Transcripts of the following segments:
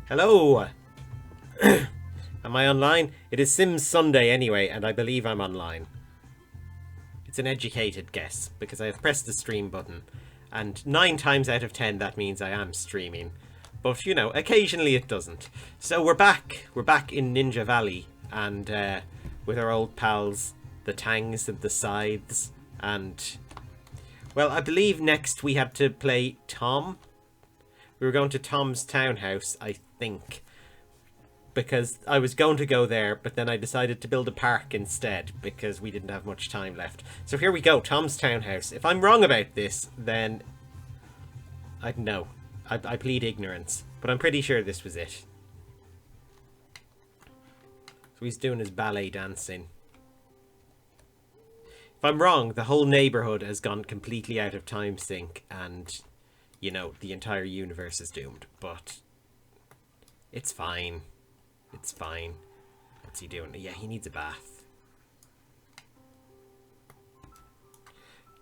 Hello! Am I online? It is Sims Sunday anyway, and I believe I'm online. It's an educated guess, because I have pressed the stream button. And 9 times out of 10 that means I am streaming. But, you know, occasionally it doesn't. So we're back. We're back in Ninja Valley. And with our old pals, the Tangs and the Scythes. And, well, I believe next we had to play Tom. We were going to Tom's townhouse, I think. Because I was going to go there, but then I decided to build a park instead, because we didn't have much time left. So here we go, Tom's townhouse. If I'm wrong about this, then I don't know. I plead ignorance, but I'm pretty sure this was it. So he's doing his ballet dancing. If I'm wrong, the whole neighborhood has gone completely out of time sync, and, you know, the entire universe is doomed, but it's fine. It's fine. What's he doing? Yeah, he needs a bath.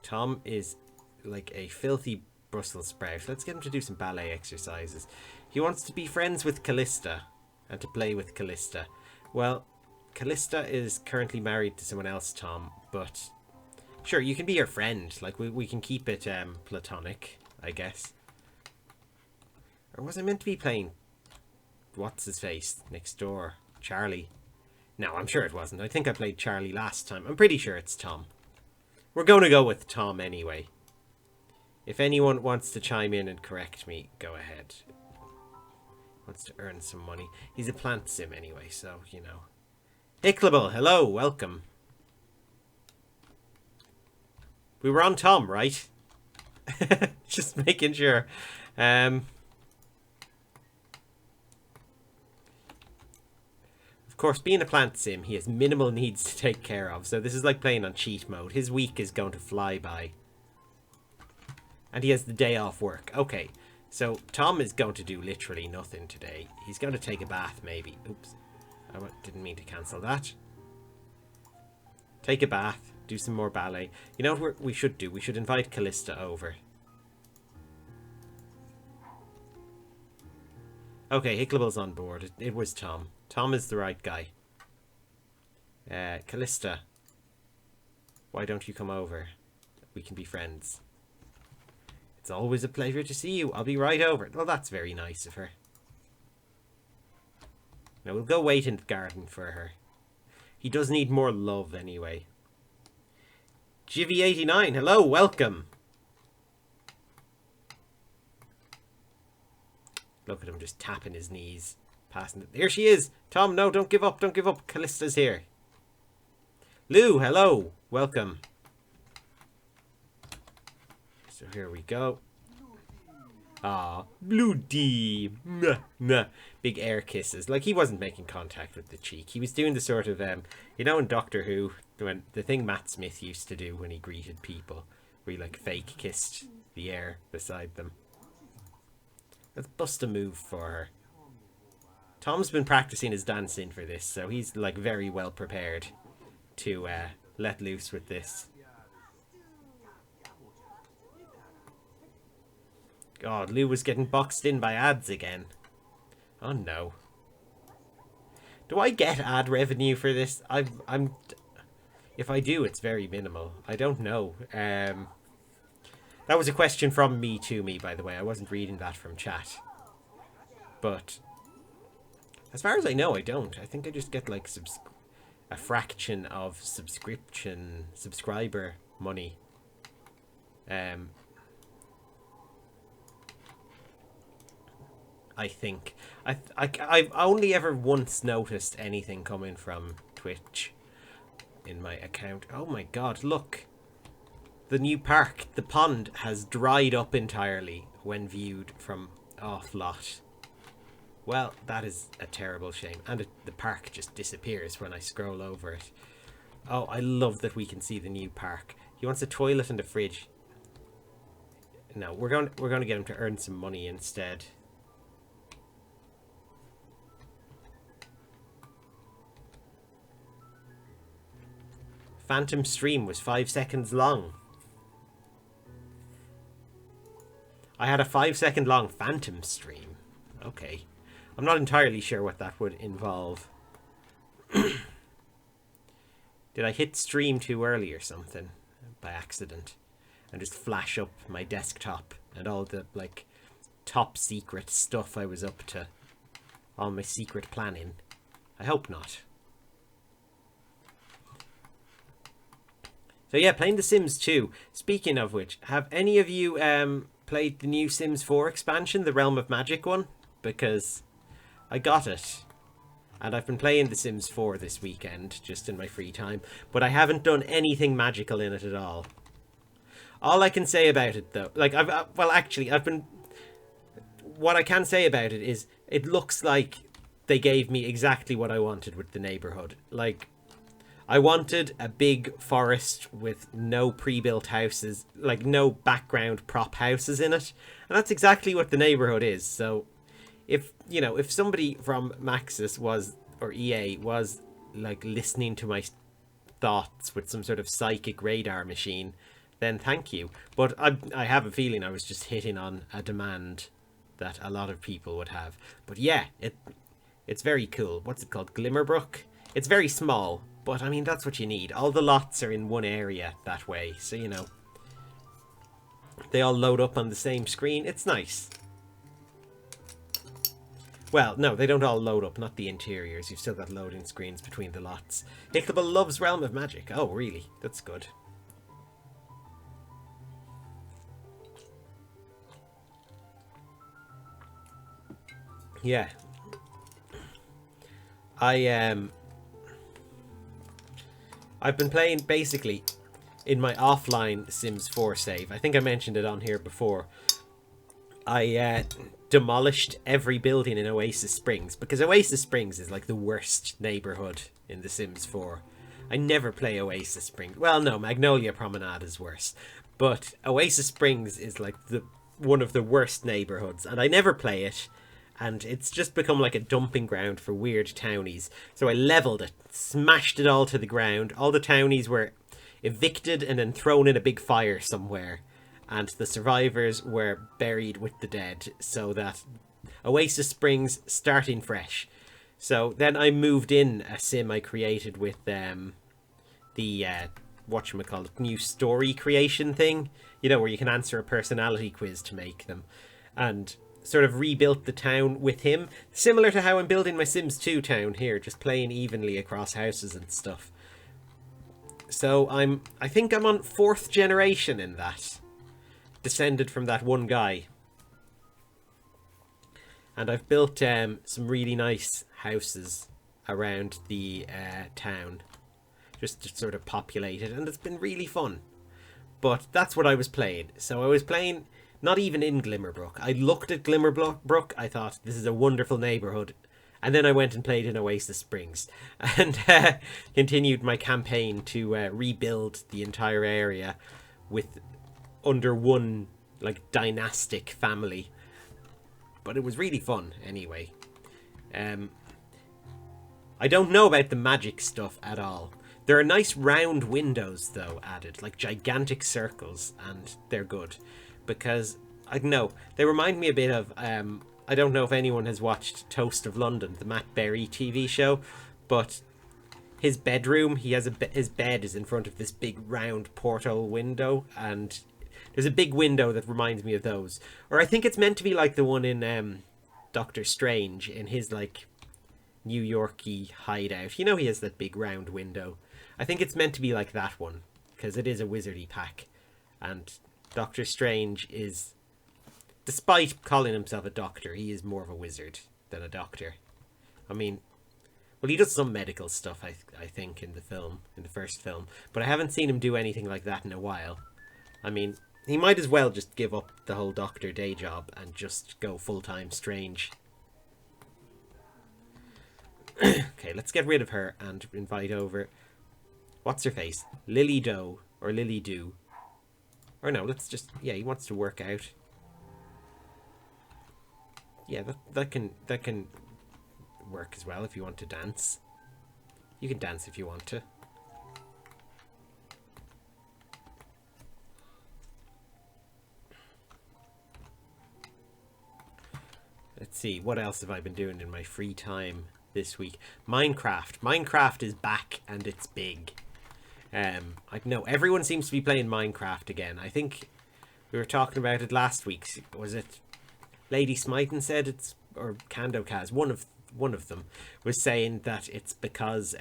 Tom is like a filthy Brussels sprout. Let's get him to do some ballet exercises. He wants to be friends with Callista and to play with Callista. Well, Callista is currently married to someone else, Tom, but sure, you can be her friend. Like, we can keep it platonic, I guess. Or was I meant to be playing what's his face next door? Charlie. No, I'm sure it wasn't. I think I played Charlie last time. I'm pretty sure it's Tom. We're going to go with Tom anyway. If anyone wants to chime in and correct me, go ahead. Wants to earn some money. He's a plant sim anyway, so, you know. Hicklable, hello, welcome. We were on Tom, right? Just making sure. Of course, being a plant sim, he has minimal needs to take care of. So this is like playing on cheat mode. His week is going to fly by. And he has the day off work. Okay, so Tom is going to do literally nothing today. He's going to take a bath, maybe. Oops. I didn't mean to cancel that. Take a bath. Do some more ballet. You know what we should do? We should invite Callista over. Okay, Hicklable's on board. It was Tom. Tom is the right guy. Callista. Why don't you come over? We can be friends. It's always a pleasure to see you. I'll be right over. Well, that's very nice of her. Now, we'll go wait in the garden for her. He does need more love anyway. Jivy89, hello, welcome. Look at him just tapping his knees. Passing it. Here she is. Tom, no, don't give up. Don't give up. Callista's here. Lou, hello. Welcome. So here we go. Ah, Blue D. Nah, nah. Big air kisses. Like, he wasn't making contact with the cheek. He was doing the sort of, you know, in Doctor Who, when the thing Matt Smith used to do when he greeted people, where he, like, fake kissed the air beside them. Let's bust a move for her. Tom's been practicing his dancing for this, so he's, like, very well prepared to let loose with this. God, Lou was getting boxed in by ads again. Oh no. Do I get ad revenue for this? I'm if I do, it's very minimal. I don't know. That was a question from me to me, by the way. I wasn't reading that from chat. But as far as I know, I don't. I think I just get like a fraction of subscriber money. I think. I've only ever once noticed anything coming from Twitch in my account. Oh my god, look. The new park, the pond, has dried up entirely when viewed from off-lot. Well, that is a terrible shame. And the park just disappears when I scroll over it. Oh, I love that we can see the new park. He wants a toilet and a fridge. No, we're going to get him to earn some money instead. Phantom stream was 5 seconds long. I had a 5 second long phantom stream. Okay. I'm not entirely sure what that would involve. Did I hit stream too early or something by accident and just flash up my desktop and all the like top secret stuff I was up to, all my secret planning? I hope not. So yeah, playing The Sims 2. Speaking of which, have any of you played the new Sims 4 expansion, the Realm of Magic one? Because I got it. And I've been playing The Sims 4 this weekend, just in my free time. But I haven't done anything magical in it at all. All I can say about it, though... Like, I've been... What I can say about it is, it looks like they gave me exactly what I wanted with the neighborhood. Like, I wanted a big forest with no pre-built houses, like no background prop houses in it. And that's exactly what the neighborhood is, so... If, you know, if somebody from Maxis was, or EA, was, like, listening to my thoughts with some sort of psychic radar machine, then thank you. But I have a feeling I was just hitting on a demand that a lot of people would have. But yeah, it's very cool. What's it called? Glimmerbrook? It's very small, but, I mean, that's what you need. All the lots are in one area that way, so, you know, they all load up on the same screen. It's nice. Well, no, they don't all load up, not the interiors. You've still got loading screens between the lots. Hickable loves Realm of Magic. Oh, really? That's good. Yeah. I've been playing, basically, in my offline Sims 4 save. I think I mentioned it on here before. I demolished every building in Oasis Springs, because Oasis Springs is like the worst neighborhood in The Sims 4. I never play Oasis Springs. Well, no, Magnolia Promenade is worse, but Oasis Springs is like one of the worst neighborhoods, and I never play it, and it's just become like a dumping ground for weird townies. So I leveled it, smashed it all to the ground. All the townies were evicted and then thrown in a big fire somewhere, and the survivors were buried with the dead, so that Oasis Springs starting fresh. So then I moved in a sim I created with the whatchamacallit, new story creation thing, you know, where you can answer a personality quiz to make them, and sort of rebuilt the town with him, similar to how I'm building my Sims 2 town here, just playing evenly across houses and stuff. So I think I'm on 4th generation in that. Descended from that one guy. And I've built some really nice houses around the town. Just to sort of populate it, and it's been really fun. But that's what I was playing. So I was playing, not even in Glimmerbrook. I looked at Glimmerbrook, I thought, this is a wonderful neighborhood. And then I went and played in Oasis Springs. And continued my campaign to rebuild the entire area with under one, like, dynastic family. But it was really fun, anyway. I don't know about the magic stuff at all. There are nice round windows, though, added, like gigantic circles, and they're good. Because, I don't know, they remind me a bit of, I don't know if anyone has watched Toast of London, the Matt Berry TV show, but his bedroom, his bed is in front of this big round portal window, and there's a big window that reminds me of those. Or I think it's meant to be like the one in Doctor Strange, in his, like, New York-y hideout. You know, he has that big round window. I think it's meant to be like that one, because it is a wizardy pack. And Doctor Strange is, despite calling himself a doctor, he is more of a wizard than a doctor. I mean, well, he does some medical stuff, I think, in the film, in the first film. But I haven't seen him do anything like that in a while. I mean, he might as well just give up the whole doctor day job and just go full-time Strange. Okay, let's get rid of her and invite over... What's her face? Lily Doe, or Lily Do. Or no, let's just... Yeah, he wants to work out. Yeah, that can work as well if you want to dance. You can dance if you want to. Let's see, what else have I been doing in my free time this week? Minecraft. Minecraft is back and it's big. I know everyone seems to be playing Minecraft again. I think we were talking about it last week. Was it Lady Smyton said it's, or Candocaz, one of them was saying that it's because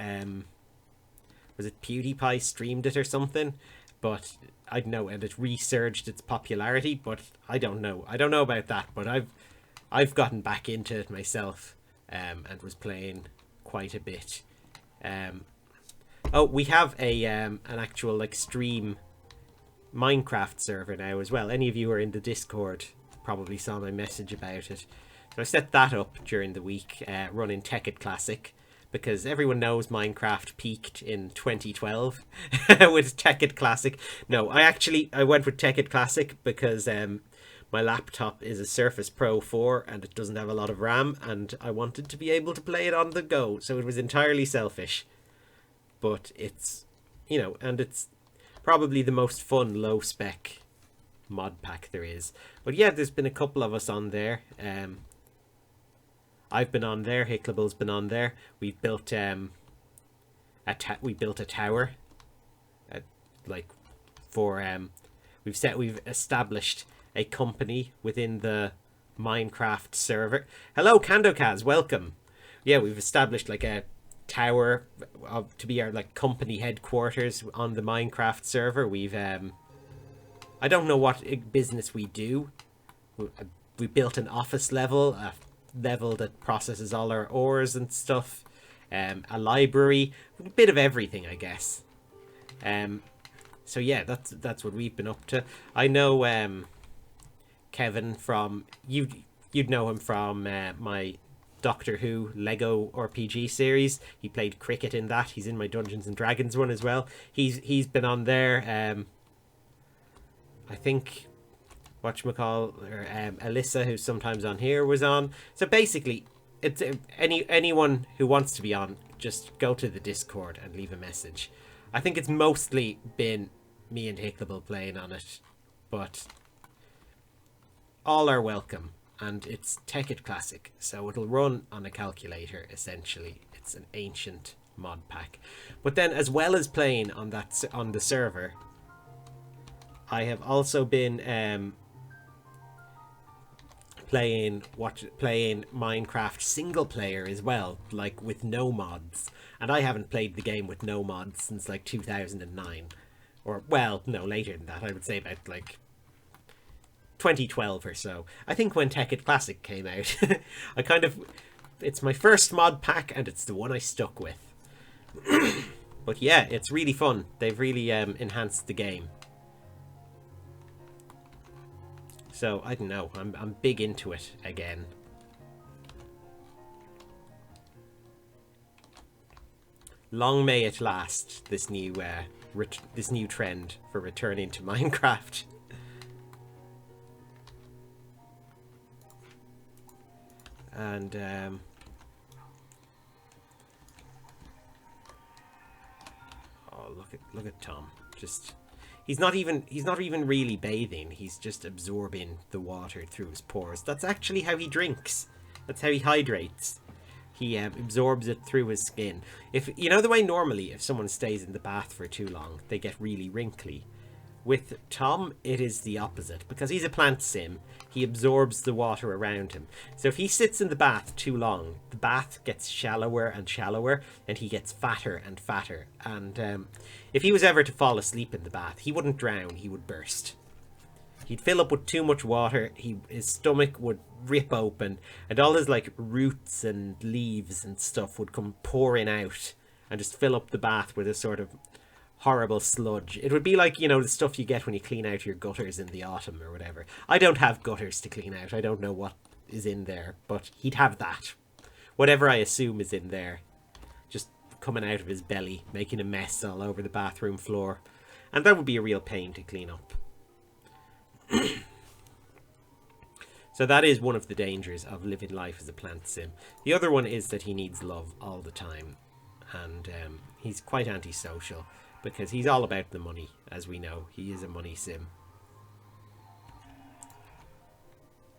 was it PewDiePie streamed it or something? But I don't know, and it resurged its popularity. But I don't know about that. But I've gotten back into it myself, and was playing quite a bit. Oh, we have a an actual like stream Minecraft server now as well. Any of you who are in the Discord probably saw my message about it. So I set that up during the week, running Tekkit Classic, because everyone knows Minecraft peaked in 2012 with Tekkit Classic. No, I went with Tekkit Classic because my laptop is a Surface Pro 4 and it doesn't have a lot of RAM, and I wanted to be able to play it on the go, so it was entirely selfish. But it's, you know, and it's probably the most fun low spec mod pack there is. But yeah, there's been a couple of us on there. I've been on there. Hicklable's been on there. We've built a tower, like for we've established a company within the Minecraft server. Hello, Candocaz, welcome. Yeah, we've established like a tower to be our like company headquarters on the Minecraft server. We've I don't know what business we do. We built an office level, a level that processes all our ores and stuff, a library, a bit of everything, I guess. So yeah, that's what we've been up to. I know Kevin from you'd know him from my Doctor Who Lego RPG series. He played cricket in that. He's in my Dungeons and Dragons one as well. He's been on there. I think whatchamacall, or Alyssa, who's sometimes on here, was on. So basically, it's anyone who wants to be on, just go to the Discord and leave a message. I think it's mostly been me and Hicklable playing on it, but all are welcome. And it's Tekkit Classic, so it'll run on a calculator, essentially. It's an ancient mod pack. But then, as well as playing on the server, I have also been playing Minecraft single player as well, like with no mods. And I haven't played the game with no mods since like 2009, or well, no, later than that. I would say about like 2012 or so. I think when Tekkit Classic came out. It's my first mod pack and it's the one I stuck with. But yeah, it's really fun. They've really enhanced the game. So I don't know, I'm big into it again. Long may it last, this new trend for returning to Minecraft. And oh, look at Tom. He's not even really bathing. He's just absorbing the water through his pores. That's actually how he drinks. That's how he hydrates. He absorbs it through his skin. If you know the way normally if someone stays in the bath for too long, they get really wrinkly. With Tom, it is the opposite, because he's a plant sim. He absorbs the water around him. So if he sits in the bath too long, the bath gets shallower and shallower, and he gets fatter and fatter. And if he was ever to fall asleep in the bath, he wouldn't drown, he would burst. He'd fill up with too much water, his stomach would rip open, and all his like roots and leaves and stuff would come pouring out and just fill up the bath with a sort of horrible sludge. It would be like, you know, the stuff you get when you clean out your gutters in the autumn or whatever. I don't have gutters to clean out. I don't know what is in there, but he'd have that. Whatever I assume is in there, just coming out of his belly, making a mess all over the bathroom floor. And that would be a real pain to clean up. So that is one of the dangers of living life as a plant sim. The other one is that he needs love all the time. And he's quite antisocial, because he's all about the money, as we know. He is a money sim.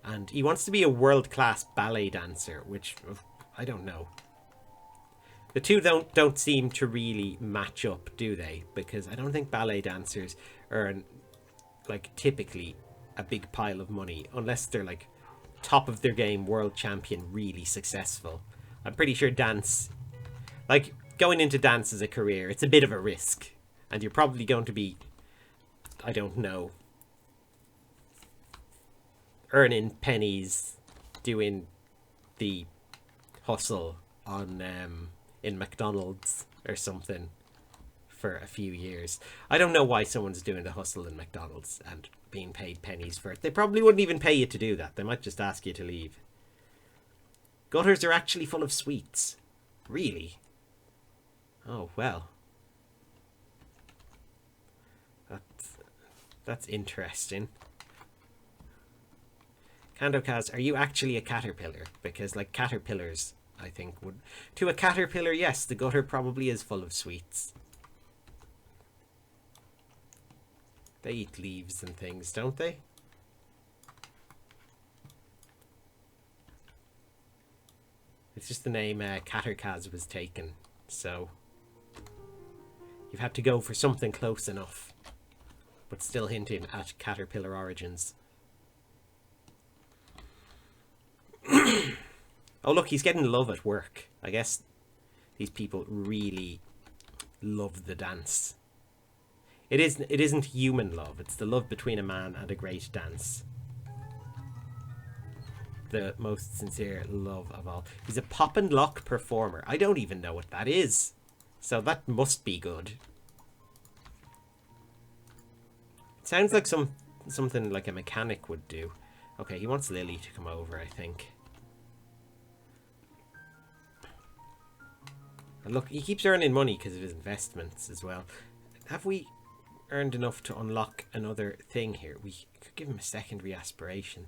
And he wants to be a world-class ballet dancer, which I don't know. The two don't seem to really match up, do they? Because I don't think ballet dancers earn, like, typically a big pile of money, unless they're, like, top of their game, world champion, really successful. I'm pretty sure dance, like, going into dance as a career, it's a bit of a risk. And you're probably going to be, I don't know, earning pennies doing the hustle on in McDonald's or something for a few years. I don't know why someone's doing the hustle in McDonald's and being paid pennies for it. They probably wouldn't even pay you to do that. They might just ask you to leave. Gutters are actually full of sweets. Really? Oh, well. That's interesting. Kandokaz, are you actually a caterpillar? Because, like, caterpillars, I think, would... To a caterpillar, yes, the gutter probably is full of sweets. They eat leaves and things, don't they? It's just the name Caterkaz was taken, so... You've had to go for something close enough, but still hinting at caterpillar origins. Oh look, he's getting love at work. I guess these people really love the dance. It isn't human love, it's the love between a man and a great dance. The most sincere love of all. He's a pop and lock performer. I don't even know what that is. So that must be good. It sounds like something like a mechanic would do. Okay, he wants Lily to come over, I think. And look, he keeps earning money because of his investments as well. Have we earned enough to unlock another thing here? We could give him a secondary aspiration.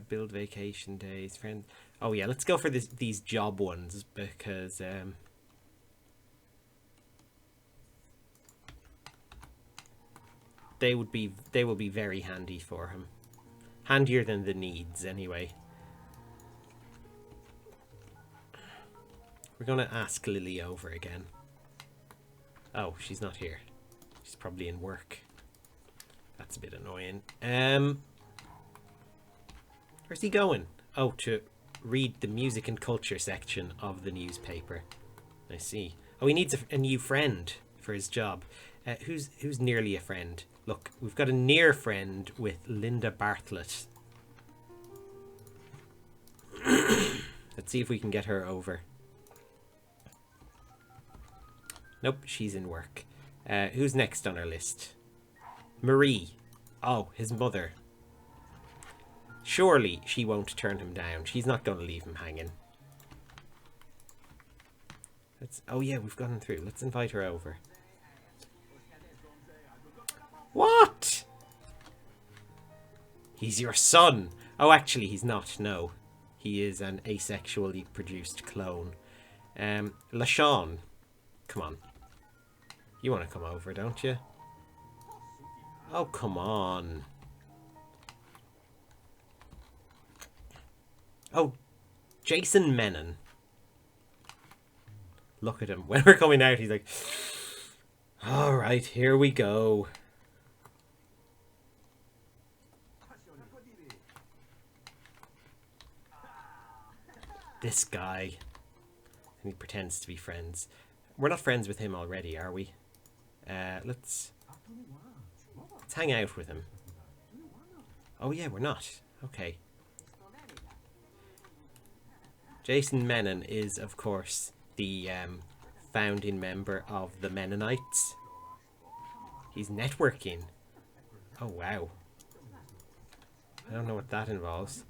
Build vacation days, friend. Oh yeah, let's go for these job ones because they will be very handy for him. Handier than the needs, anyway. We're gonna ask Lily over again. Oh, she's not here. She's probably in work. That's a bit annoying. Where's he going? Oh, to read the music and culture section of the newspaper. I see. Oh, he needs a new friend for his job. Who's nearly a friend? Look, we've got a near friend with Linda Bartlett. Let's see if we can get her over. Nope, she's in work. Who's next on our list? Marie. Oh, his mother. Surely she won't turn him down. She's not going to leave him hanging. Oh yeah, we've gotten through. Let's invite her over. What? He's your son. Oh, actually, he's not. No. He is an asexually produced clone. LaShawn. Come on. You want to come over, don't you? Oh, come on. Oh, Jason Menon. Look at him. When we're coming out, he's like, alright, here we go. This guy. And he pretends to be friends. We're not friends with him already, are we? Let's hang out with him. Oh yeah, we're not. Okay. Jason Menon is, of course, the founding member of the Mennonites. He's networking. Oh, wow. I don't know what that involves.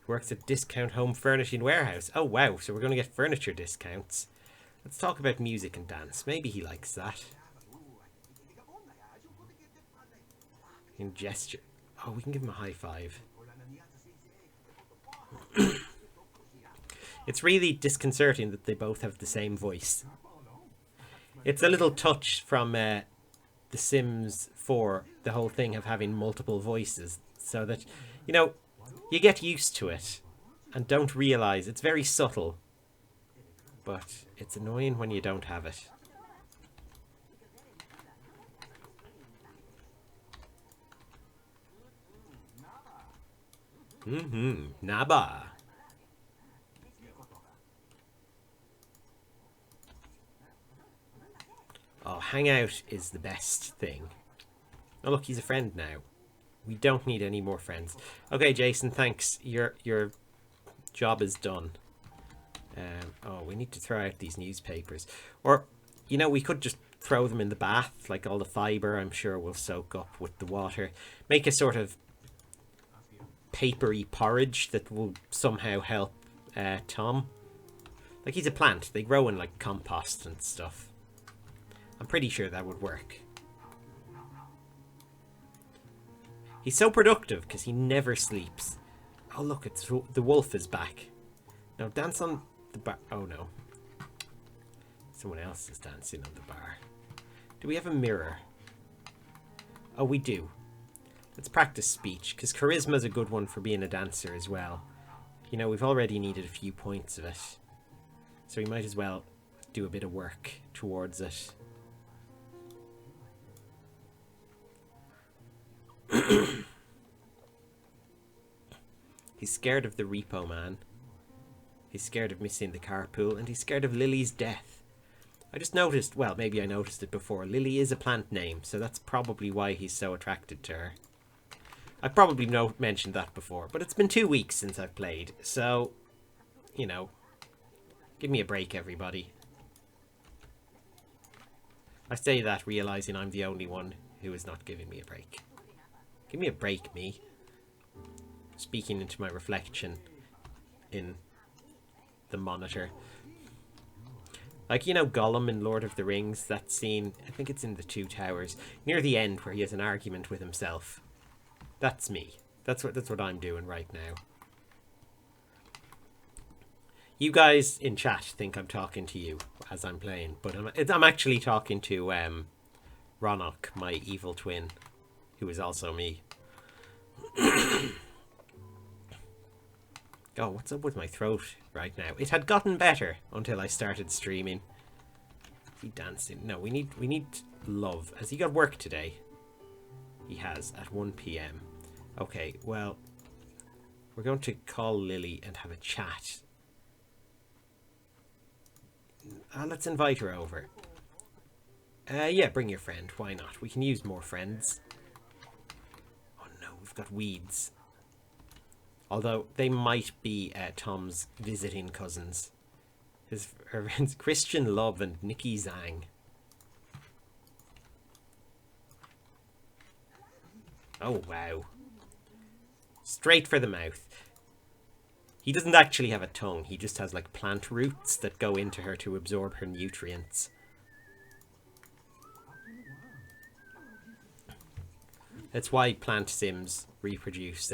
He works at Discount Home Furnishing Warehouse. Oh, wow. So we're going to get furniture discounts. Let's talk about music and dance. Maybe he likes that. In gesture. Oh, we can give him a high five. It's really disconcerting that they both have the same voice. It's a little touch from The Sims 4, the whole thing of having multiple voices, so that, you know, you get used to it and don't realise it's very subtle, but it's annoying when you don't have it. Naba. Oh, hangout is the best thing. Oh, look, he's a friend now. We don't need any more friends. Okay, Jason, thanks. Your job is done. Oh, we need to throw out these newspapers. Or, you know, we could just throw them in the bath. Like, all the fibre, I'm sure, will soak up with the water. Make a sort of papery porridge that will somehow help Tom. Like, he's a plant. They grow in, like, compost and stuff. I'm pretty sure that would work. He's so productive because he never sleeps. Oh, look, it's the wolf is back. Now, dance on the bar. Oh, no. Someone else is dancing on the bar. Do we have a mirror? Oh, we do. Let's practice speech, because charisma's a good one for being a dancer as well. You know, we've already needed a few points of it. So we might as well do a bit of work towards it. He's scared of the repo man. He's scared of missing the carpool, and he's scared of Lily's death. I just noticed, well, maybe I noticed it before, Lily is a plant name, so that's probably why he's so attracted to her. I probably mentioned that before, but it's been 2 weeks since I've played, so, you know, give me a break, everybody. I say that realising I'm the only one who is not giving me a break. Give me a break, me. Speaking into my reflection in the monitor. Like, you know, Gollum in Lord of the Rings, that scene, I think it's in the Two Towers, near the end where he has an argument with himself. That's me. That's what I'm doing right now. You guys in chat think I'm talking to you as I'm playing, but I'm actually talking to Ronok, my evil twin, who is also me. Oh, what's up with my throat right now? It had gotten better until I started streaming. Is he dancing? No, we need love. Has he got work today? He has, at 1 PM. Okay, well, we're going to call Lily and have a chat. Let's invite her over. Yeah, bring your friend. Why not? We can use more friends. Oh no, we've got weeds. Although they might be Tom's visiting cousins. His friends Christian Love and Nikki Zhang. Oh wow. Straight for the mouth. He doesn't actually have a tongue. He just has like plant roots that go into her to absorb her nutrients. That's why plant sims reproduce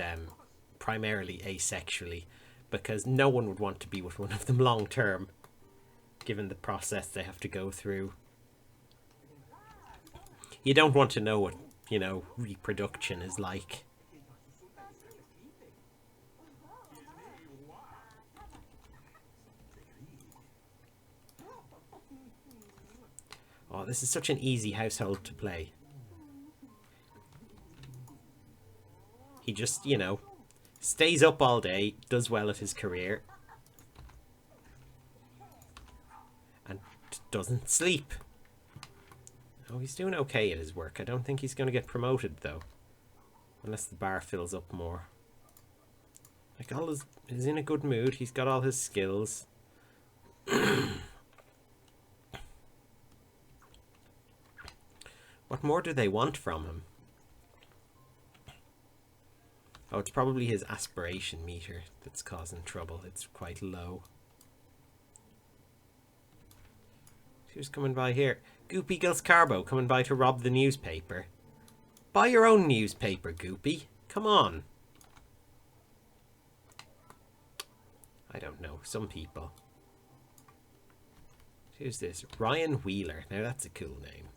primarily asexually, because no one would want to be with one of them long term, given the process they have to go through. You don't want to know what, you know, reproduction is like. Oh, this is such an easy household to play. He just, you know, stays up all day, does well at his career, and doesn't sleep. Oh, he's doing okay at his work. I don't think he's going to get promoted, though. Unless the bar fills up more. Like, he's in a good mood. He's got all his skills. What more do they want from him? Oh, it's probably his aspiration meter that's causing trouble. It's quite low. Who's coming by here? Goopy Gills Carbo coming by to rob the newspaper. Buy your own newspaper, Goopy. Come on. I don't know. Some people. Who's this? Ryan Wheeler. Now that's a cool name.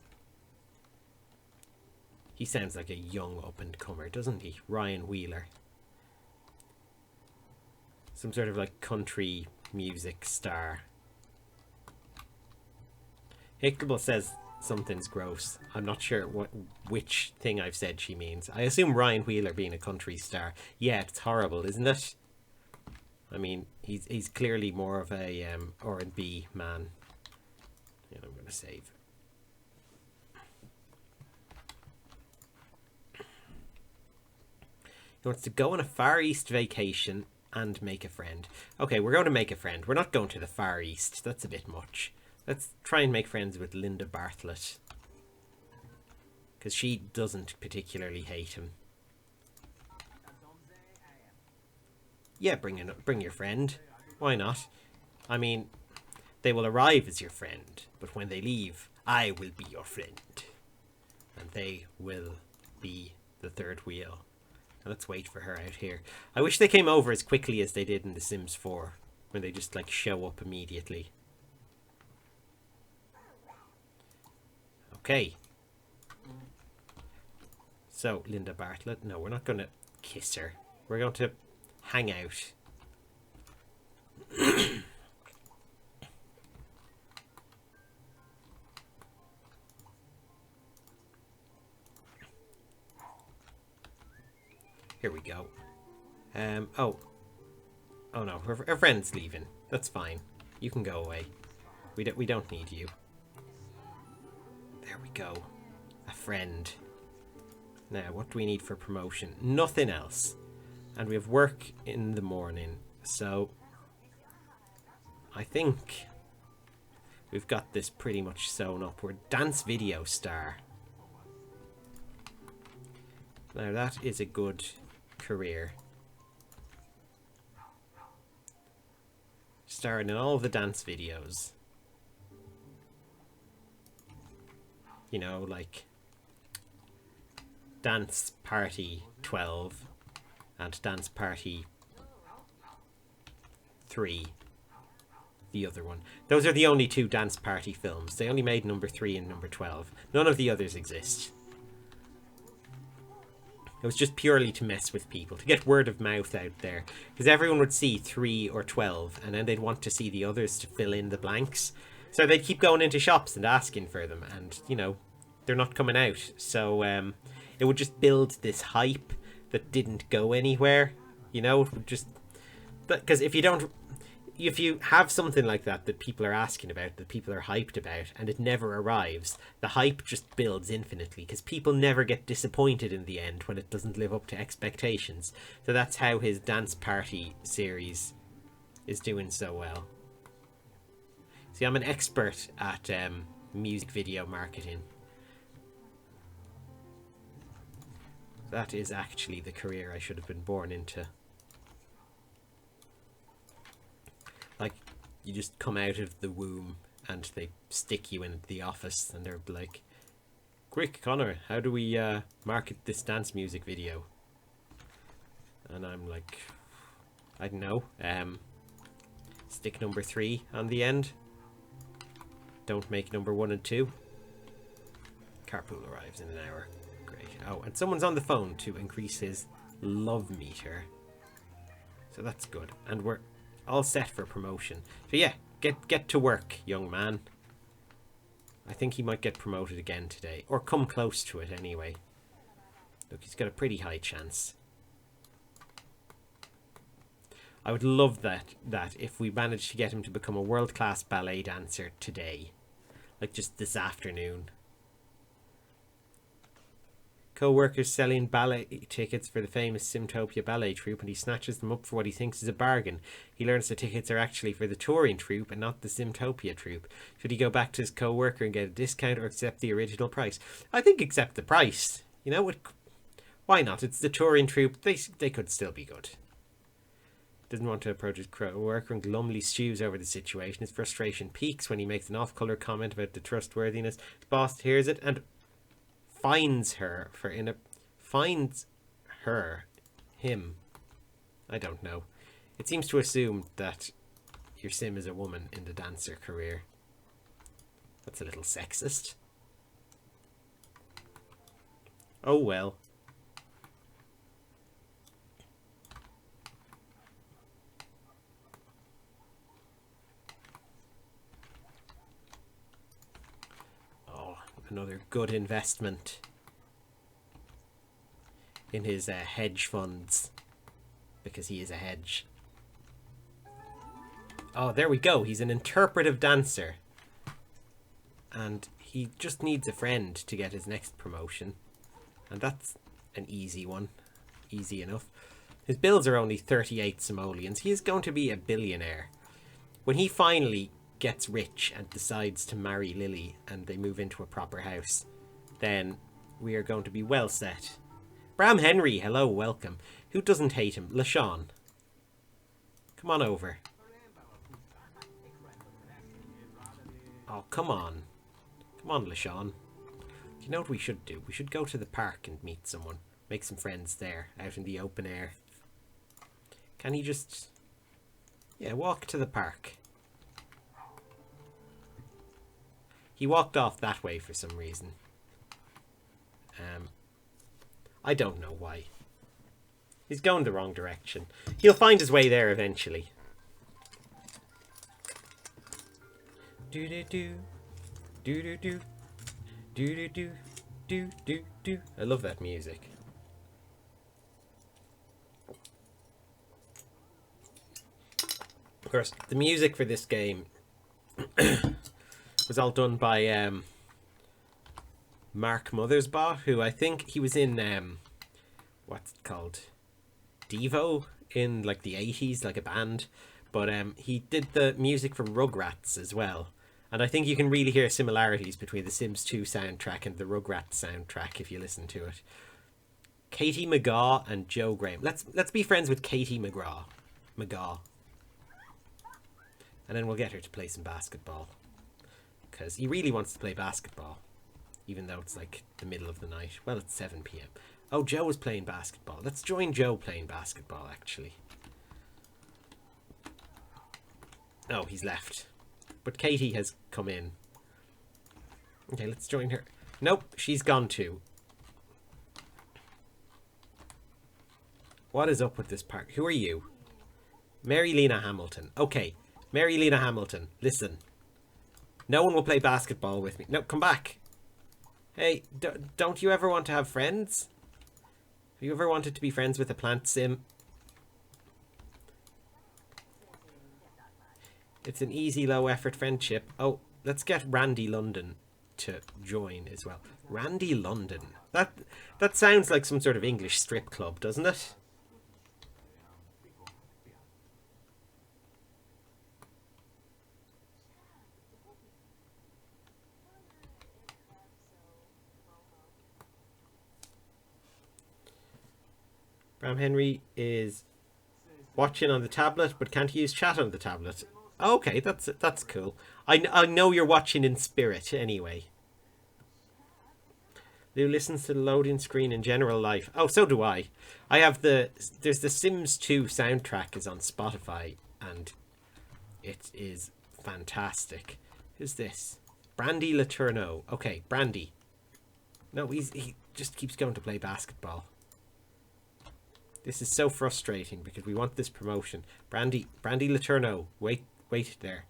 He sounds like a young up-and-comer, doesn't he? Ryan Wheeler. Some sort of like country music star. Hickable says something's gross. I'm not sure which thing I've said she means. I assume Ryan Wheeler being a country star. Yeah, it's horrible, isn't it? I mean, he's clearly more of a R&B man. And I'm going to save. He wants to go on a Far East vacation and make a friend. Okay, we're going to make a friend. We're not going to the Far East. That's a bit much. Let's try and make friends with Linda Bartlett. Because she doesn't particularly hate him. Yeah, bring your friend. Why not? I mean, they will arrive as your friend, but when they leave, I will be your friend. And they will be the third wheel. Let's wait for her out here. I wish they came over as quickly as they did in The Sims 4, when they just like show up immediately. Okay. So, Linda Bartlett. No, we're not going to kiss her. We're going to hang out. Here we go. Oh no, her friend's leaving. That's fine. You can go away. We don't need you. There we go. A friend. Now, what do we need for promotion? Nothing else. And we have work in the morning. So, I think we've got this pretty much sewn up. We're dance video star. Now, that is a good career. Starring in all of the dance videos. You know, like Dance Party 12 and Dance Party 3. The other one. Those are the only two Dance Party films. They only made number 3 and number 12. None of the others exist. It was just purely to mess with people, to get word of mouth out there. Because everyone would see 3 or 12, and then they'd want to see the others to fill in the blanks. So they'd keep going into shops and asking for them, and, you know, they're not coming out. So it would just build this hype that didn't go anywhere. You know, it would just... Because if you have something like that people are asking about, that people are hyped about, and it never arrives, the hype just builds infinitely, because people never get disappointed in the end when it doesn't live up to expectations. So that's how his Dance Party series is doing so well. See, I'm an expert at music video marketing. That is actually the career I should have been born into. Like, you just come out of the womb and they stick you in the office and they're like, quick, Connor, how do we market this dance music video? And I'm like, I don't know, stick number 3 on the end. Don't make number 1 and 2. Carpool arrives in an hour. Great. Oh, and someone's on the phone to increase his love meter. So that's good. And we're all set for promotion. So yeah, get to work, young man. I think he might get promoted again today. Or come close to it anyway. Look, he's got a pretty high chance. I would love that if we managed to get him to become a world-class ballet dancer today. Like just this afternoon. Co-workers selling ballet tickets for the famous Simtopia ballet troupe, and he snatches them up for what he thinks is a bargain. He learns the tickets are actually for the touring troupe and not the Simtopia troupe. Should he go back to his co-worker and get a discount, or accept the original price? I think accept the price. You know, why not? It's the touring troupe. They could still be good. Doesn't want to approach his co-worker and glumly stews over the situation. His frustration peaks when he makes an off-colour comment about the trustworthiness. His boss hears it and finds him. I don't know. It seems to assume that your sim is a woman in the dancer career. That's a little sexist. Oh well. Oh, another good investment in his hedge funds. Because he is a hedge. Oh, there we go. He's an interpretive dancer. And he just needs a friend to get his next promotion. And that's an easy one. Easy enough. His bills are only 38 simoleons. He is going to be a billionaire. When he finally gets rich and decides to marry Lily and they move into a proper house, then we are going to be well set. Bram Henry, hello, welcome. Who doesn't hate him? LaShawn. Come on over. Oh, come on. Come on, LaShawn. You know what we should do? We should go to the park and meet someone. Make some friends there, out in the open air. Can he just... Yeah, walk to the park. He walked off that way for some reason. I don't know why. He's going the wrong direction. He'll find his way there eventually. Do-do-do. Do-do-do. Do-do-do. Do-do-do. I love that music. Of course, the music for this game was all done by Mark Mothersbaugh, who I think he was in what's it called? Devo in like the 80s, like a band. But he did the music for Rugrats as well. And I think you can really hear similarities between the Sims 2 soundtrack and the Rugrats soundtrack if you listen to it. Katie McGaw and Joe Graham. Let's be friends with Katie McGraw. And then we'll get her to play some basketball. Because he really wants to play basketball. Even though it's like the middle of the night. Well, it's 7 p.m. Oh, Joe is playing basketball. Let's join Joe playing basketball, actually. Oh, he's left. But Katie has come in. Okay, let's join her. Nope, she's gone too. What is up with this park? Who are you? Mary Lena Hamilton. Okay, Mary Lena Hamilton, listen. No one will play basketball with me. No, come back. Hey, don't you ever want to have friends? Have you ever wanted to be friends with a plant sim? It's an easy, low-effort friendship. Oh, let's get Randy London to join as well. Randy London. That sounds like some sort of English strip club, doesn't it? Bram Henry is watching on the tablet, but can't use chat on the tablet. Okay, that's cool. I know you're watching in spirit anyway. Lou listens to the loading screen in general life. Oh, so do I. I have there's the Sims 2 soundtrack is on Spotify, and it is fantastic. Who's this? Brandy Letourneau. Okay, Brandy. No, he just keeps going to play basketball. This is so frustrating because we want this promotion. Brandy Letourneau. Wait there.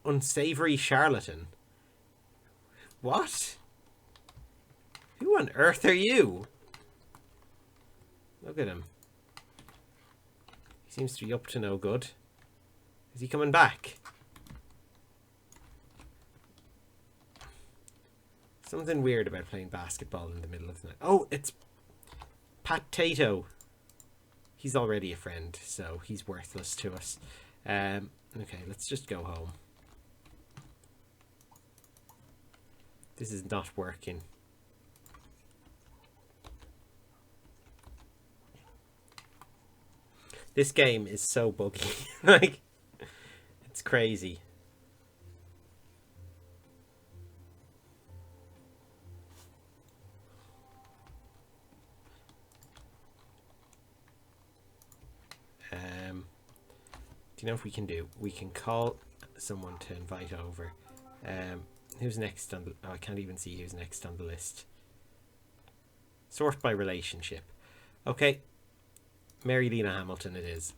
Unsavory charlatan. What? Who on earth are you? Look at him. He seems to be up to no good. Is he coming back? Something weird about playing basketball in the middle of the night. Oh, it's Potato. He's already a friend, so he's worthless to us. Okay, let's just go home. This is not working. This game is so buggy. Like, it's crazy. Do you know what we can do? We can call someone to invite over. Who's next on the... Oh, I can't even see who's next on the list. Sort by relationship. Okay. Mary Lena Hamilton it is.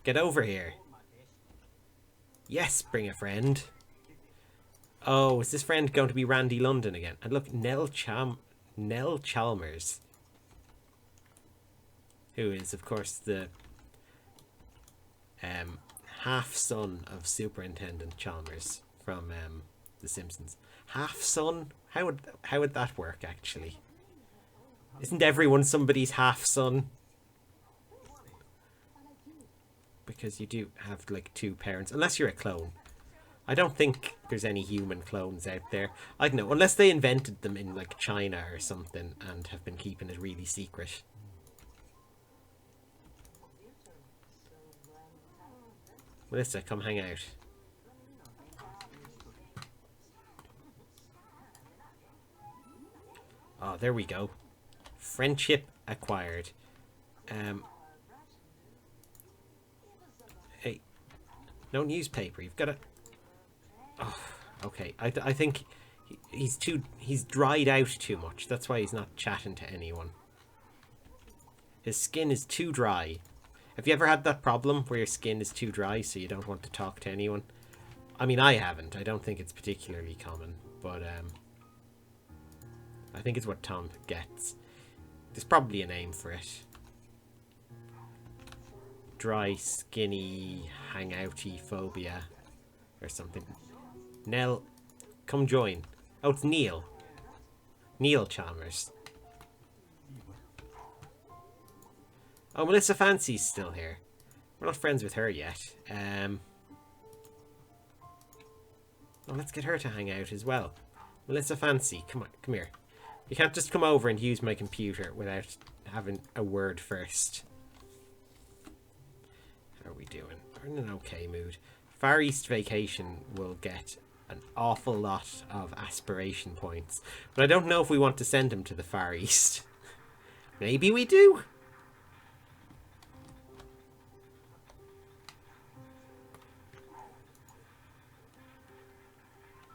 Get over here. Yes, bring a friend. Oh, is this friend going to be Randy London again? And look, Nell Chalmers. Who is, of course, the half-son of Superintendent Chalmers from The Simpsons. Half-son? How would that work, actually? Isn't everyone somebody's half-son? Because you do have, like, two parents. Unless you're a clone. I don't think there's any human clones out there. I don't know. Unless they invented them in, like, China or something and have been keeping it really secret. Melissa, come hang out. Oh, there we go. Friendship acquired. Hey, no newspaper. You've got to... Oh, okay. I think he's dried out too much. That's why he's not chatting to anyone. His skin is too dry. Have you ever had that problem where your skin is too dry so you don't want to talk to anyone? I mean, I haven't. I don't think it's particularly common, but I think it's what Tom gets. There's probably a name for it. Dry, skinny, hangouty phobia or something. Nell, come join. Oh, it's Neil. Neil Chalmers. Oh, Melissa Fancy's still here. We're not friends with her yet. Oh, let's get her to hang out as well. Melissa Fancy, come on, come here. You can't just come over and use my computer without having a word first. How are we doing? We're in an okay mood. Far East Vacation will get an awful lot of aspiration points. But I don't know if we want to send him to the Far East. Maybe we do.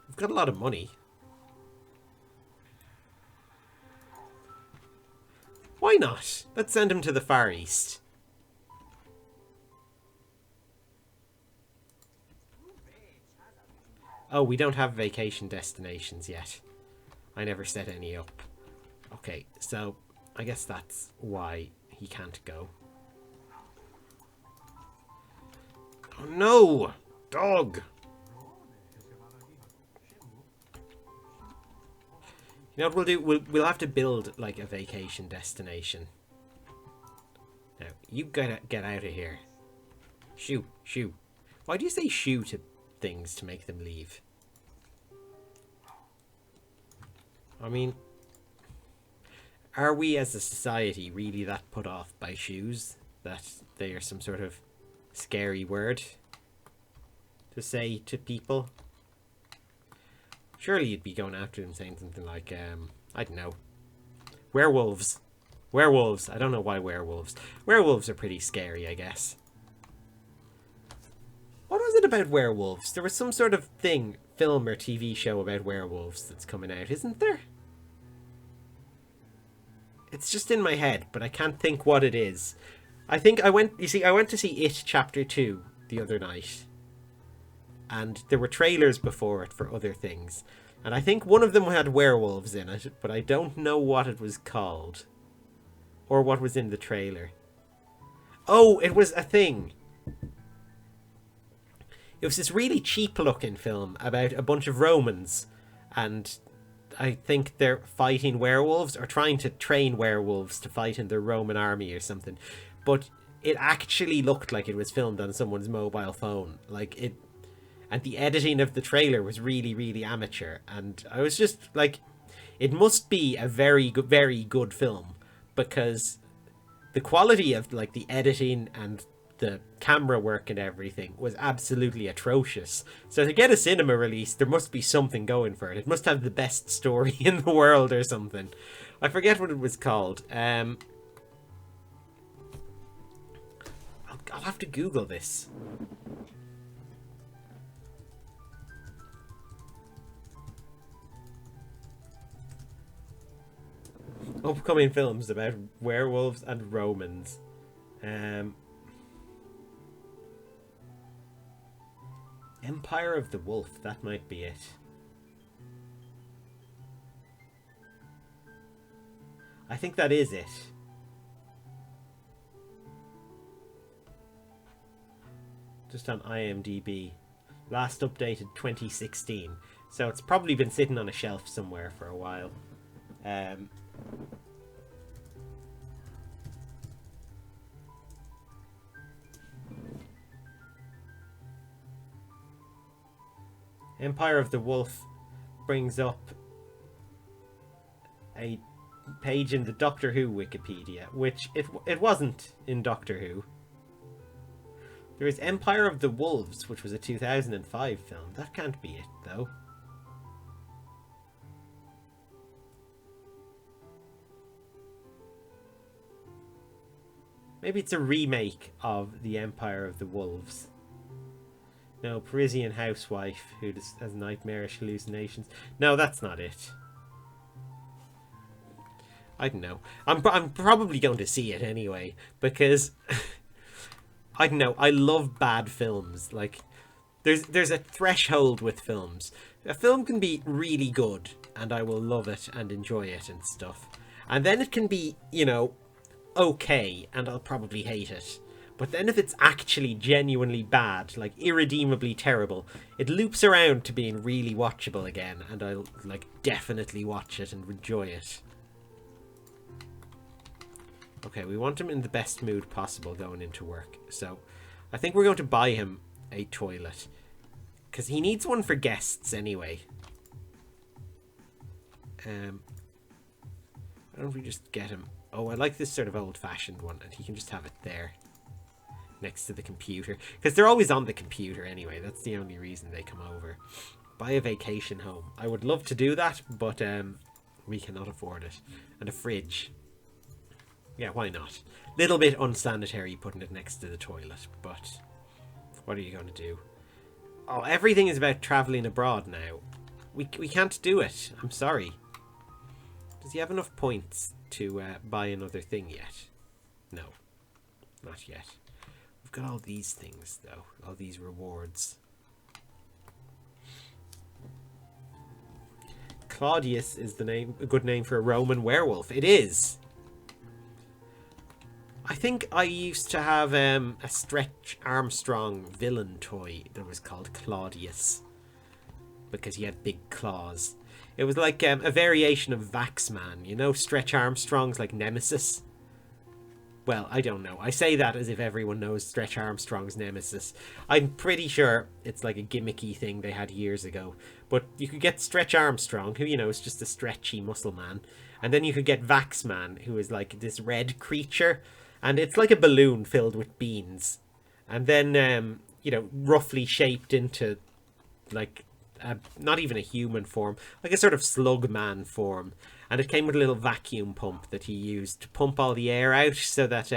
We've got a lot of money. Why not? Let's send him to the Far East. Oh, we don't have vacation destinations yet. I never set any up. Okay, so I guess that's why he can't go. Oh no! Dog! You know what we'll do? We'll have to build, like, a vacation destination. Now, you get out of here. Shoo, shoo. Why do you say shoo to things to make them leave? I mean, are we as a society really that put off by shoes that they are some sort of scary word to say to people? Surely you'd be going after them saying something like, I don't know, werewolves. Werewolves. I don't know why werewolves. Werewolves are pretty scary, I guess. What was it about werewolves? There was some sort of thing, film or TV show about werewolves that's coming out, isn't there? It's just in my head, but I can't think what it is. I think I went to see It Chapter 2 the other night. And there were trailers before it for other things. And I think one of them had werewolves in it, but I don't know what it was called. Or what was in the trailer. Oh, it was a thing. It was this really cheap looking film about a bunch of Romans. And I think they're fighting werewolves or trying to train werewolves to fight in the Roman army or something. But it actually looked like it was filmed on someone's mobile phone. Like it... And the editing of the trailer was really, really amateur. And I was just like, it must be a very good film. Because the quality of like the editing and the camera work and everything was absolutely atrocious. So to get a cinema release, there must be something going for it. It must have the best story in the world or something. I forget what it was called. I'll have to Google this. Upcoming films about werewolves and Romans. Empire of the Wolf, that might be it. I think that is it. Just on IMDb. Last updated 2016. So it's probably been sitting on a shelf somewhere for a while. Empire of the Wolf brings up a page in the Doctor Who Wikipedia, which it wasn't in Doctor Who. There is Empire of the Wolves, which was a 2005 film. That can't be it, though. Maybe it's a remake of The Empire of the Wolves. No, Parisian housewife who has nightmarish hallucinations. No, that's not it. I don't know. I'm probably going to see it anyway, because I don't know. I love bad films. Like, there's a threshold with films. A film can be really good, and I will love it and enjoy it and stuff. And then it can be, you know, okay, and I'll probably hate it. But then if it's actually genuinely bad, like irredeemably terrible, it loops around to being really watchable again, and I'll like definitely watch it and enjoy it. Okay, we want him in the best mood possible going into work. So I think we're going to buy him a toilet, because he needs one for guests anyway. Why don't we just get him? Oh, I like this sort of old-fashioned one, and he can just have it there next to the computer, because they're always on the computer anyway. That's the only reason they come over. Buy a vacation home. I would love to do that, but we cannot afford it. And a fridge. Yeah, why not? Little bit unsanitary putting it next to the toilet, but what are you going to do? Oh, everything is about travelling abroad now. We can't do it. I'm sorry. Does he have enough points to buy another thing yet? No, not yet. We've got all these things, though. All these rewards. Claudius is the name, a good name for a Roman werewolf. It is. I think I used to have a Stretch Armstrong villain toy that was called Claudius, because he had big claws. It was like a variation of Vaxman, you know, Stretch Armstrong's like nemesis. Well, I don't know. I say that as if everyone knows Stretch Armstrong's nemesis. I'm pretty sure it's like a gimmicky thing they had years ago. But you could get Stretch Armstrong, who, you know, is just a stretchy muscle man. And then you could get Vaxman, who is like this red creature. And it's like a balloon filled with beans. And then, you know, roughly shaped into like not even a human form, like a sort of slug man form. And it came with a little vacuum pump that he used to pump all the air out, so that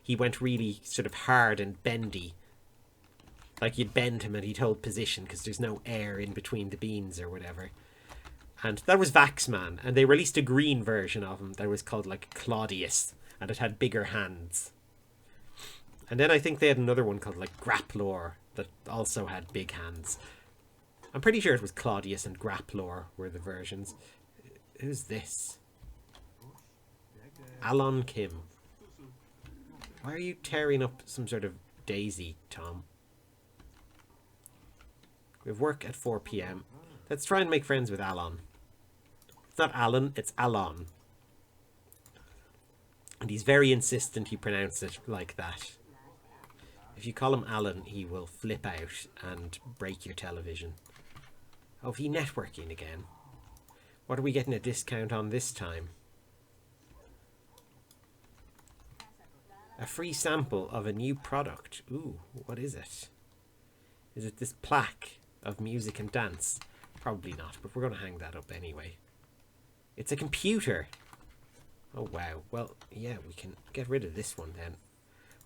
he went really sort of hard and bendy. Like you'd bend him and he'd hold position because there's no air in between the beans or whatever. And that was Vaxman. And they released a green version of him that was called like Claudius. And it had bigger hands. And then I think they had another one called like Grapplor that also had big hands. I'm pretty sure it was Claudius and Grapplor were the versions. Who's this? Alon Kim. Why are you tearing up some sort of daisy, Tom? We have work at 4 PM. Let's try and make friends with Alon. It's not Alan, it's Alon. And he's very insistent you pronounce it like that. If you call him Alan, he will flip out and break your television. Oh, he networking again. What are we getting a discount on this time? A free sample of a new product. Ooh, what is it? Is it this plaque of music and dance? Probably not, but we're going to hang that up anyway. It's a computer. Oh, wow. Well, yeah, we can get rid of this one then.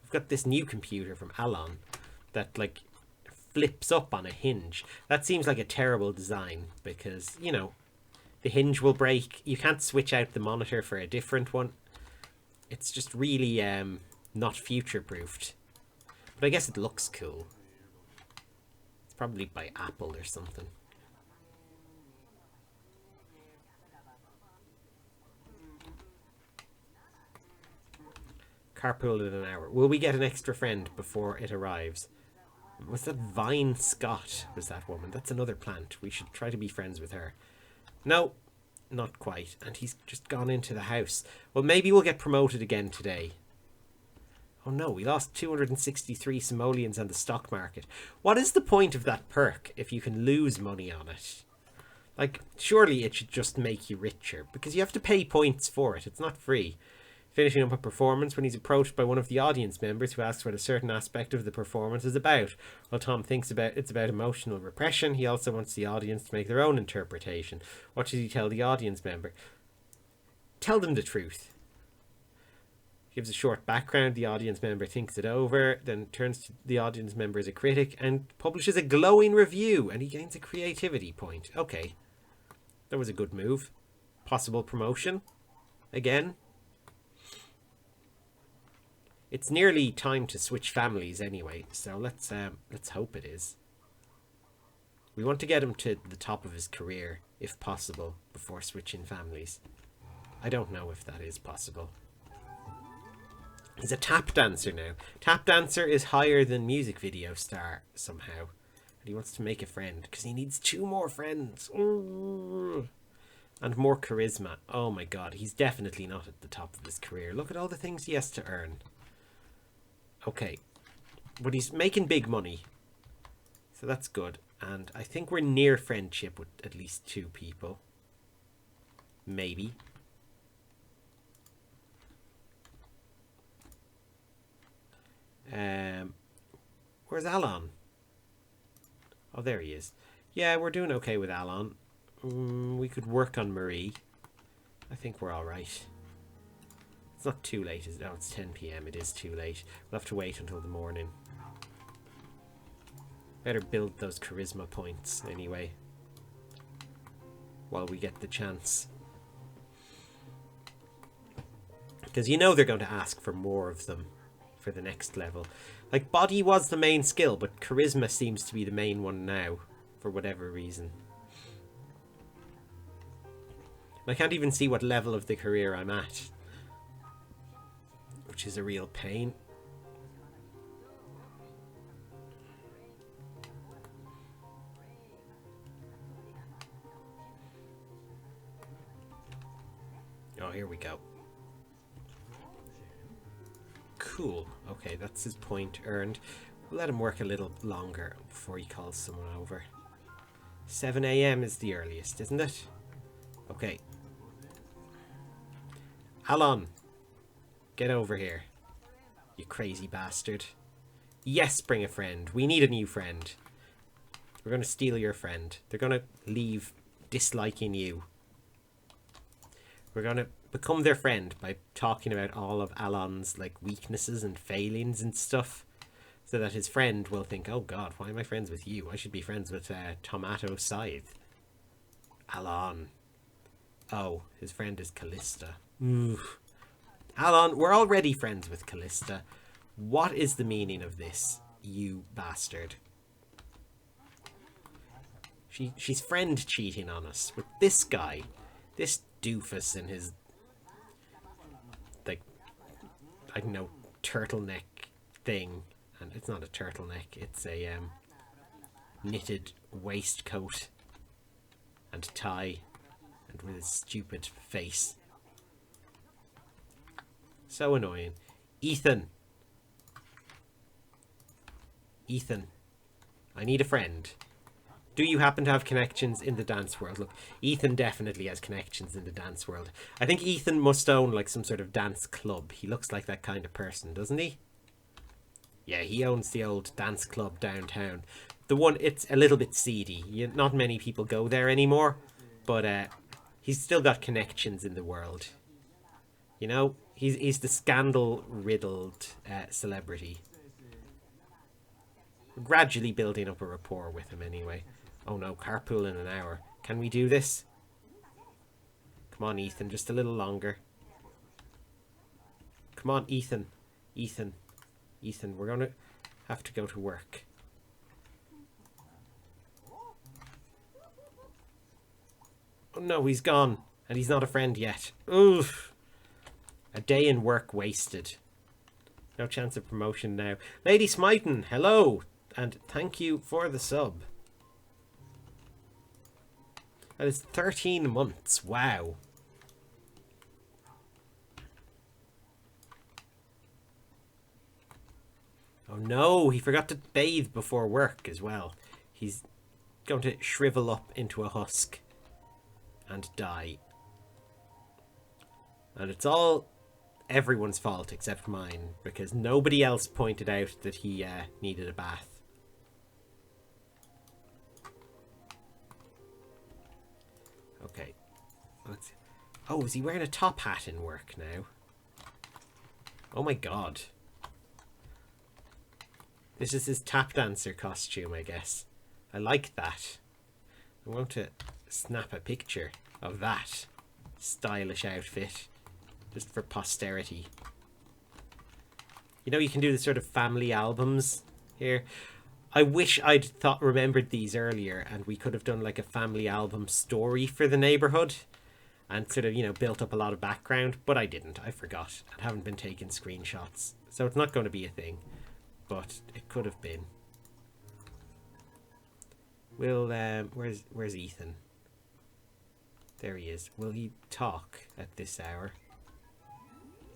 We've got this new computer from Alon that, like, flips up on a hinge. That seems like a terrible design because, you know, The hinge will break. You can't switch out the monitor for a different one. It's just really not future-proofed. But I guess it looks cool. It's probably by Apple or something. Carpool in an hour. Will we get an extra friend before it arrives? Was that Vine Scott? Was that woman? That's another plant. We should try to be friends with her. No, not quite. And he's just gone into the house. Well, maybe we'll get promoted again today. Oh no, we lost 263 simoleons on the stock market. What is the point of that perk if you can lose money on it? Like, surely it should just make you richer, because you have to pay points for it. It's not free. Finishing up a performance when he's approached by one of the audience members who asks what a certain aspect of the performance is about. While Tom thinks it's about emotional repression, he also wants the audience to make their own interpretation. What should he tell the audience member? Tell them the truth. Gives a short background, the audience member thinks it over, then turns to the audience member as a critic and publishes a glowing review, and he gains a creativity point. Okay. That was a good move. Possible promotion. Again. It's nearly time to switch families anyway, so let's hope it is. We want to get him to the top of his career, if possible, before switching families. I don't know if that is possible. He's a tap dancer now. Tap dancer is higher than music video star somehow. And he wants to make a friend, because he needs 2 more friends. Ooh. And more charisma. Oh my god, he's definitely not at the top of his career. Look at all the things he has to earn. Okay, but he's making big money, so that's good. And I think we're near friendship with at least 2 people. Maybe. Where's Alon? Oh, there he is. Yeah, we're doing okay with Alon. We could work on Marie. I think we're alright. It's not too late, is it? No, it's 10 PM. It is too late. We'll have to wait until the morning. Better build those charisma points anyway, while we get the chance. Because you know they're going to ask for more of them for the next level. Like, body was the main skill, but charisma seems to be the main one now, for whatever reason. I can't even see what level of the career I'm at, which is a real pain. Oh, here we go. Cool. Okay, that's his point earned. We'll let him work a little longer before he calls someone over. 7 AM is the earliest, isn't it? Okay. Alon, get over here, you crazy bastard. Yes, bring a friend. We need a new friend. We're going to steal your friend. They're going to leave disliking you. We're going to become their friend by talking about all of Alon's like weaknesses and failings and stuff, so that his friend will think, oh god, why am I friends with you? I should be friends with Tomato Scythe. Alon. Oh, his friend is Callista. Oof. Alon, we're already friends with Callista. What is the meaning of this, you bastard? She's friend cheating on us with this guy. This doofus in his, like, I don't know, turtleneck thing. And it's not a turtleneck, it's a knitted waistcoat and tie, and with his stupid face. So annoying. Ethan. Ethan. I need a friend. Do you happen to have connections in the dance world? Look, Ethan definitely has connections in the dance world. I think Ethan must own like some sort of dance club. He looks like that kind of person, doesn't he? Yeah, he owns the old dance club downtown. The one, it's a little bit seedy. Not many people go there anymore, but he's still got connections in the world. You know, he's the scandal-riddled celebrity. We're gradually building up a rapport with him anyway. Oh no, carpool in an hour. Can we do this? Come on, Ethan, just a little longer. Come on, Ethan. Ethan. Ethan, we're going to have to go to work. Oh no, he's gone. And he's not a friend yet. Oof. A day in work wasted. No chance of promotion now. Lady Smyton, hello. And thank you for the sub. That is 13 months. Wow. Oh no, he forgot to bathe before work as well. He's going to shrivel up into a husk and die. And it's all everyone's fault except mine, because nobody else pointed out that he needed a bath. Okay. Let's... Oh, is he wearing a top hat in work now? Oh my god. This is his tap dancer costume, I guess. I like that. I want to snap a picture of that stylish outfit just for posterity. You know, you can do the sort of family albums here. I wish I'd remembered these earlier, and we could have done like a family album story for the neighborhood and sort of, you know, built up a lot of background, but I didn't. I forgot. I haven't been taking screenshots, so it's not going to be a thing, but it could have been. Will where's Ethan? There he is. Will he talk at this hour?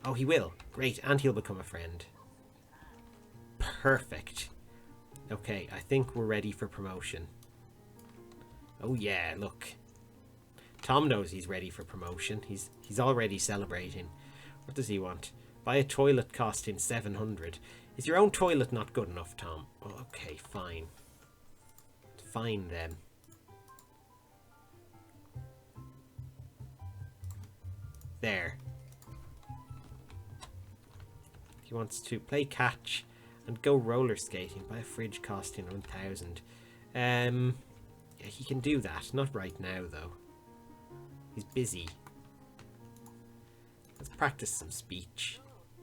Oh, he will. Great, and he'll become a friend. Perfect. Okay, I think we're ready for promotion. Oh yeah, look. Tom knows he's ready for promotion. He's already celebrating. What does he want? Buy a toilet costing 700. Is your own toilet not good enough, Tom? Oh, okay, fine. Fine then. There. He wants to play catch and go roller skating. Buy a fridge costing 1,000. Yeah, he can do that. Not right now, though. He's busy. Let's practice some speech.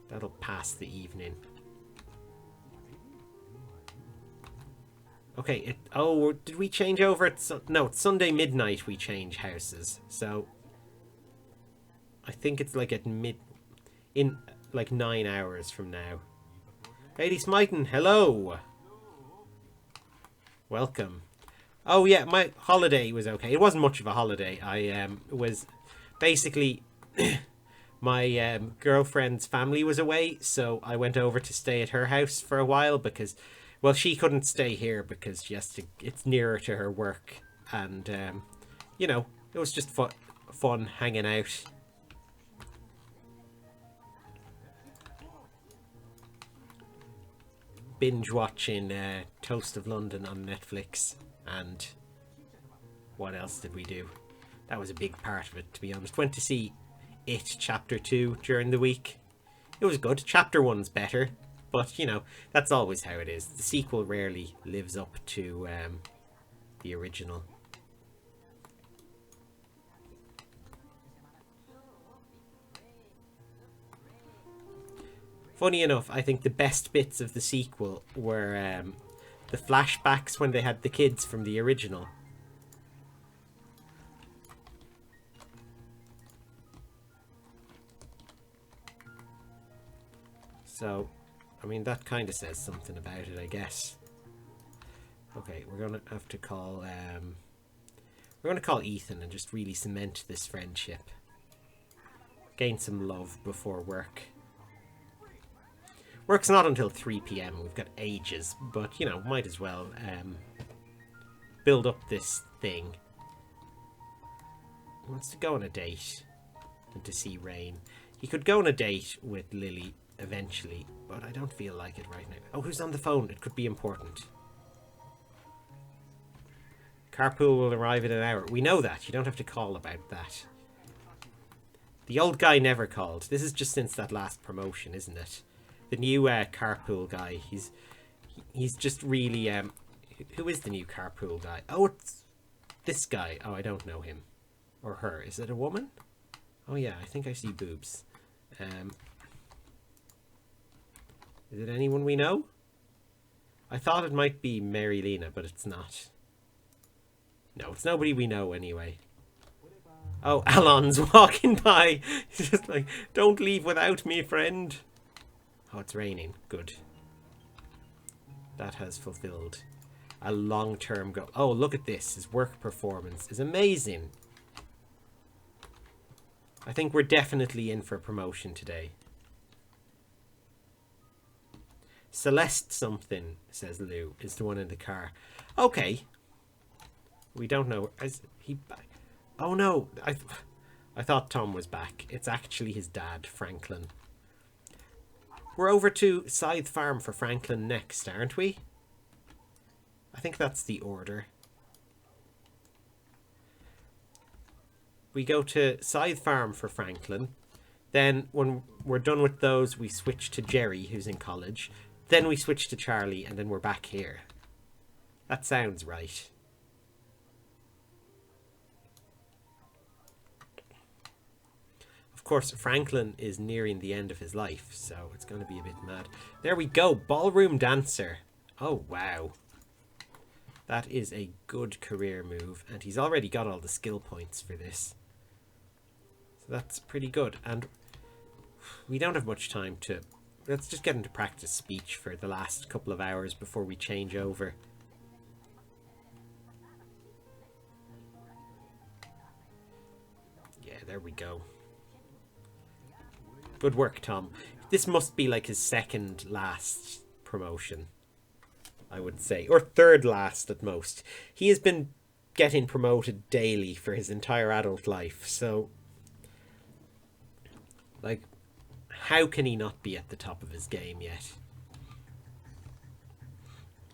That'll pass the evening. Okay, oh, did we change over? No, it's Sunday midnight we change houses. So, I think it's like at in like 9 hours from now. Lady Smyton, hello! Welcome. Oh yeah, my holiday was okay. It wasn't much of a holiday. I was basically... my girlfriend's family was away, so I went over to stay at her house for a while because... Well, she couldn't stay here because she has to... It's nearer to her work. And, you know, it was just fun hanging out. Binge watching Toast of London on Netflix. And what else did we do? That was a big part of it, to be honest. Went to see It Chapter 2 during the week. It was good. Chapter 1's better. But, you know, that's always how it is. The sequel rarely lives up to the original. Funny enough, I think the best bits of the sequel were the flashbacks when they had the kids from the original. So... I mean, that kind of says something about it, I guess. Okay, we're going to have to call... we're going to call Ethan and just really cement this friendship. Gain some love before work. Work's not until 3 PM. We've got ages, but, you know, might as well build up this thing. He wants to go on a date and to see Rain. He could go on a date with Lily eventually, but I don't feel like it right now. Oh, who's on the phone? It could be important. Carpool will arrive in an hour. We know that. You don't have to call about that. The old guy never called. This is just since that last promotion, isn't it? The new carpool guy. He's just really... who is the new carpool guy? Oh, it's this guy. Oh, I don't know him. Or her. Is it a woman? Oh yeah, I think I see boobs. Is it anyone we know? I thought it might be Mary Lena, but it's not. No, it's nobody we know anyway. Oh, Alon's walking by. He's just like, don't leave without me, friend. Oh, it's raining. Good. That has fulfilled a long-term goal. Oh, look at this. His work performance is amazing. I think we're definitely in for promotion today. Celeste something, says Lou, is the one in the car. Okay. We don't know. Is he back? Oh no. I thought Tom was back. It's actually his dad, Franklin. We're over to Scythe Farm for Franklin next, aren't we? I think that's the order. We go to Scythe Farm for Franklin. Then when we're done with those, we switch to Jerry, who's in college. Then we switch to Charlie, and then we're back here. That sounds right. Of course, Franklin is nearing the end of his life, so it's going to be a bit mad. There we go, ballroom dancer. Oh, wow. That is a good career move, and he's already got all the skill points for this. So that's pretty good, and we don't have much time to... Let's just get into practice speech for the last couple of hours before we change over. Yeah, there we go. Good work, Tom. This must be like his second last promotion, I would say. Or third last at most. He has been getting promoted daily for his entire adult life. So, like, how can he not be at the top of his game yet?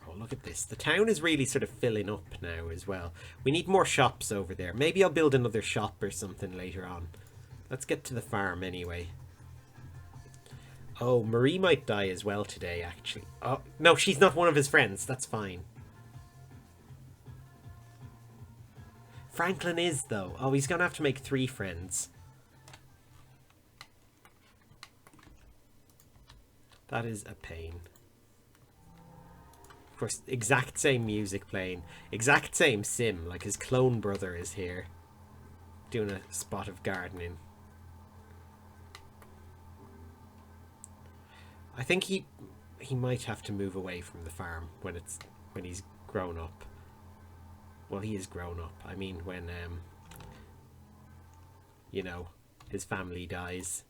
Oh, look at this. The town is really sort of filling up now as well. We need more shops over there. Maybe I'll build another shop or something later on. Let's get to the farm anyway. Oh, Marie might die as well today, actually. Oh, no, she's not one of his friends. That's fine. Franklin is, though. Oh, he's going to have to make 3 friends. That is a pain. Of course, exact same music playing. Exact same sim. Like his clone brother is here. Doing a spot of gardening. I think he might have to move away from the farm when he's grown up. Well, he is grown up. I mean, when you know, his family dies.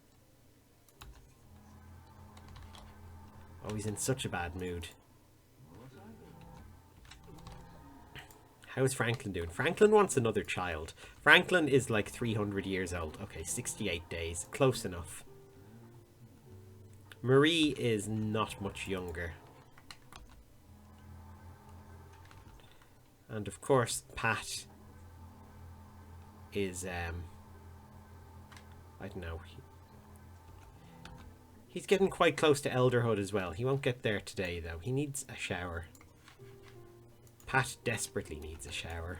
Oh, he's in such a bad mood. How is Franklin doing? Franklin wants another child. Franklin is like 300 years old. Okay, 68 days. Close enough. Marie is not much younger. And of course, Pat is, I don't know. He's getting quite close to elderhood as well. He won't get there today, though. He needs a shower. Pat desperately needs a shower.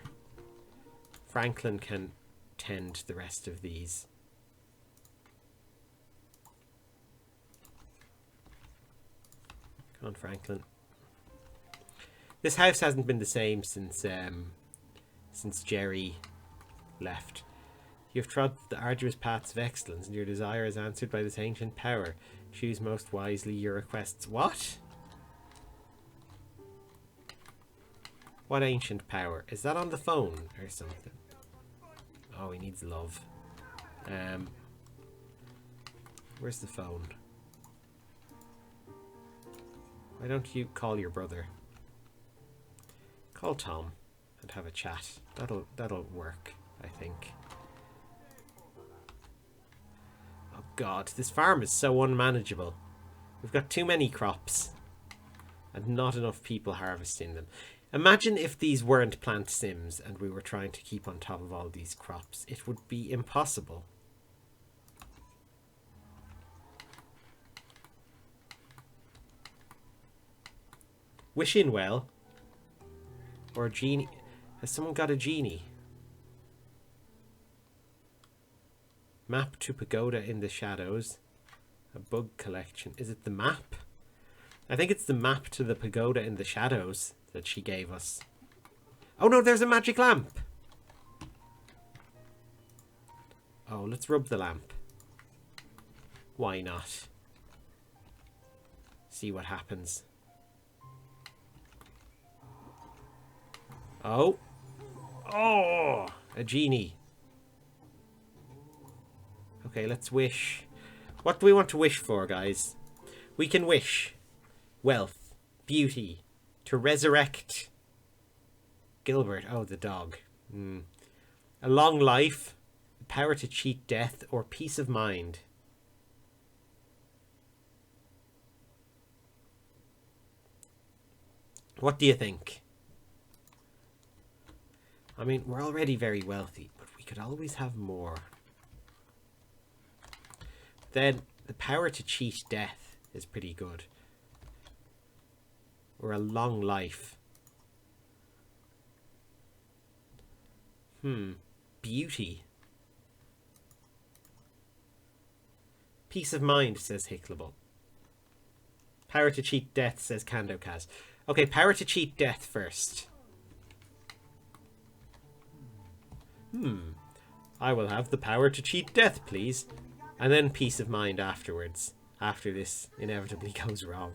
Franklin can tend the rest of these. Come on, Franklin. This house hasn't been the same since Jerry left. You have trod the arduous paths of excellence, and your desire is answered by this ancient power. Choose most wisely your requests. What? What ancient power? Is that on the phone or something? Oh, he needs love. Where's the phone? Why don't you call your brother? Call Tom and have a chat. That'll work, I think. Oh god, this farm is so unmanageable. We've got too many crops and not enough people harvesting them. Imagine if these weren't plant sims and we were trying to keep on top of all these crops. It would be impossible. Wishing well. Or a genie. Has someone got a genie? Map to pagoda in the shadows. A bug collection. Is it the map? I think it's the map to the pagoda in the shadows that she gave us. Oh no, there's a magic lamp. Oh, let's rub the lamp. Why not? See what happens. Oh. Oh, a genie. Okay, let's wish. What do we want to wish for, guys? We can wish wealth, beauty, to resurrect Gilbert. Oh, the dog. A long life, power to cheat death, or peace of mind. What do you think? I mean, we're already very wealthy, but we could always have more. Then, the power to cheat death is pretty good. Or a long life. Beauty. Peace of mind, says Hicklable. Power to cheat death, says Kandokaz. Okay, power to cheat death first. I will have the power to cheat death, please. And then peace of mind afterwards. After this inevitably goes wrong.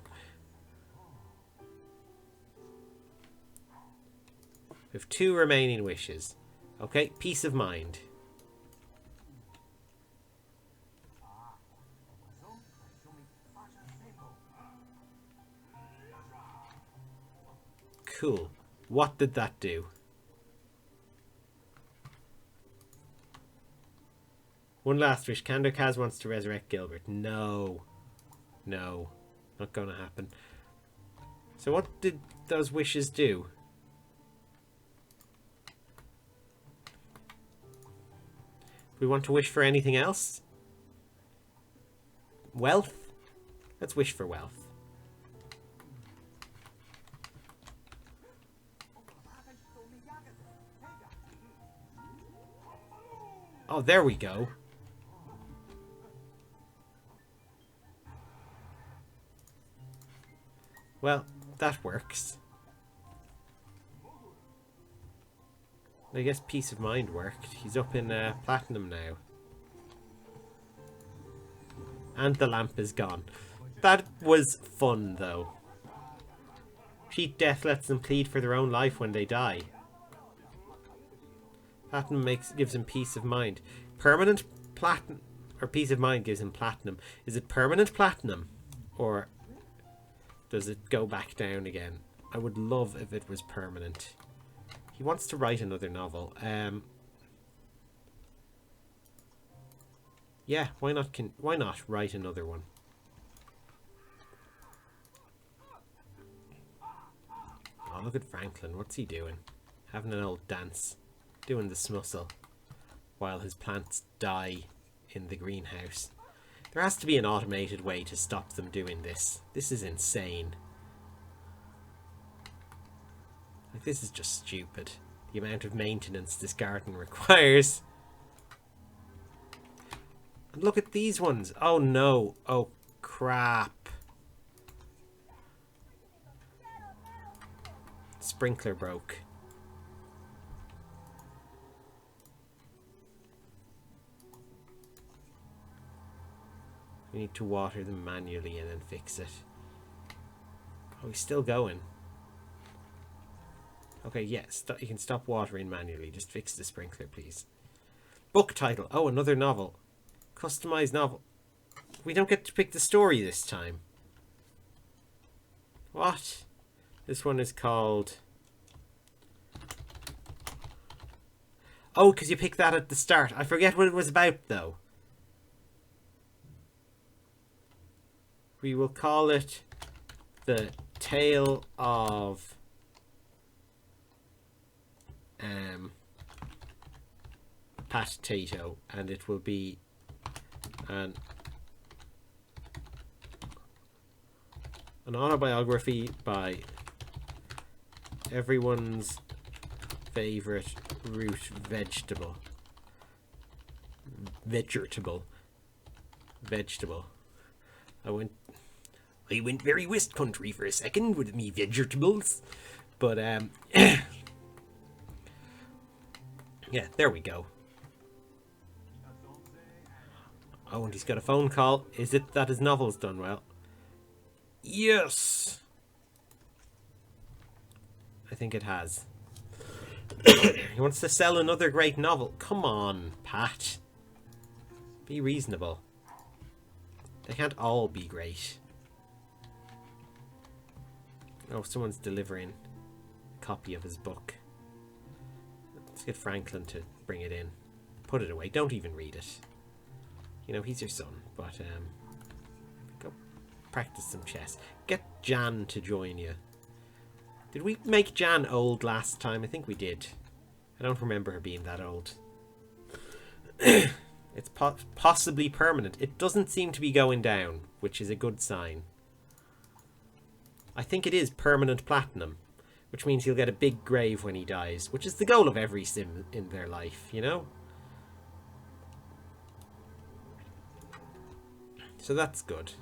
We have 2 remaining wishes. Okay, peace of mind. Cool. What did that do? One last wish. Kandokaz wants to resurrect Gilbert. No. No. Not gonna happen. So what did those wishes do? We want to wish for anything else? Wealth? Let's wish for wealth. Oh, there we go. Well, that works. I guess peace of mind worked. He's up in platinum now. And the lamp is gone. That was fun, though. Cheat death lets them plead for their own life when they die. Platinum gives him peace of mind. Permanent platinum, or peace of mind gives him platinum. Is it permanent platinum? Or does it go back down again? I would love if it was permanent. He wants to write another novel. Yeah, why not write another one? Oh, look at Franklin. What's he doing? Having an old dance. Doing the smussle. While his plants die in the greenhouse. There has to be an automated way to stop them doing this. This is insane. Like, this is just stupid. The amount of maintenance this garden requires. And look at these ones. Oh no. Oh crap. Sprinkler broke. We need to water them manually and then fix it. Oh, he's still going. Okay, yes, you can stop watering manually. Just fix the sprinkler, please. Book title. Oh, another novel. Customized novel. We don't get to pick the story this time. What? This one is called... Oh, because you picked that at the start. I forget what it was about, though. We will call it The Tale of... Potato, and it will be an autobiography by everyone's favorite root vegetable, Vegetable. I went very West Country for a second with me vegetables. But, yeah, there we go. Oh, and he's got a phone call. Is it that his novel's done well? Yes! I think it has. He wants to sell another great novel. Come on, Pat. Be reasonable. They can't all be great. Oh, someone's delivering a copy of his book. Let's get Franklin to bring it in. Put it away. Don't even read it. You know, he's your son, but go practice some chess. Get Jan to join you. Did we make Jan old last time? I think we did. I don't remember her being that old. It's possibly permanent. It doesn't seem to be going down, which is a good sign. I think it is permanent platinum, which means he'll get a big grave when he dies, which is the goal of every sim in their life, you know? So that's good.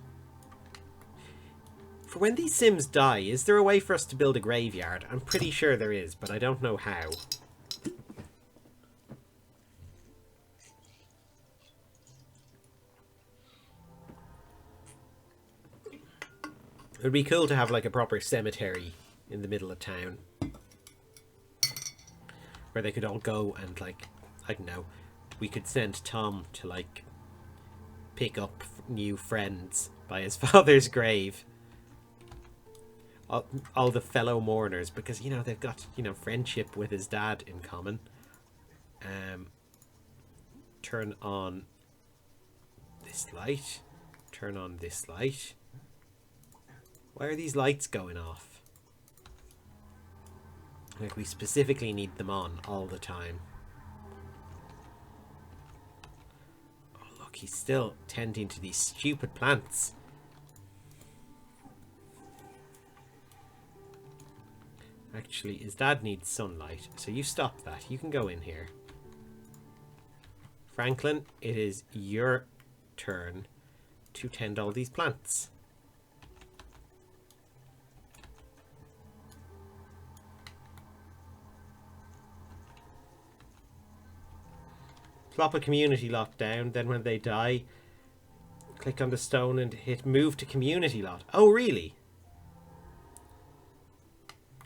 For when these sims die, is there a way for us to build a graveyard? I'm pretty sure there is, but I don't know how. It would be cool to have like a proper cemetery in the middle of town. Where they could all go and like, I don't know, we could send Tom to like pick up new friends by his father's grave. All the fellow mourners, because, you know, they've got, you know, friendship with his dad in common. Turn on this light. Turn on this light. Why are these lights going off? Like, we specifically need them on all the time. Oh, look, he's still tending to these stupid plants. Actually, his dad needs sunlight, so you stop that. You can go in here. Franklin, it is your turn to tend all these plants. Plop a community lot down, then when they die, click on the stone and hit move to community lot. Oh, really?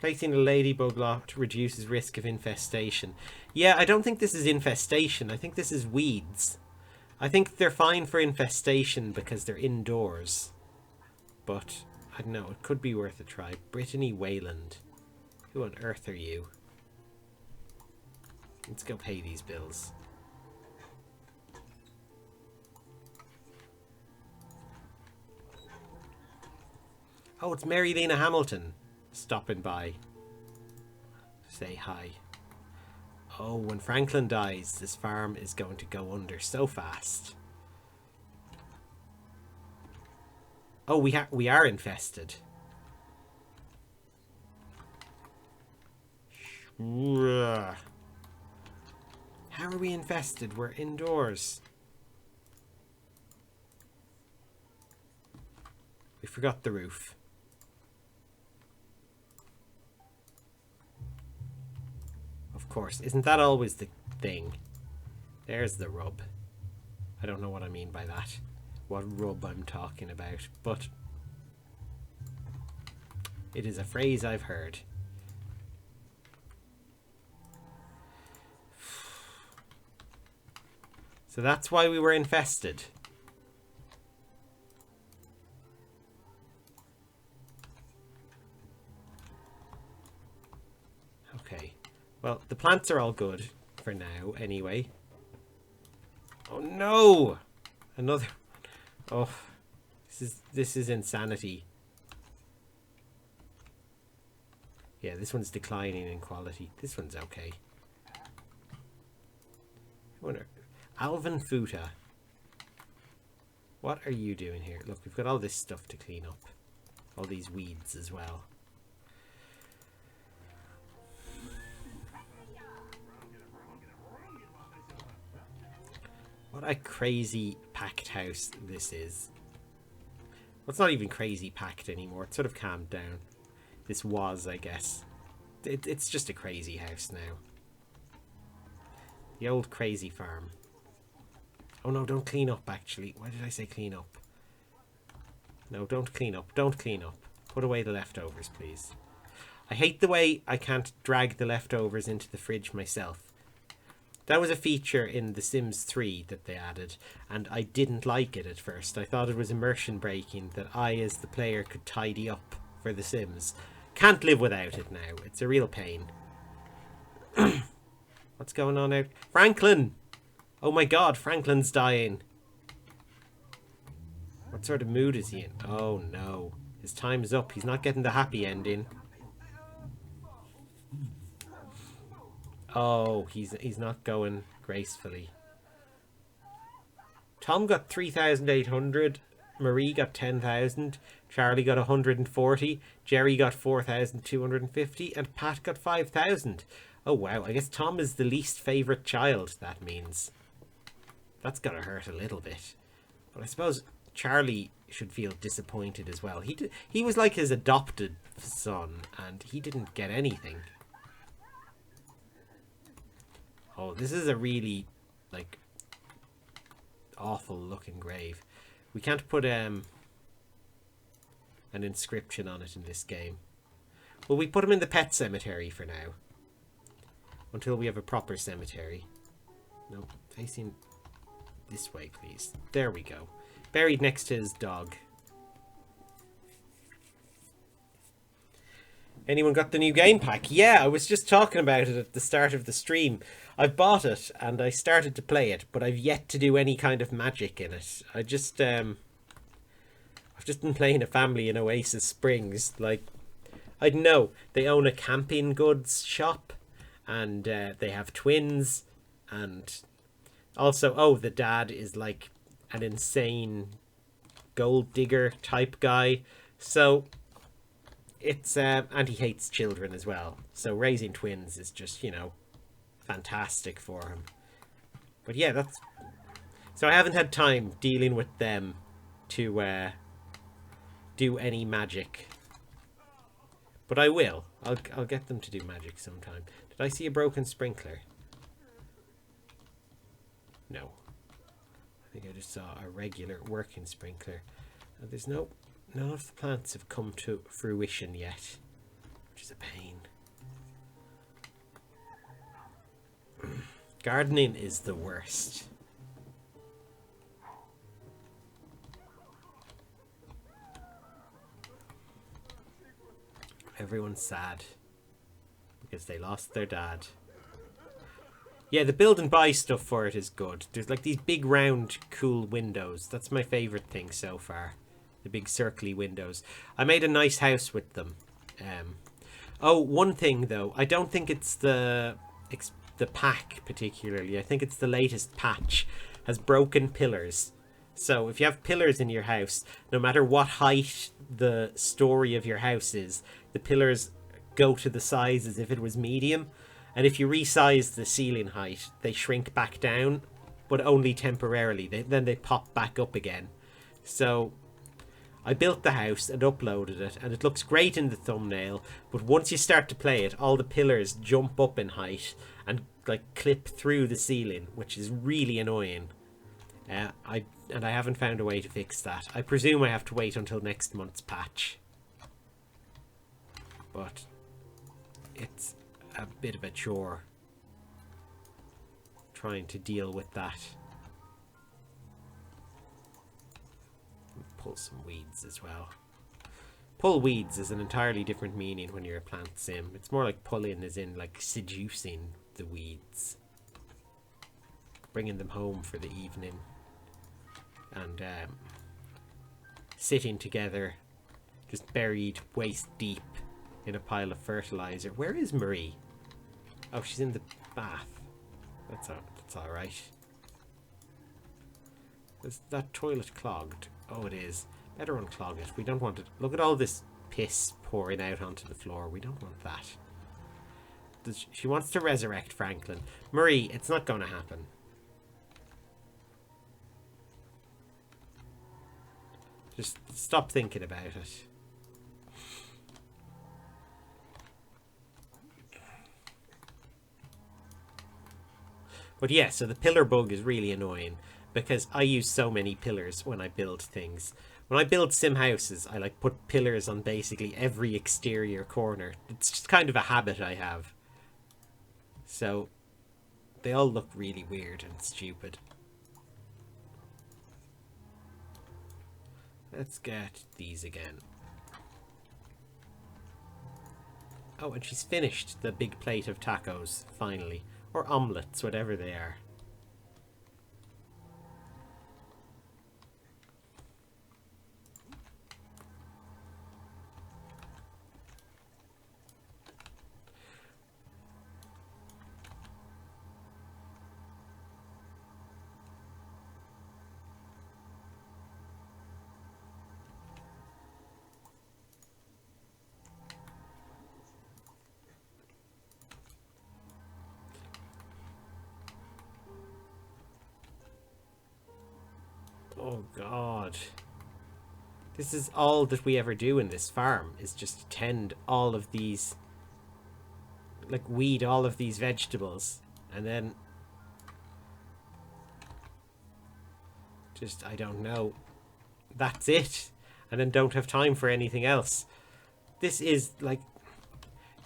Placing a ladybug lot reduces risk of infestation. Yeah, I don't think this is infestation. I think this is weeds. I think they're fine for infestation because they're indoors. But, I don't know, it could be worth a try. Brittany Wayland. Who on earth are you? Let's go pay these bills. Oh, it's Mary Lena Hamilton stopping by. Say hi. Oh, when Franklin dies, this farm is going to go under so fast. Oh, we are infested. How are we infested? We're indoors. We forgot the roof. Of course. Isn't that always the thing? There's the rub. I don't know what I mean by that. What rub I'm talking about. But it is a phrase I've heard. So that's why we were infested. Okay. Well, the plants are all good for now, anyway. Oh no! Another. Oh, this is insanity. Yeah, this one's declining in quality. This one's okay. I wonder. Alvin Futa. What are you doing here? Look, we've got all this stuff to clean up. All these weeds as well. What a crazy packed house this is. Well, it's not even crazy packed anymore. It's sort of calmed down. This was, I guess. It's just a crazy house now. The old crazy farm. Oh no, don't clean up actually. Why did I say clean up? No, don't clean up. Don't clean up. Put away the leftovers, please. I hate the way I can't drag the leftovers into the fridge myself. That was a feature in The Sims 3 that they added, and I didn't like it at first. I thought it was immersion breaking that I, as the player, could tidy up for The Sims. Can't live without it now. It's a real pain. What's going on out? Franklin! Oh my god, Franklin's dying. What sort of mood is he in? Oh no. His time's up. He's not getting the happy ending. Oh, he's not going gracefully. Tom got 3,800. Marie got 10,000. Charlie got 140. Jerry got 4,250. And Pat got 5,000. Oh wow, I guess Tom is the least favourite child, that means. That's gotta hurt a little bit. But I suppose Charlie should feel disappointed as well. He was like his adopted son, and he didn't get anything. Oh, this is a really, like, awful looking grave. We can't put an inscription on it in this game. Well, we put him in the pet cemetery for now. Until we have a proper cemetery. No, facing this way, please. There we go. Buried next to his dog. Anyone got the new game pack? Yeah, I was just talking about it at the start of the stream. I've bought it and I started to play it, but I've yet to do any kind of magic in it. I've just been playing a family in Oasis Springs. Like, I don't know, they own a camping goods shop, and they have twins, and also, oh, the dad is like an insane gold digger type guy. So it's and he hates children as well. So raising twins is just, you know, fantastic for him. But yeah, that's so I haven't had time dealing with them to do any magic. But I will. I'll get them to do magic sometime. Did I see a broken sprinkler? No. I think I just saw a regular working sprinkler. There's none of the plants have come to fruition yet, which is a pain. Gardening is the worst. Everyone's sad because they lost their dad. Yeah, the build and buy stuff for it is good. There's like these big round cool windows. That's my favourite thing so far. The big circly windows. I made a nice house with them. Oh, one thing though. I don't think it's the pack particularly. I think it's the latest patch. Has broken pillars. So if you have pillars in your house, no matter what height the story of your house is, the pillars go to the size as if it was medium. And if you resize the ceiling height, they shrink back down, but only temporarily. Then they pop back up again. So I built the house and uploaded it, and it looks great in the thumbnail, but once you start to play it, all the pillars jump up in height and like clip through the ceiling, which is really annoying. I haven't found a way to fix that. I presume I have to wait until next month's patch. But it's a bit of a chore trying to deal with that. Pull some weeds as well. Pull weeds is an entirely different meaning when you're a plant sim. It's more like pulling as in like seducing the weeds. Bringing them home for the evening. And sitting together, just buried waist deep in a pile of fertilizer. Where is Marie? Oh, she's in the bath. That's all right. Is that toilet clogged? Oh, it is. Better unclog it. We don't want it. Look at all this piss pouring out onto the floor. We don't want that. She wants to resurrect Franklin. Marie, it's not going to happen. Just stop thinking about it. But yeah, so the pillar bug is really annoying because I use so many pillars when I build things. When I build sim houses, I like put pillars on basically every exterior corner. It's just kind of a habit I have. So they all look really weird and stupid. Let's get these again. Oh, and she's finished the big plate of tacos, finally. Or omelets, whatever they are. Oh god. This is all that we ever do in this farm, is just tend all of these, like weed all of these vegetables, and then just, I don't know, that's it, and then don't have time for anything else. This is like,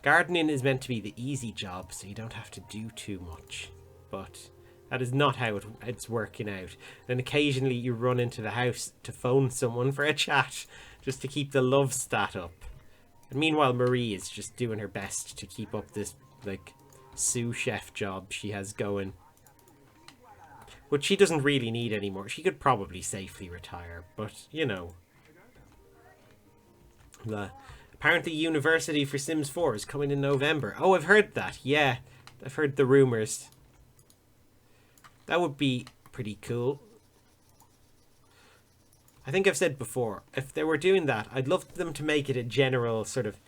gardening is meant to be the easy job, so you don't have to do too much, but that is not how it's working out. Then occasionally you run into the house to phone someone for a chat, just to keep the love stat up. And meanwhile, Marie is just doing her best to keep up this, like, sous chef job she has going. Which she doesn't really need anymore. She could probably safely retire, but, you know. Apparently University for Sims 4 is coming in November. Oh, I've heard that. Yeah, I've heard the rumours. That would be pretty cool. I think I've said before, if they were doing that, I'd love them to make it a general sort of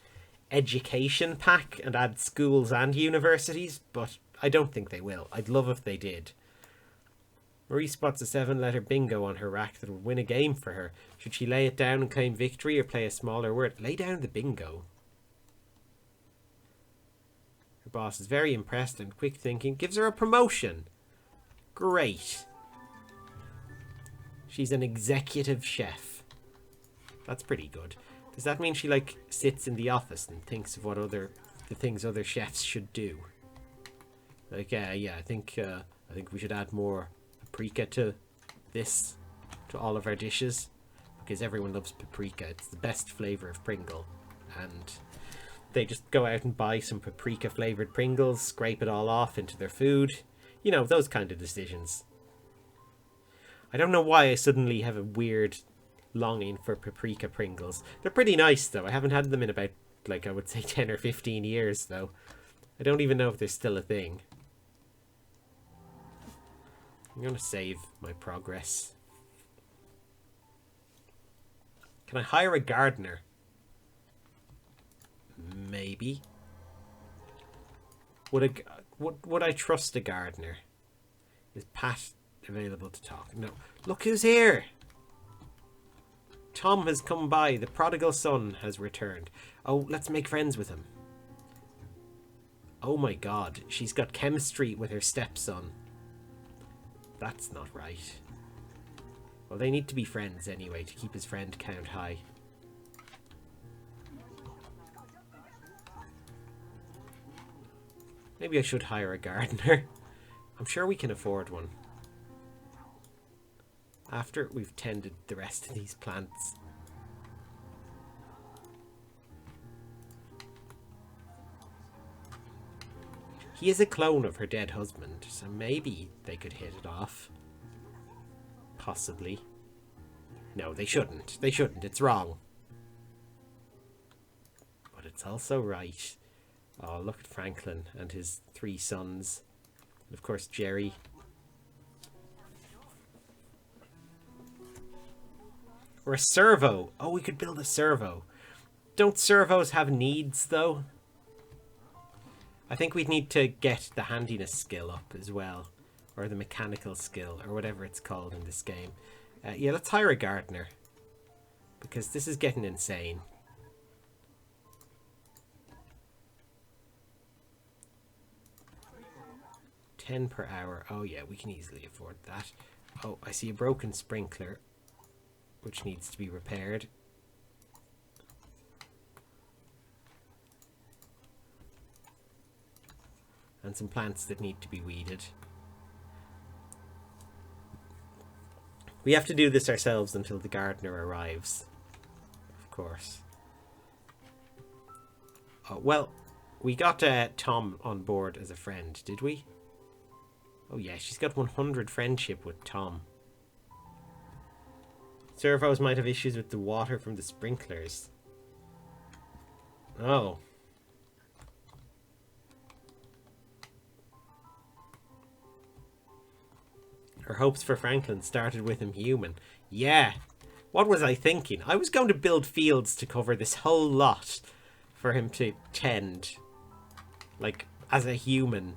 education pack and add schools and universities, but I don't think they will. I'd love if they did. Marie spots a 7-letter bingo on her rack that would win a game for her. Should she lay it down and claim victory or play a smaller word? Lay down the bingo. Her boss is very impressed and quick thinking. Gives her a promotion. Great. She's an executive chef. That's pretty good. Does that mean she, like, sits in the office and thinks of what the things other chefs should do? Like, yeah, I think we should add more paprika to all of our dishes, because everyone loves paprika. It's the best flavour of Pringle, and they just go out and buy some paprika flavoured Pringles, scrape it all off into their food. You know, those kind of decisions. I don't know why I suddenly have a weird longing for paprika Pringles. They're pretty nice, though. I haven't had them in about, like, I would say 10 or 15 years, though. I don't even know if they're still a thing. I'm going to save my progress. Can I hire a gardener? Maybe. Would I trust a gardener? Is Pat available to talk? No. Look who's here! Tom has come by. The prodigal son has returned. Oh, let's make friends with him. Oh my god, she's got chemistry with her stepson. That's not right. Well, they need to be friends anyway to keep his friend count high. Maybe I should hire a gardener. I'm sure we can afford one. After we've tended the rest of these plants. He is a clone of her dead husband, so maybe they could hit it off. Possibly. No, they shouldn't. They shouldn't. It's wrong. But it's also right. Oh, look at Franklin and his 3 sons. And of course, Jerry. Or a servo. Oh, we could build a servo. Don't servos have needs, though? I think we'd need to get the handiness skill up as well. Or the mechanical skill, or whatever it's called in this game. Yeah, let's hire a gardener. Because this is getting insane. $10 per hour. Oh yeah, we can easily afford that. Oh, I see a broken sprinkler, which needs to be repaired. And some plants that need to be weeded. We have to do this ourselves until the gardener arrives. Of course. Oh, well, we got Tom on board as a friend, did we? Oh yeah, she's got 100 friendship with Tom. Servos might have issues with the water from the sprinklers. Oh. Her hopes for Franklin started with him human. Yeah. What was I thinking? I was going to build fields to cover this whole lot for him to tend. Like, as a human.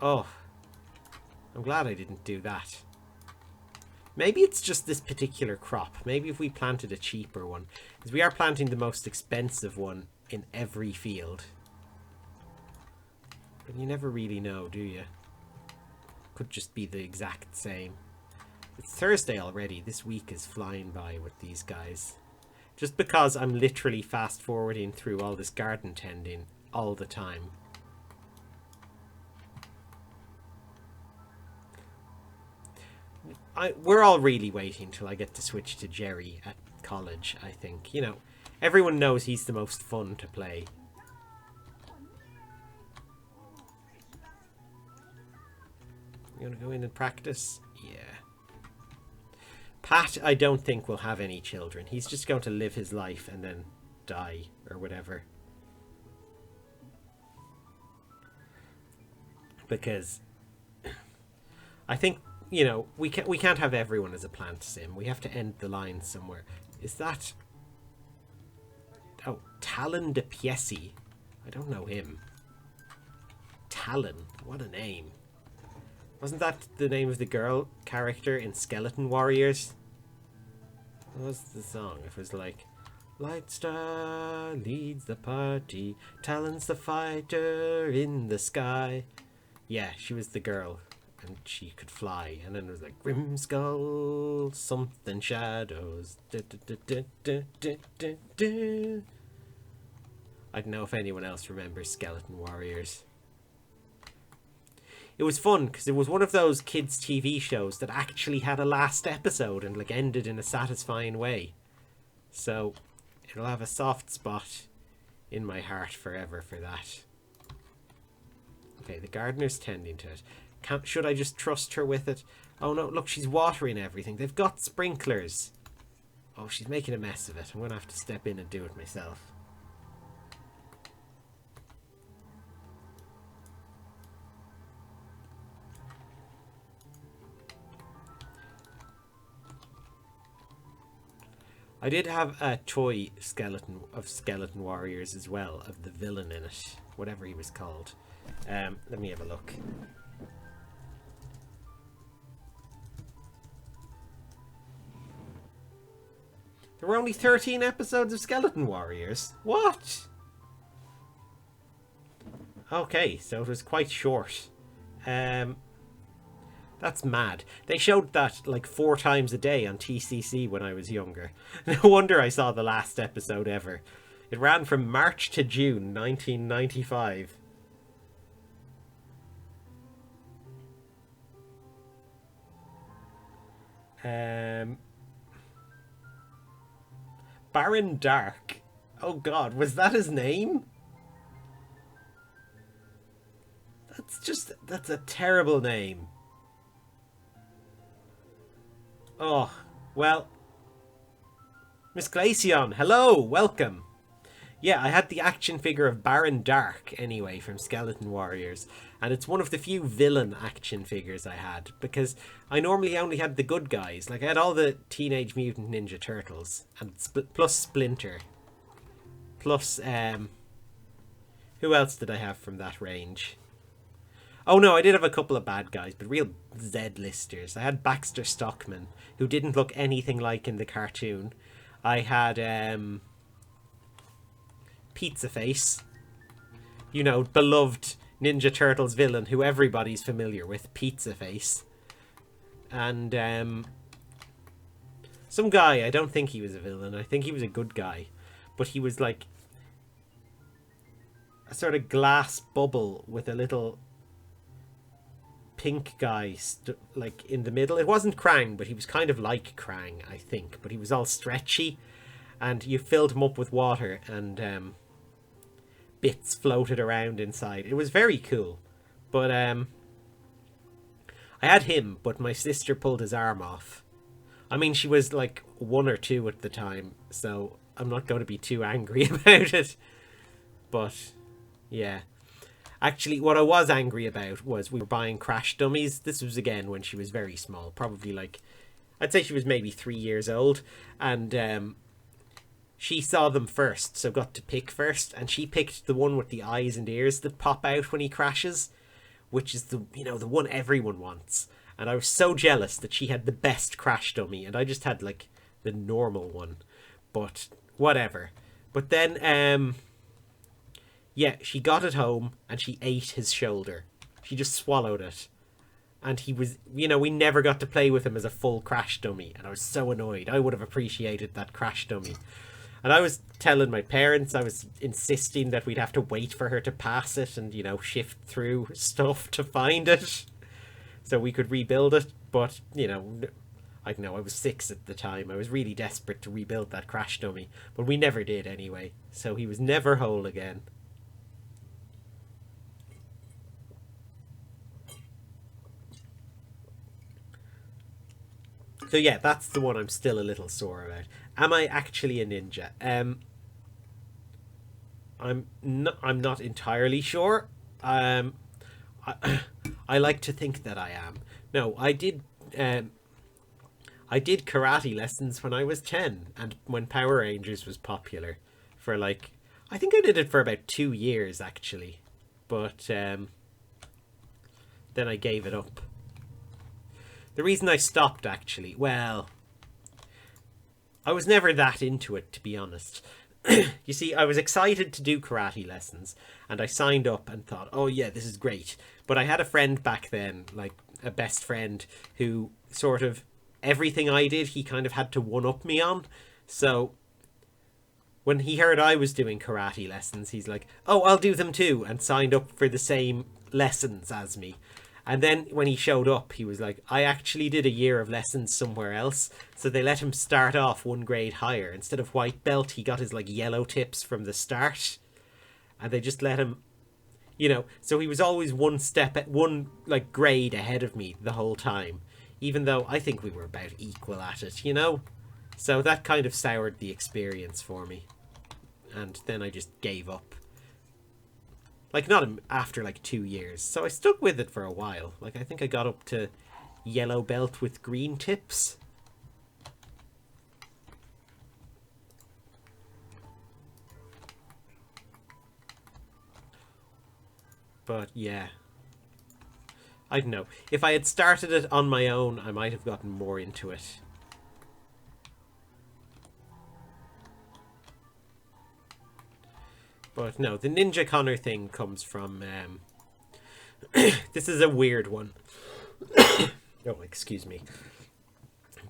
Oh. I'm glad I didn't do that. Maybe it's just this particular crop. Maybe if we planted a cheaper one. Because we are planting the most expensive one in every field. But you never really know, do you? Could just be the exact same. It's Thursday already. This week is flying by with these guys. Just because I'm literally fast forwarding through all this garden tending all the time. We're all really waiting till I get to switch to Jerry at college, I think. You know, everyone knows he's the most fun to play. You want to go in and practice? Yeah. Pat, I don't think will have any children. He's just going to live his life and then die or whatever. Because I think, you know, we can't have everyone as a plant sim. We have to end the line somewhere. Is that... Oh, Talon de Piesi. I don't know him. Talon. What a name. Wasn't that the name of the girl character in Skeleton Warriors? What was the song? It was like... Lightstar leads the party, Talon's the fighter in the sky. Yeah, she was the girl. And she could fly. And then it was like, Grimskull, something shadows. I don't know if anyone else remembers Skeleton Warriors. It was fun because it was one of those kids' TV shows that actually had a last episode and like ended in a satisfying way. So it'll have a soft spot in my heart forever for that. Okay, the gardener's tending to it. Should I just trust her with it? Oh no, look, she's watering everything. They've got sprinklers. Oh, she's making a mess of it. I'm going to have to step in and do it myself. I did have a toy skeleton of Skeleton Warriors as well, of the villain in it, whatever he was called. Let me have a look. There were only 13 episodes of Skeleton Warriors. What? Okay, so it was quite short. That's mad. They showed that like 4 times a day on TCC when I was younger. No wonder I saw the last episode ever. It ran from March to June 1995. Baron Dark. Oh god, was that his name? That's a terrible name. Oh, well. Miss Glaceon, hello, welcome. Yeah, I had the action figure of Baron Dark, anyway, from Skeleton Warriors. And it's one of the few villain action figures I had. Because I normally only had the good guys. Like, I had all the Teenage Mutant Ninja Turtles. And plus Splinter. Plus, who else did I have from that range? Oh no, I did have a couple of bad guys, but real Z-listers. I had Baxter Stockman, who didn't look anything like in the cartoon. I had Pizza Face, you know, beloved Ninja Turtles villain who everybody's familiar with, Pizza Face. And some guy, I don't think he was a villain, I think he was a good guy. But he was like a sort of glass bubble with a little pink guy like in the middle. It wasn't Krang, but he was kind of like Krang, I think. But he was all stretchy, and you filled him up with water, and bits floated around inside. It was very cool. But I had him, but my sister pulled his arm off. I mean, she was like 1 or 2 at the time, so I'm not going to be too angry about it. But yeah. Actually, what I was angry about was we were buying crash dummies. This was, again, when she was very small. Probably, like, I'd say she was maybe 3 years old. And she saw them first, so got to pick first. And she picked the one with the eyes and ears that pop out when he crashes, which is the, you know, the one everyone wants. And I was so jealous that she had the best crash dummy, and I just had, like, the normal one. But whatever. But then, yeah, she got it home and she ate his shoulder. She just swallowed it. And he was, you know, we never got to play with him as a full crash dummy. And I was so annoyed. I would have appreciated that crash dummy. And I was telling my parents, I was insisting that we'd have to wait for her to pass it and, you know, shift through stuff to find it so we could rebuild it. But, you know, I don't know, I was 6 at the time. I was really desperate to rebuild that crash dummy. But we never did anyway. So he was never whole again. So yeah, that's the one I'm still a little sore about. Am I actually a ninja? I'm not entirely sure. I, I like to think that I am. No, I did karate lessons when I was 10, and when Power Rangers was popular, for like, I think I did it for about 2 years actually, but then I gave it up. The reason I stopped, actually, well, I was never that into it, to be honest. You see, I was excited to do karate lessons, and I signed up and thought, oh yeah, this is great. But I had a friend back then, like a best friend, who sort of, everything I did, he kind of had to one-up me on. So when he heard I was doing karate lessons, he's like, oh, I'll do them too, and signed up for the same lessons as me. And then when he showed up, he was like, I actually did a year of lessons somewhere else. So they let him start off 1 grade higher. Instead of white belt, he got his like yellow tips from the start. And they just let him, you know, so he was always one like grade ahead of me the whole time. Even though I think we were about equal at it, you know? So that kind of soured the experience for me. And then I just gave up. Like, not after, like, 2 years. So I stuck with it for a while. Like, I think I got up to yellow belt with green tips. But, yeah. I don't know. If I had started it on my own, I might have gotten more into it. But no, the Ninja Connor thing comes from... this is a weird one. Oh, excuse me.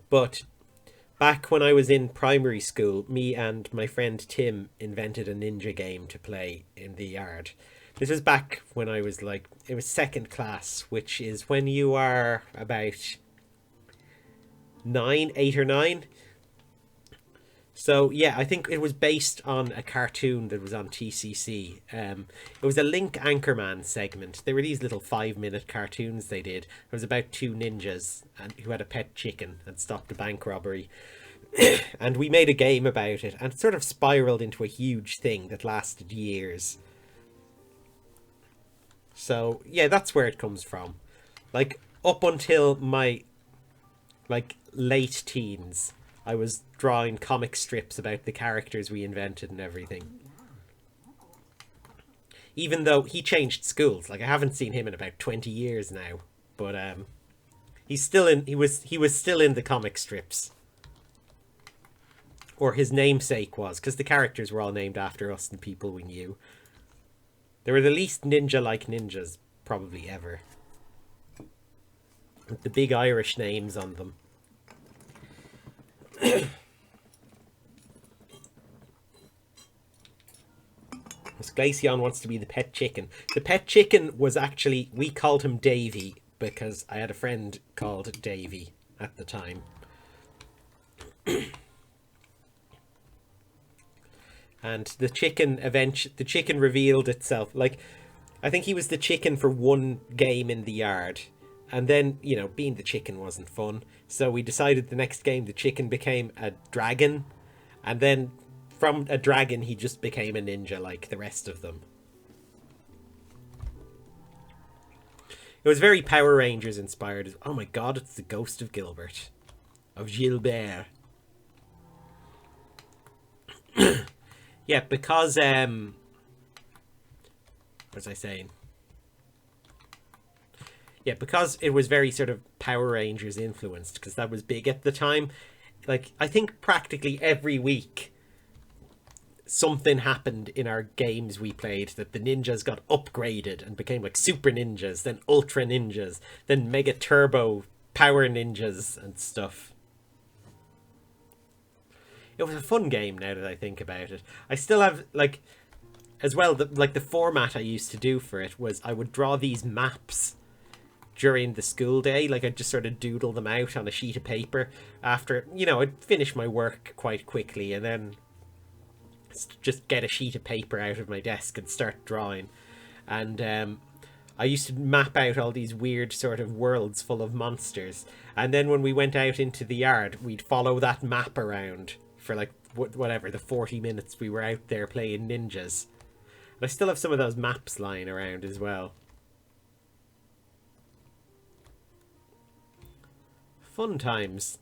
But back when I was in primary school, me and my friend Tim invented a ninja game to play in the yard. This was back when I was like... It was 2nd class, which is when you are about 8 or 9. So, yeah, I think it was based on a cartoon that was on TCC. It was a Link Anchorman segment. They were these little 5-minute cartoons they did. It was about 2 ninjas who had a pet chicken and stopped a bank robbery. And we made a game about it, and it sort of spiraled into a huge thing that lasted years. So, yeah, that's where it comes from. Like, up until my, like, late teens, I was drawing comic strips about the characters we invented and everything. Even though he changed schools. Like, I haven't seen him in about 20 years now. But he's still in. He was still in the comic strips. Or his namesake was, because the characters were all named after us and people we knew. They were the least ninja-like ninjas probably ever. With the big Irish names on them. Glaceon wants to be the pet chicken. The pet chicken was actually... We called him Davy because I had a friend called Davy at the time. And the chicken revealed itself. Like, I think he was the chicken for one game in the yard. And then, you know, being the chicken wasn't fun. So we decided the next game the chicken became a dragon. And then from a dragon he just became a ninja like the rest of them. It was very Power Rangers inspired. Oh my god, it's the ghost of Gilbert. Of Gilbert. Yeah, because what was I saying? Yeah, because it was very sort of Power Rangers influenced, because that was big at the time. Like, I think practically every week something happened in our games we played that the ninjas got upgraded and became like super ninjas, then ultra ninjas, then mega turbo power ninjas and stuff. It was a fun game now that I think about it. I still have, like, as well, the format I used to do for it was I would draw these maps during the school day. Like, I'd just sort of doodle them out on a sheet of paper after, you know, I'd finish my work quite quickly and then just get a sheet of paper out of my desk and start drawing. And I used to map out all these weird sort of worlds full of monsters. And then when we went out into the yard, we'd follow that map around for like whatever, the 40 minutes we were out there playing ninjas. And I still have some of those maps lying around as well. Fun times.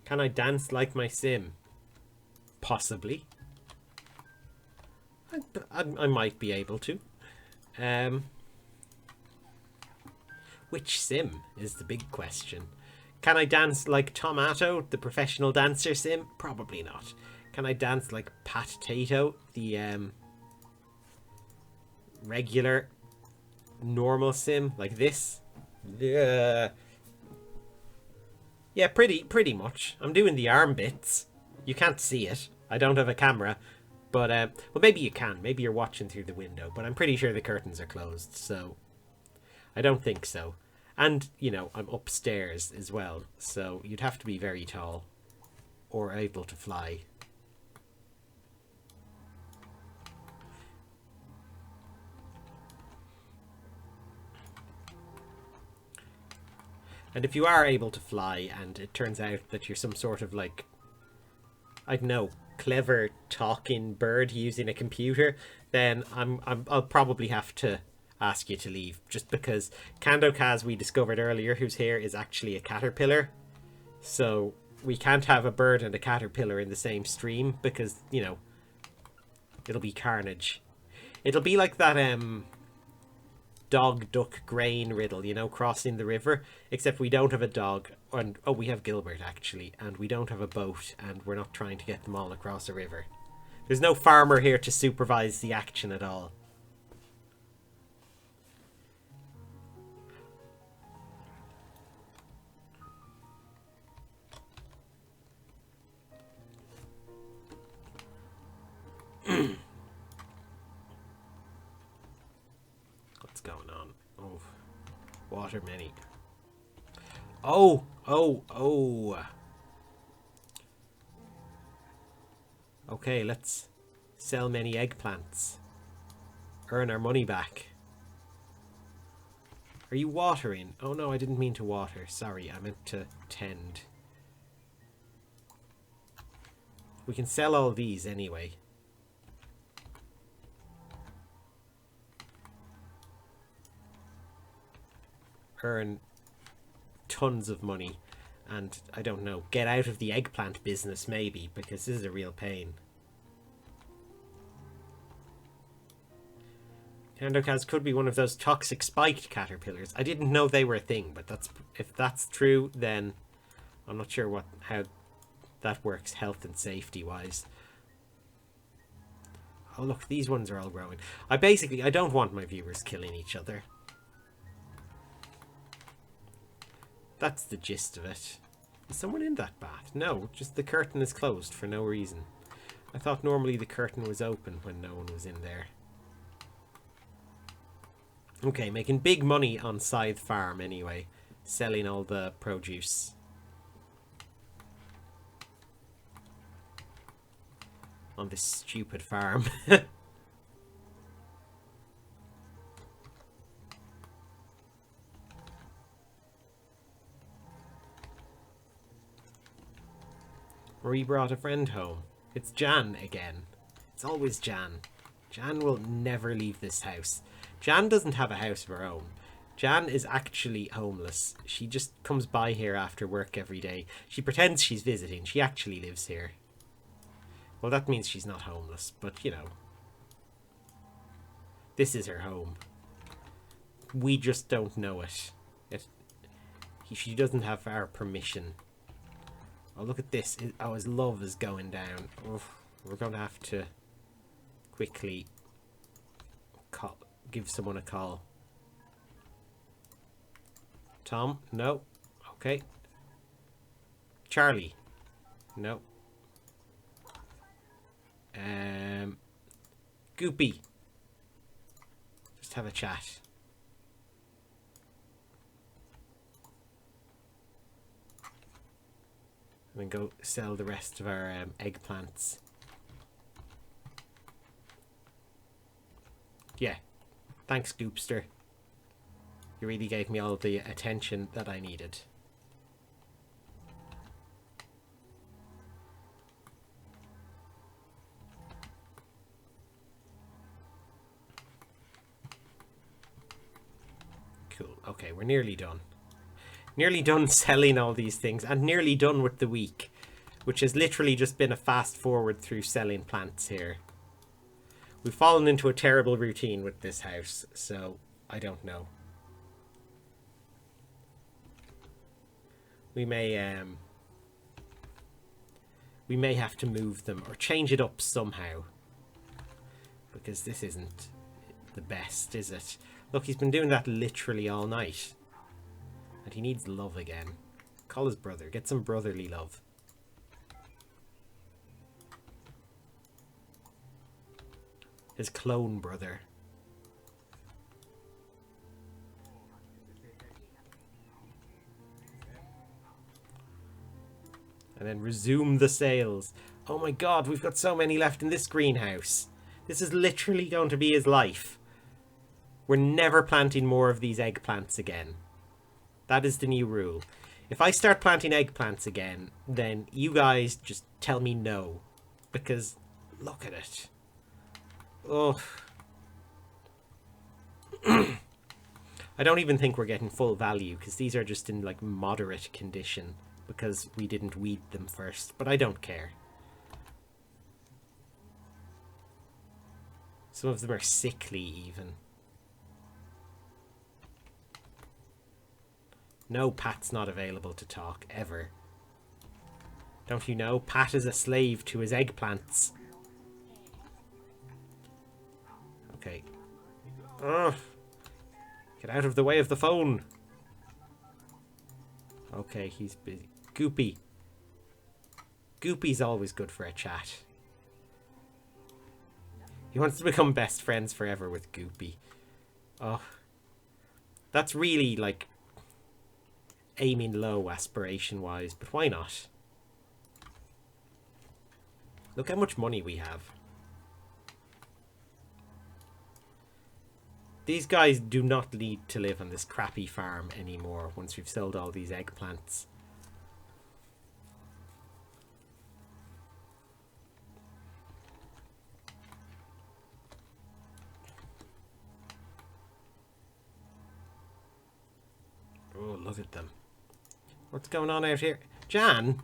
Can I dance like my sim? Possibly. I might be able to. Which sim is the big question. Can I dance like Tomato, the professional dancer sim? Probably not. Can I dance like Pat Tato, the regular normal sim like this? Yeah. Yeah, pretty much. I'm doing the arm bits. You can't see it. I don't have a camera. But, well, maybe you can. Maybe you're watching through the window. But I'm pretty sure the curtains are closed, so I don't think so. And, you know, I'm upstairs as well, so you'd have to be very tall or able to fly. And if you are able to fly and it turns out that you're some sort of, like, I don't know, clever talking bird using a computer, then I'll probably have to ask you to leave, just because Kandokaz, we discovered earlier, who's here, is actually a caterpillar. So we can't have a bird and a caterpillar in the same stream because, you know, it'll be carnage. It'll be like that dog duck grain riddle, you know, crossing the river, except we don't have a dog, and oh, we have Gilbert actually, and we don't have a boat, and we're not trying to get them all across a river. There's no farmer here to supervise the action at all. What's going on? Oh, water many. Oh. Okay, let's sell many eggplants. Earn our money back. Are you watering? Oh no, I didn't mean to water. Sorry, I meant to tend. We can sell all these anyway. Earn tons of money. And, I don't know, get out of the eggplant business maybe, because this is a real pain. Candocas could be one of those toxic spiked caterpillars. I didn't know they were a thing, but if that's true, then I'm not sure how that works health and safety wise. Oh look, these ones are all growing. I don't want my viewers killing each other. That's the gist of it. Is someone in that bath? No, just the curtain is closed for no reason. I thought normally the curtain was open when no one was in there. Okay, making big money on Scythe Farm anyway. Selling all the produce. On this stupid farm. Marie brought a friend home. It's Jan again. It's always Jan. Jan will never leave this house. Jan doesn't have a house of her own. Jan is actually homeless. She just comes by here after work every day. She pretends she's visiting. She actually lives here. Well, that means she's not homeless, but you know. This is her home. We just don't know it. She doesn't have our permission. Oh, look at this. Oh, his love is going down. Oh, we're going to have to quickly give someone a call. Tom? No. Okay. Charlie? No. Goopy. Just have a chat. And then go sell the rest of our eggplants. Yeah. Thanks, Goopster. You really gave me all the attention that I needed. Cool. Okay, we're nearly done. Nearly done selling all these things and nearly done with the week, which has literally just been a fast forward through selling plants here. We've fallen into a terrible routine with this house, so I don't know. We may have to move them or change it up somehow, because this isn't the best, is it? Look, he's been doing that literally all night. And he needs love again. Call his brother. Get some brotherly love. His clone brother. And then resume the sales. Oh my god, we've got so many left in this greenhouse. This is literally going to be his life. We're never planting more of these eggplants again. That is the new rule. If I start planting eggplants again, then you guys just tell me no. Because look at it. Oh. I don't even think we're getting full value, because these are just in like moderate condition, because we didn't weed them first. But I don't care. Some of them are sickly even. No, Pat's not available to talk, ever. Don't you know? Pat is a slave to his eggplants. Okay. Ugh. Get out of the way of the phone. Okay, he's busy. Goopy. Goopy's always good for a chat. He wants to become best friends forever with Goopy. Oh. That's really, like, aiming low aspiration-wise, but why not? Look how much money we have. These guys do not need to live on this crappy farm anymore once we've sold all these eggplants. Oh, look at them. What's going on out here? Jan?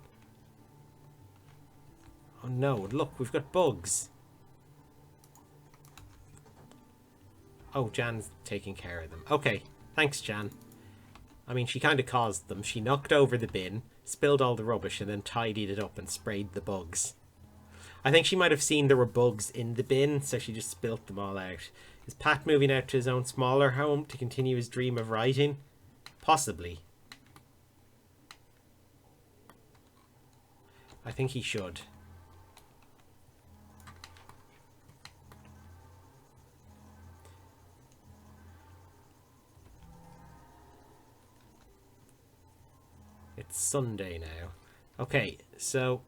Oh no, look, we've got bugs. Oh, Jan's taking care of them. Okay, thanks, Jan. I mean, she kind of caused them. She knocked over the bin, spilled all the rubbish, and then tidied it up and sprayed the bugs. I think she might have seen there were bugs in the bin, so she just spilt them all out. Is Pat moving out to his own smaller home to continue his dream of writing? Possibly. I think he should. It's Sunday now. Okay, so...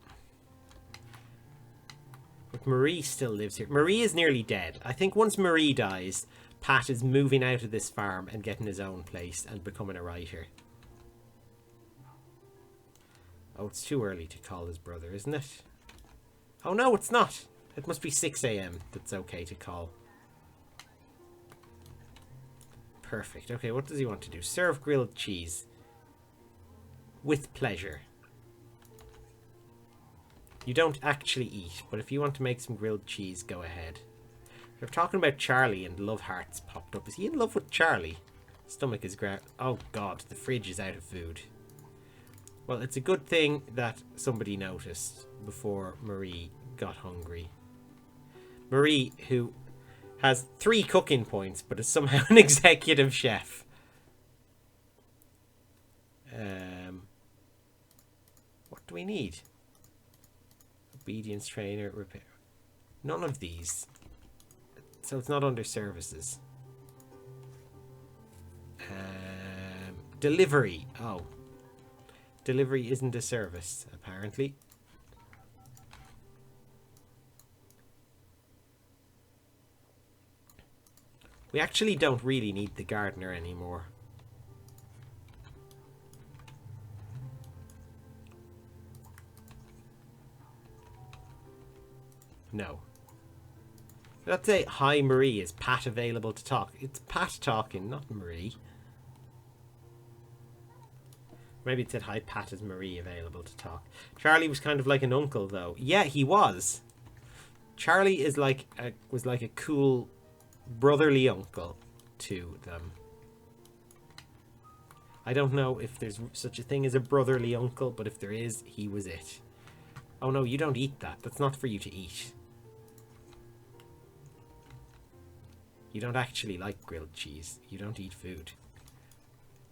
But Marie still lives here. Marie is nearly dead. I think once Marie dies, Pat is moving out of this farm and getting his own place and becoming a writer. Oh, it's too early to call his brother, isn't it? Oh no, it's not. It must be 6 AM that's okay to call. Perfect. Okay, what does he want to do? Serve grilled cheese. With pleasure. You don't actually eat, but if you want to make some grilled cheese, go ahead. We're talking about Charlie and love hearts popped up. Is he in love with Charlie? Stomach is ground. Oh god, the fridge is out of food. Well, it's a good thing that somebody noticed before Marie got hungry. Marie, who has 3 cooking points, but is somehow an executive chef. What do we need? Obedience trainer, repair. None of these. So it's not under services. Delivery. Oh. Delivery isn't a service, apparently. We actually don't really need the gardener anymore. No. Let's say, hi Marie, is Pat available to talk? It's Pat talking, not Marie. Maybe it said, hi Pat, is Marie available to talk? Charlie was kind of like an uncle though. Yeah, he was. Charlie is like was like a cool brotherly uncle to them. I don't know if there's such a thing as a brotherly uncle, but if there is, he was it. Oh no, you don't eat that. That's not for you to eat. You don't actually like grilled cheese. You don't eat food.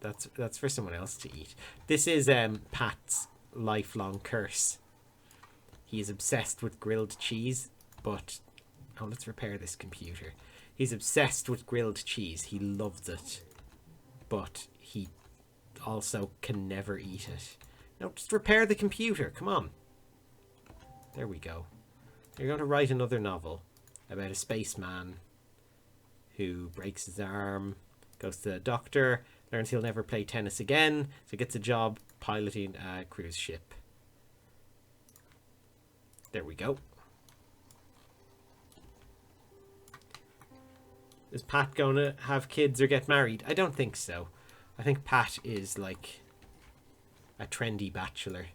That's for someone else to eat. This is Pat's lifelong curse. He is obsessed with grilled cheese, but... Oh, let's repair this computer. He's obsessed with grilled cheese. He loves it. But he also can never eat it. No, just repair the computer. Come on. There we go. You're going to write another novel about a spaceman who breaks his arm, goes to the doctor, learns he'll never play tennis again, so gets a job piloting a cruise ship. There we go. Is Pat going to have kids or get married? I don't think so. I think Pat is like a trendy bachelor.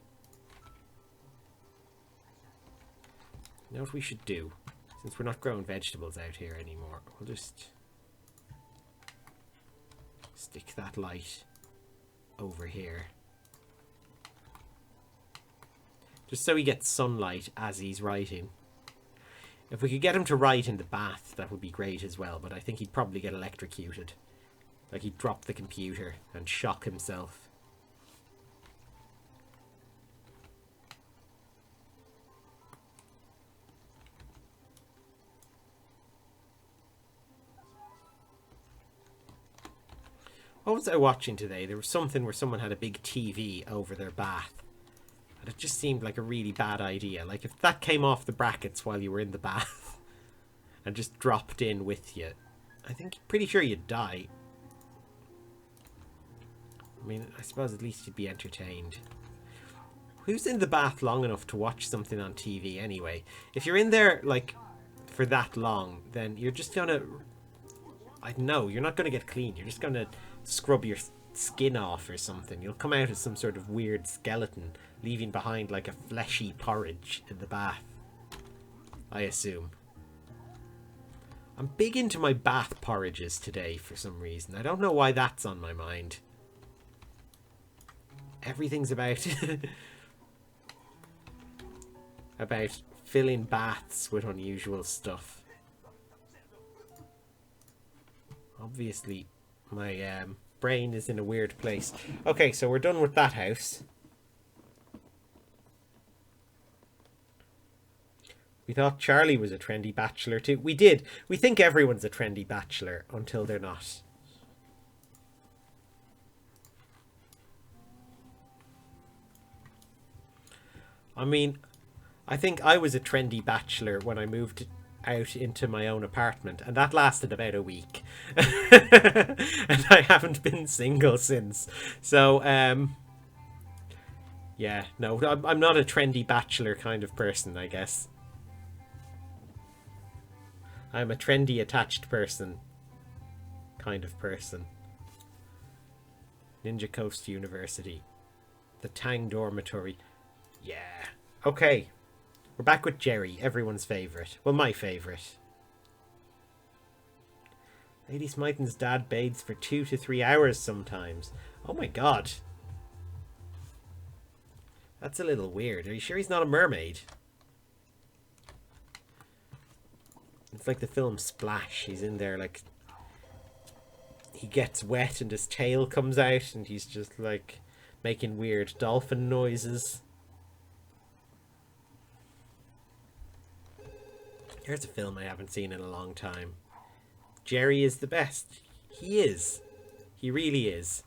You know what we should do? Since we're not growing vegetables out here anymore, we'll just stick that light over here. Just so he gets sunlight as he's writing. If we could get him to write in the bath, that would be great as well, but I think he'd probably get electrocuted. Like he'd drop the computer and shock himself. What was I watching today? There was something where someone had a big TV over their bath. And it just seemed like a really bad idea. Like if that came off the brackets while you were in the bath and just dropped in with you, I think pretty sure you'd die. I mean, I suppose at least you'd be entertained. Who's in the bath long enough to watch something on TV anyway? If you're in there, like, for that long, then you're just gonna... I know, you're not gonna get clean. You're just gonna scrub your skin off or something. You'll come out as some sort of weird skeleton, leaving behind like a fleshy porridge in the bath. I assume. I'm big into my bath porridges today for some reason. I don't know why that's on my mind. Everything's about about filling baths with unusual stuff. Obviously, my brain is in a weird place. Okay, so we're done with that house. We thought Charlie was a trendy bachelor too. We did. We think everyone's a trendy bachelor until they're not. I mean, I think I was a trendy bachelor when I moved out into my own apartment, and that lasted about a week. And I haven't been single since. So, yeah, no, I'm not a trendy bachelor kind of person, I guess. I'm a trendy attached person kind of person. Ninja Coast University. The Tang Dormitory. Yeah. Okay. We're back with Jerry, everyone's favourite. Well, my favourite. Lady Smythen's dad bathes for 2 to 3 hours sometimes. Oh my god. That's a little weird. Are you sure he's not a mermaid? It's like the film Splash. He's in there like... He gets wet and his tail comes out and he's just like making weird dolphin noises. Here's a film I haven't seen in a long time. Jerry is the best. He is. He really is.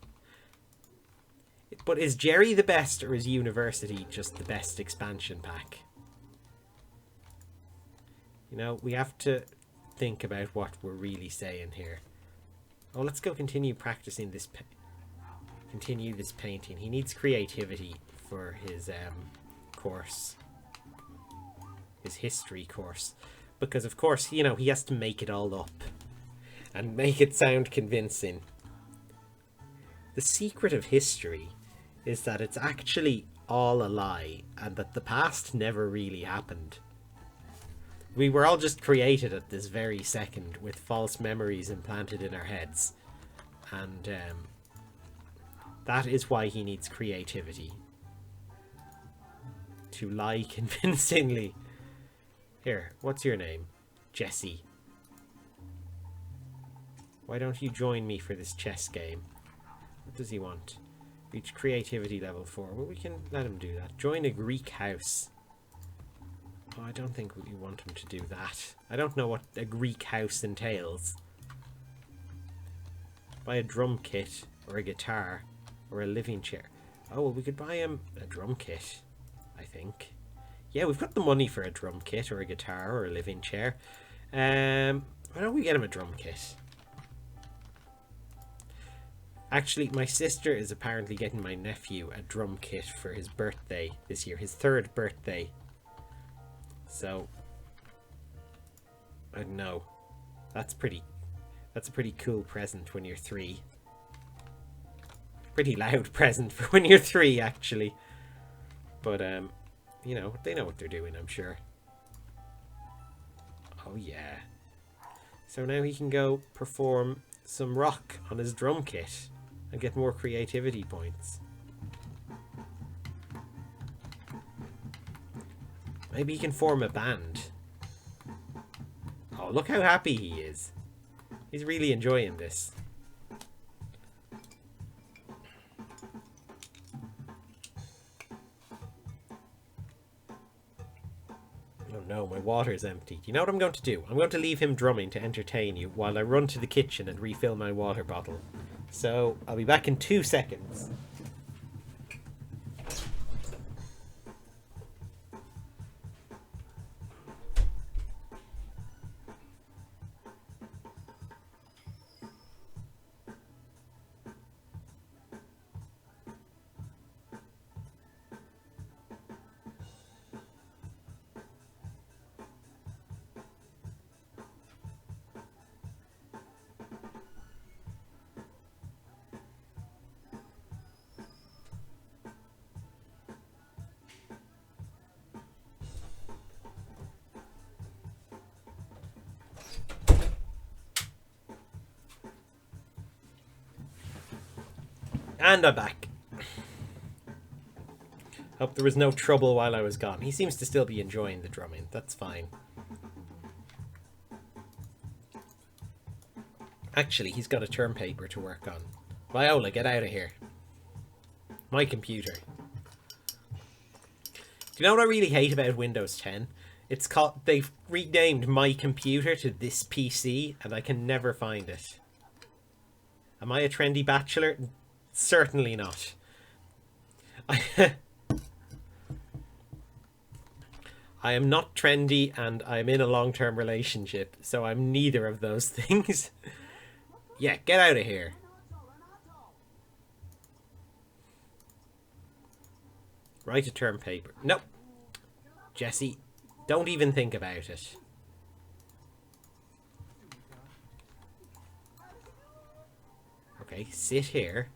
But is Jerry the best, or is University just the best expansion pack? You know, we have to think about what we're really saying here. Oh, let's go continue practicing this. Continue this painting. He needs creativity for his course. His history course. Because, of course, you know, he has to make it all up. And make it sound convincing. The secret of history is that it's actually all a lie. And that the past never really happened. We were all just created at this very second with false memories implanted in our heads. And that is why he needs creativity. To lie convincingly. Here, what's your name? Jesse. Why don't you join me for this chess game? What does he want? Reach creativity level 4. Well, we can let him do that. Join a Greek house. Oh, I don't think we want him to do that. I don't know what a Greek house entails. Buy a drum kit, or a guitar, or a living chair. Oh, well, we could buy him a drum kit, I think. Yeah, we've got the money for a drum kit, or a guitar, or a living chair. Why don't we get him a drum kit? Actually, my sister is apparently getting my nephew a drum kit for his birthday this year. His 3rd birthday. So, I don't know. That's a pretty cool present when you're 3. Pretty loud present for when you're 3, actually. But, you know, they know what they're doing, I'm sure. Oh, yeah. So now he can go perform some rock on his drum kit and get more creativity points. Maybe he can form a band. Oh, look how happy he is. He's really enjoying this. Oh no, my water's empty. You know what I'm going to do? I'm going to leave him drumming to entertain you while I run to the kitchen and refill my water bottle. So, I'll be back in 2 seconds. And I'm back. Hope there was no trouble while I was gone. He seems to still be enjoying the drumming. That's fine. Actually, he's got a term paper to work on. Viola, get out of here. My computer. Do you know what I really hate about Windows 10? It's called... They've renamed my computer to this PC, and I can never find it. Am I a trendy bachelor? Certainly not. I am not trendy, and I'm in a long-term relationship, so I'm neither of those things. Yeah, get out of here. Write a term paper. Nope. Jesse, don't even think about it. Okay, sit here.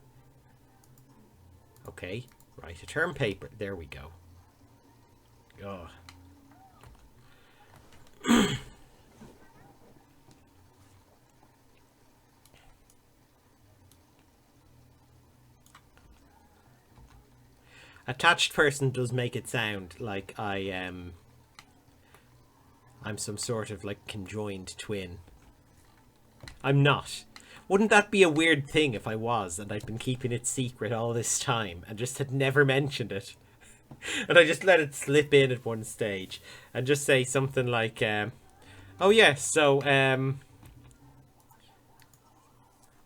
Okay, write a term paper. There we go. Oh. Attached person does make it sound like I'm some sort of like conjoined twin. I'm not. Wouldn't that be a weird thing if I was and I'd been keeping it secret all this time and just had never mentioned it? And I just let it slip in at one stage and just say something like, oh yeah, so, I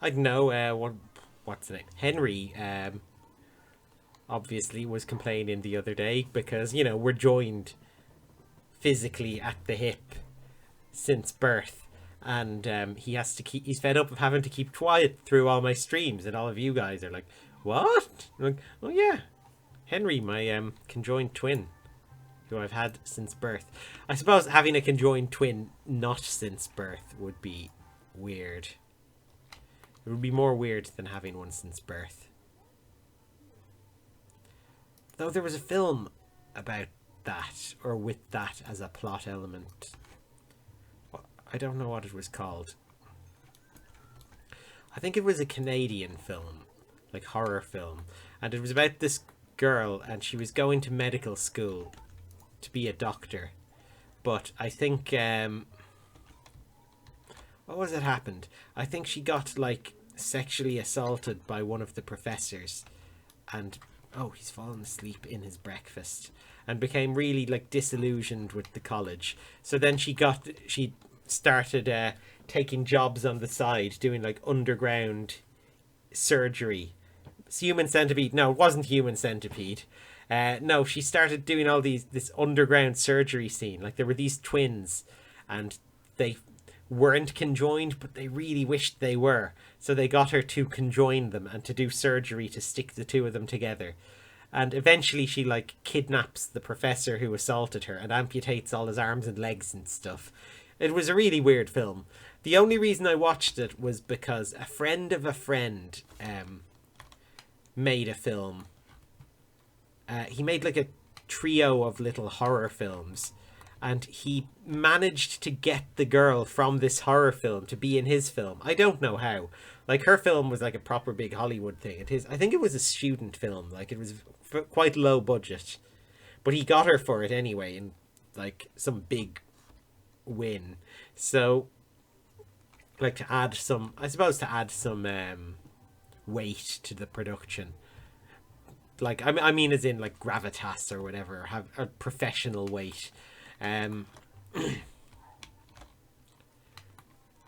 don't know, what's the name? Henry, obviously was complaining the other day because, you know, we're joined physically at the hip since birth, and he's fed up of having to keep quiet through all my streams, and all of you guys are like, what? I'm like, oh yeah, Henry, my conjoined twin, who I've had since birth. I suppose having a conjoined twin not since birth would be weird. It would be more weird than having one since birth. Though there was a film about that, or with that as a plot element. I don't know what it was called. I think it was a Canadian film, like horror film. And it was about this girl, and she was going to medical school to be a doctor. But I think, what was it happened? I think she got, like, sexually assaulted by one of the professors. And... oh, he's fallen asleep in his breakfast and became really like disillusioned with the college. So then she started taking jobs on the side, doing like underground surgery. It's Human Centipede. No, it wasn't Human Centipede. No, she started doing all this underground surgery scene. Like there were these twins and they weren't conjoined, but they really wished they were. So they got her to conjoin them and to do surgery to stick the two of them together. And eventually she like kidnaps the professor who assaulted her and amputates all his arms and legs and stuff. It was a really weird film. The only reason I watched it was because a friend of a friend made a film. He made like a trio of little horror films. And he managed to get the girl from this horror film to be in his film. I don't know how. Like, her film was like a proper big Hollywood thing. I think it was a student film. Like, it was quite low budget. But he got her for it anyway, in like some big win. So, like, to add some weight to the production. Like, I mean as in like gravitas or whatever, have a professional weight.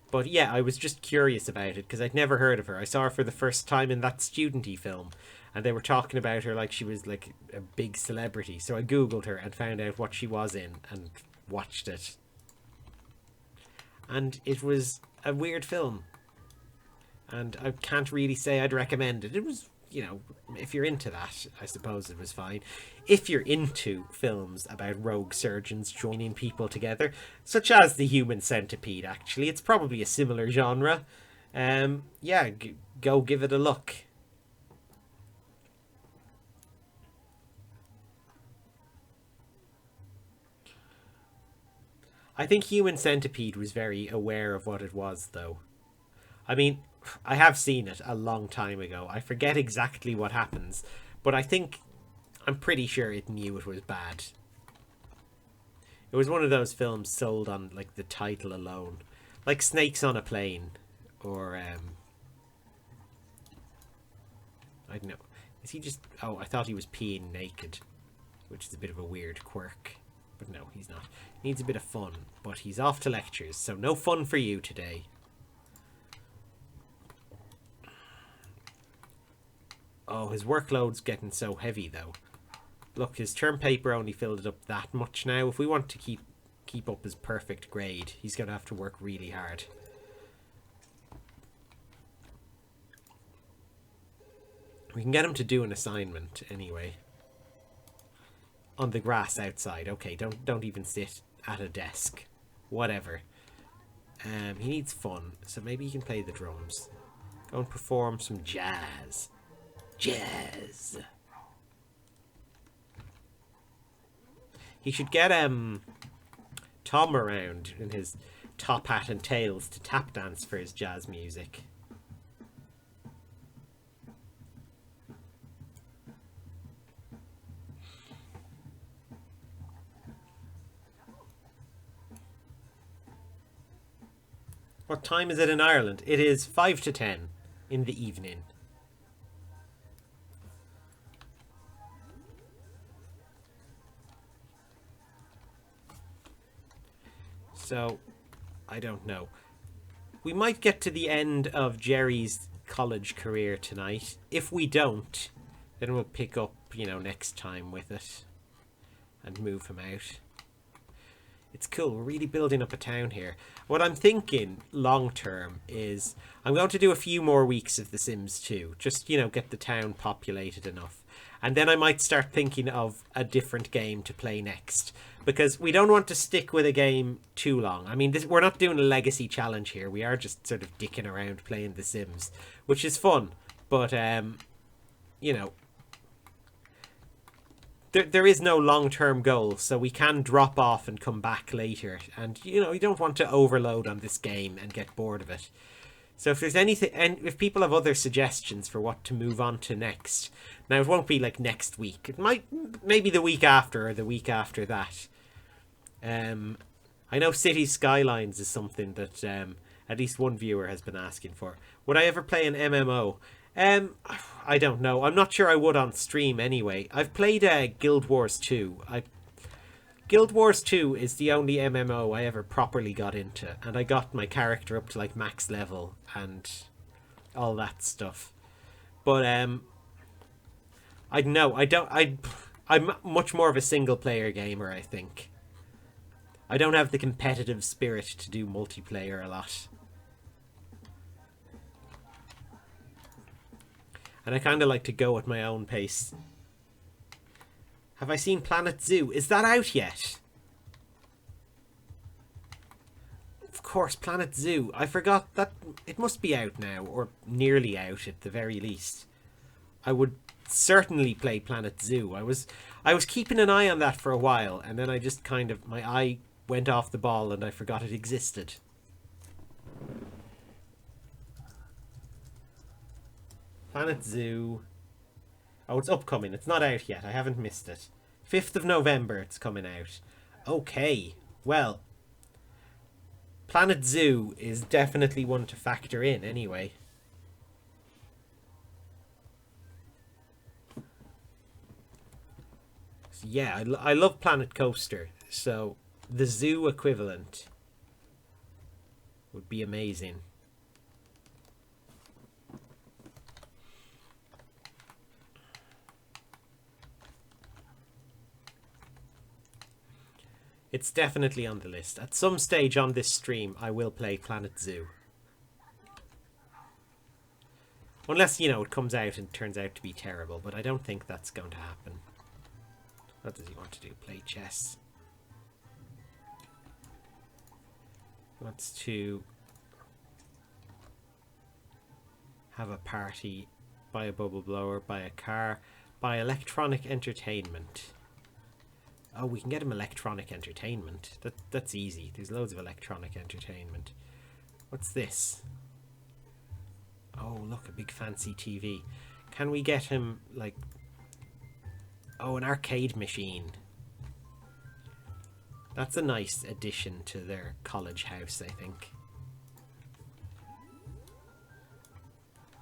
But yeah, I was just curious about it because I'd never heard of her. I saw her for the first time in that Student-y film, and they were talking about her like she was like a big celebrity. So I googled her and found out what she was in and watched it. And it was a weird film. And I can't really say I'd recommend it. It was, you know, if you're into that, I suppose it was fine. If you're into films about rogue surgeons joining people together, such as The Human Centipede, actually, it's probably a similar genre. Yeah, go give it a look. I think Human Centipede was very aware of what it was, though. I mean, I have seen it a long time ago. I forget exactly what happens, but I'm pretty sure it knew it was bad. It was one of those films sold on like the title alone, like Snakes on a Plane, or I don't know. Is he just? Oh, I thought he was peeing naked, which is a bit of a weird quirk. But no, he's not. He needs a bit of fun, but he's off to lectures, so no fun for you today. Oh, his workload's getting so heavy though. Look, his term paper only filled it up that much now. If we want to keep up his perfect grade, he's going to have to work really hard. We can get him to do an assignment anyway. On the grass outside. Okay, don't even sit at a desk. Whatever. He needs fun, so maybe he can play the drums. Go and perform some jazz. Jazz. He should get Tom around in his top hat and tails to tap dance for his jazz music. What time is it in Ireland? It is 5 to 10 in the evening. So, I don't know. We might get to the end of Jerry's college career tonight. If we don't, then we'll pick up, next time with it and move him out. It's cool. We're really building up a town here. What I'm thinking long term is I'm going to do a few more weeks of The Sims 2. Just, get the town populated enough. And then I might start thinking of a different game to play next. Because we don't want to stick with a game too long. I mean, we're not doing a legacy challenge here. We are just sort of dicking around playing The Sims. Which is fun. But, there is no long-term goal, so we can drop off and come back later. And, you don't want to overload on this game and get bored of it. So if there's anything, and if people have other suggestions for what to move on to next, now it won't be like next week. It might, maybe the week after or the week after that. I know City Skylines is something that at least one viewer has been asking for. Would I ever play an MMO? I don't know. I'm not sure I would on stream anyway. I've played Guild Wars 2. Guild Wars 2 is the only MMO I ever properly got into, and I got my character up to like max level and all that stuff. But I don't know. I'm much more of a single player gamer, I think. I don't have the competitive spirit to do multiplayer a lot. And I kind of like to go at my own pace. Have I seen Planet Zoo? Is that out yet? Of course, Planet Zoo. I forgot that it must be out now, or nearly out at the very least. I would certainly play Planet Zoo. I was keeping an eye on that for a while, and then I just kind of, my eye went off the ball and I forgot it existed. Planet Zoo. Oh, it's upcoming. It's not out yet. I haven't missed it. 5th of November it's coming out. Okay. Well, Planet Zoo is definitely one to factor in anyway. So yeah, I love Planet Coaster. So the zoo equivalent would be amazing. It's definitely on the list. At some stage on this stream, I will play Planet Zoo. Unless, it comes out and turns out to be terrible, but I don't think that's going to happen. What does he want to do? Play chess. He wants to have a party, buy a bubble blower, buy a car, buy electronic entertainment. Oh, we can get him electronic entertainment. That's easy. There's loads of electronic entertainment. What's this? Oh, look, a big fancy TV. Can we get him, like... Oh, an arcade machine. That's a nice addition to their college house, I think.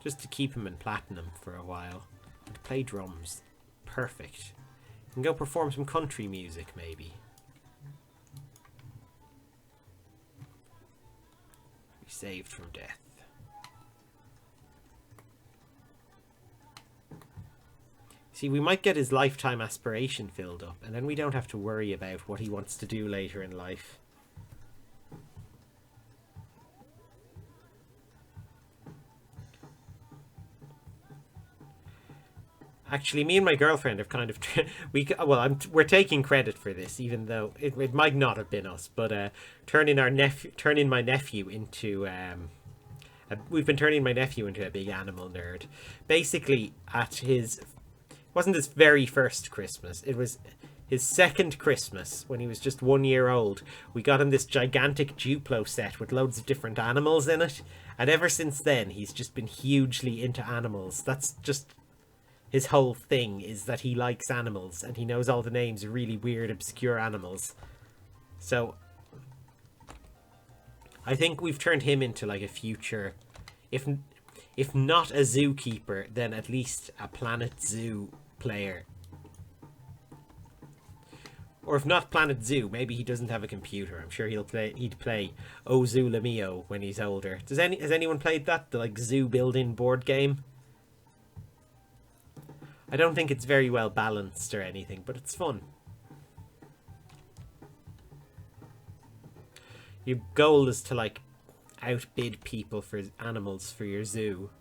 Just to keep him in platinum for a while. And play drums. Perfect. And go perform some country music, maybe. Be saved from death. See, we might get his lifetime aspiration filled up, and then we don't have to worry about what he wants to do later in life. Actually, me and my girlfriend have kind of we're taking credit for this, even though it might not have been us. But turning my nephew into we've been turning my nephew into a big animal nerd. Basically, at his wasn't his very first Christmas. It was his second Christmas when he was just 1 year old. We got him this gigantic Duplo set with loads of different animals in it, and ever since then he's just been hugely into animals. That's just his whole thing, is that he likes animals and he knows all the names of really weird, obscure animals. So I think we've turned him into like a future, if not a zookeeper, then at least a Planet Zoo player. Or if not Planet Zoo, maybe he doesn't have a computer. I'm sure he'd play O Zoo Le Mio when he's older. Has anyone played that? The like zoo building board game? I don't think it's very well balanced or anything, but it's fun. Your goal is to like outbid people for animals for your zoo.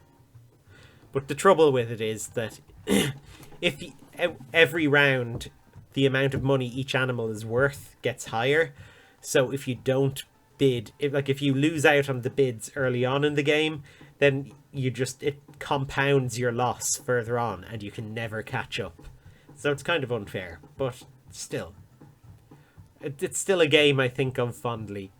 But the trouble with it is that every round the amount of money each animal is worth gets higher. So if you don't bid, if you lose out on the bids early on in the game, then it compounds your loss further on and you can never catch up. So it's kind of unfair, but still. It's still a game I think of fondly.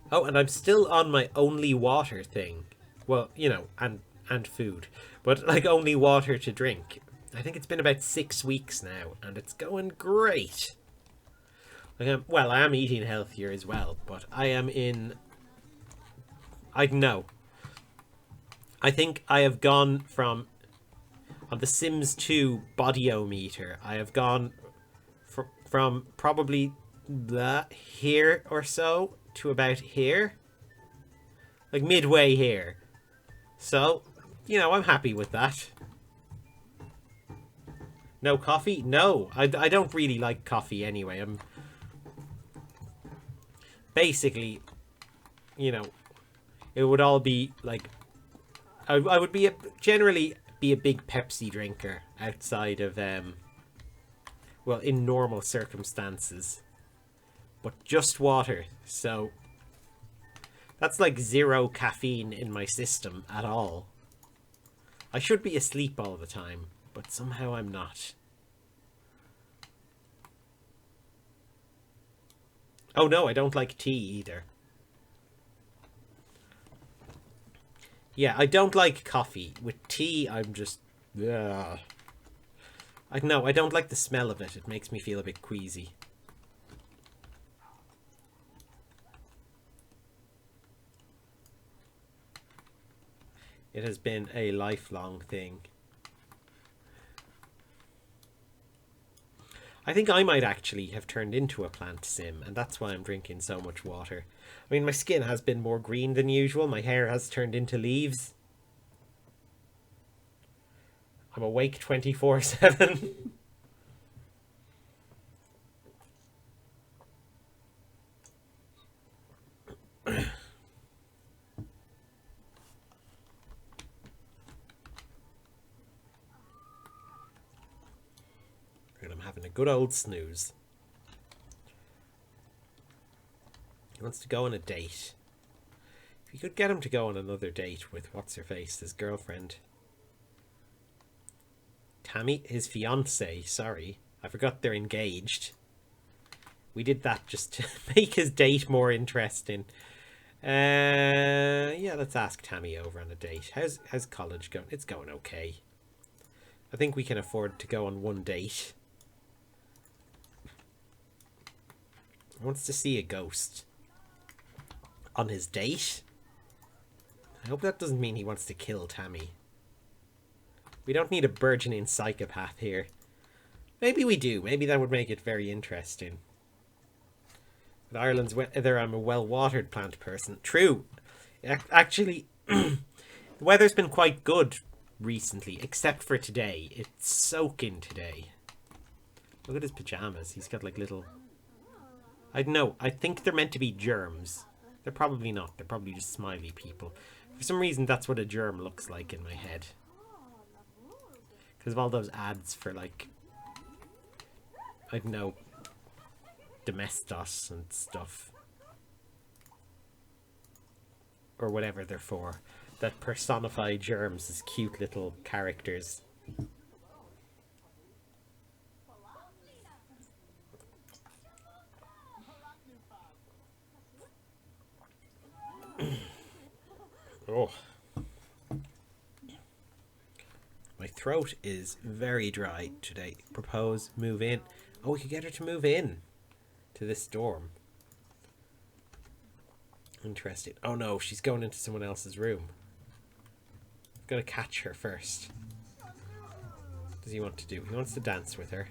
Oh, and I'm still on my only water thing. Well, you know, and food. But, like, only water to drink. I think it's been about 6 weeks now, and it's going great. Like, I am eating healthier as well, but I am in... I don't know. I think I have gone from... On the Sims 2 bodyometer, I have gone from probably here or so to about here, like midway here. So, you know, I'm happy with that. No coffee? No, I don't really like coffee anyway. I'm basically, you know, it would all be like I would be generally be a big Pepsi drinker outside of well, in normal circumstances. But just water, so that's like 0 caffeine in my system at all. I should be asleep all the time, but somehow I'm not. Oh no, I don't like tea either. Yeah, I don't like coffee. With tea, I'm just... Ugh. I don't like the smell of it. It makes me feel a bit queasy. It has been a lifelong thing. I think I might actually have turned into a plant sim, and that's why I'm drinking so much water. I mean, my skin has been more green than usual. My hair has turned into leaves. I'm awake 24/7. And I'm having a good old snooze. wants to go on a date. If you could get him to go on another date with what's-her-face, his girlfriend. Tammy, his fiancée, sorry. I forgot they're engaged. We did that just to make his date more interesting. Yeah, let's ask Tammy over on a date. How's college going? It's going okay. I think we can afford to go on one date. He wants to see a ghost. On his date? I hope that doesn't mean he wants to kill Tammy. We don't need a burgeoning psychopath here. Maybe we do. Maybe that would make it very interesting. With Ireland's weather, I'm a well-watered plant person. True. Actually, the weather's been quite good recently, except for today. It's soaking today. Look at his pajamas. He's got like little... I don't know. I think they're meant to be germs. They're probably not. They're probably just smiley people. For some reason, that's what a germ looks like in my head. Because of all those ads for like... I don't know... Domestos and stuff, or whatever they're for, that personify germs as cute little characters. Oh, my throat is very dry today. Propose, move in. Oh, we could get her to move in to this dorm. Interesting. Oh no, she's going into someone else's room. I've got to catch her first. What does he want to do? He wants to dance with her.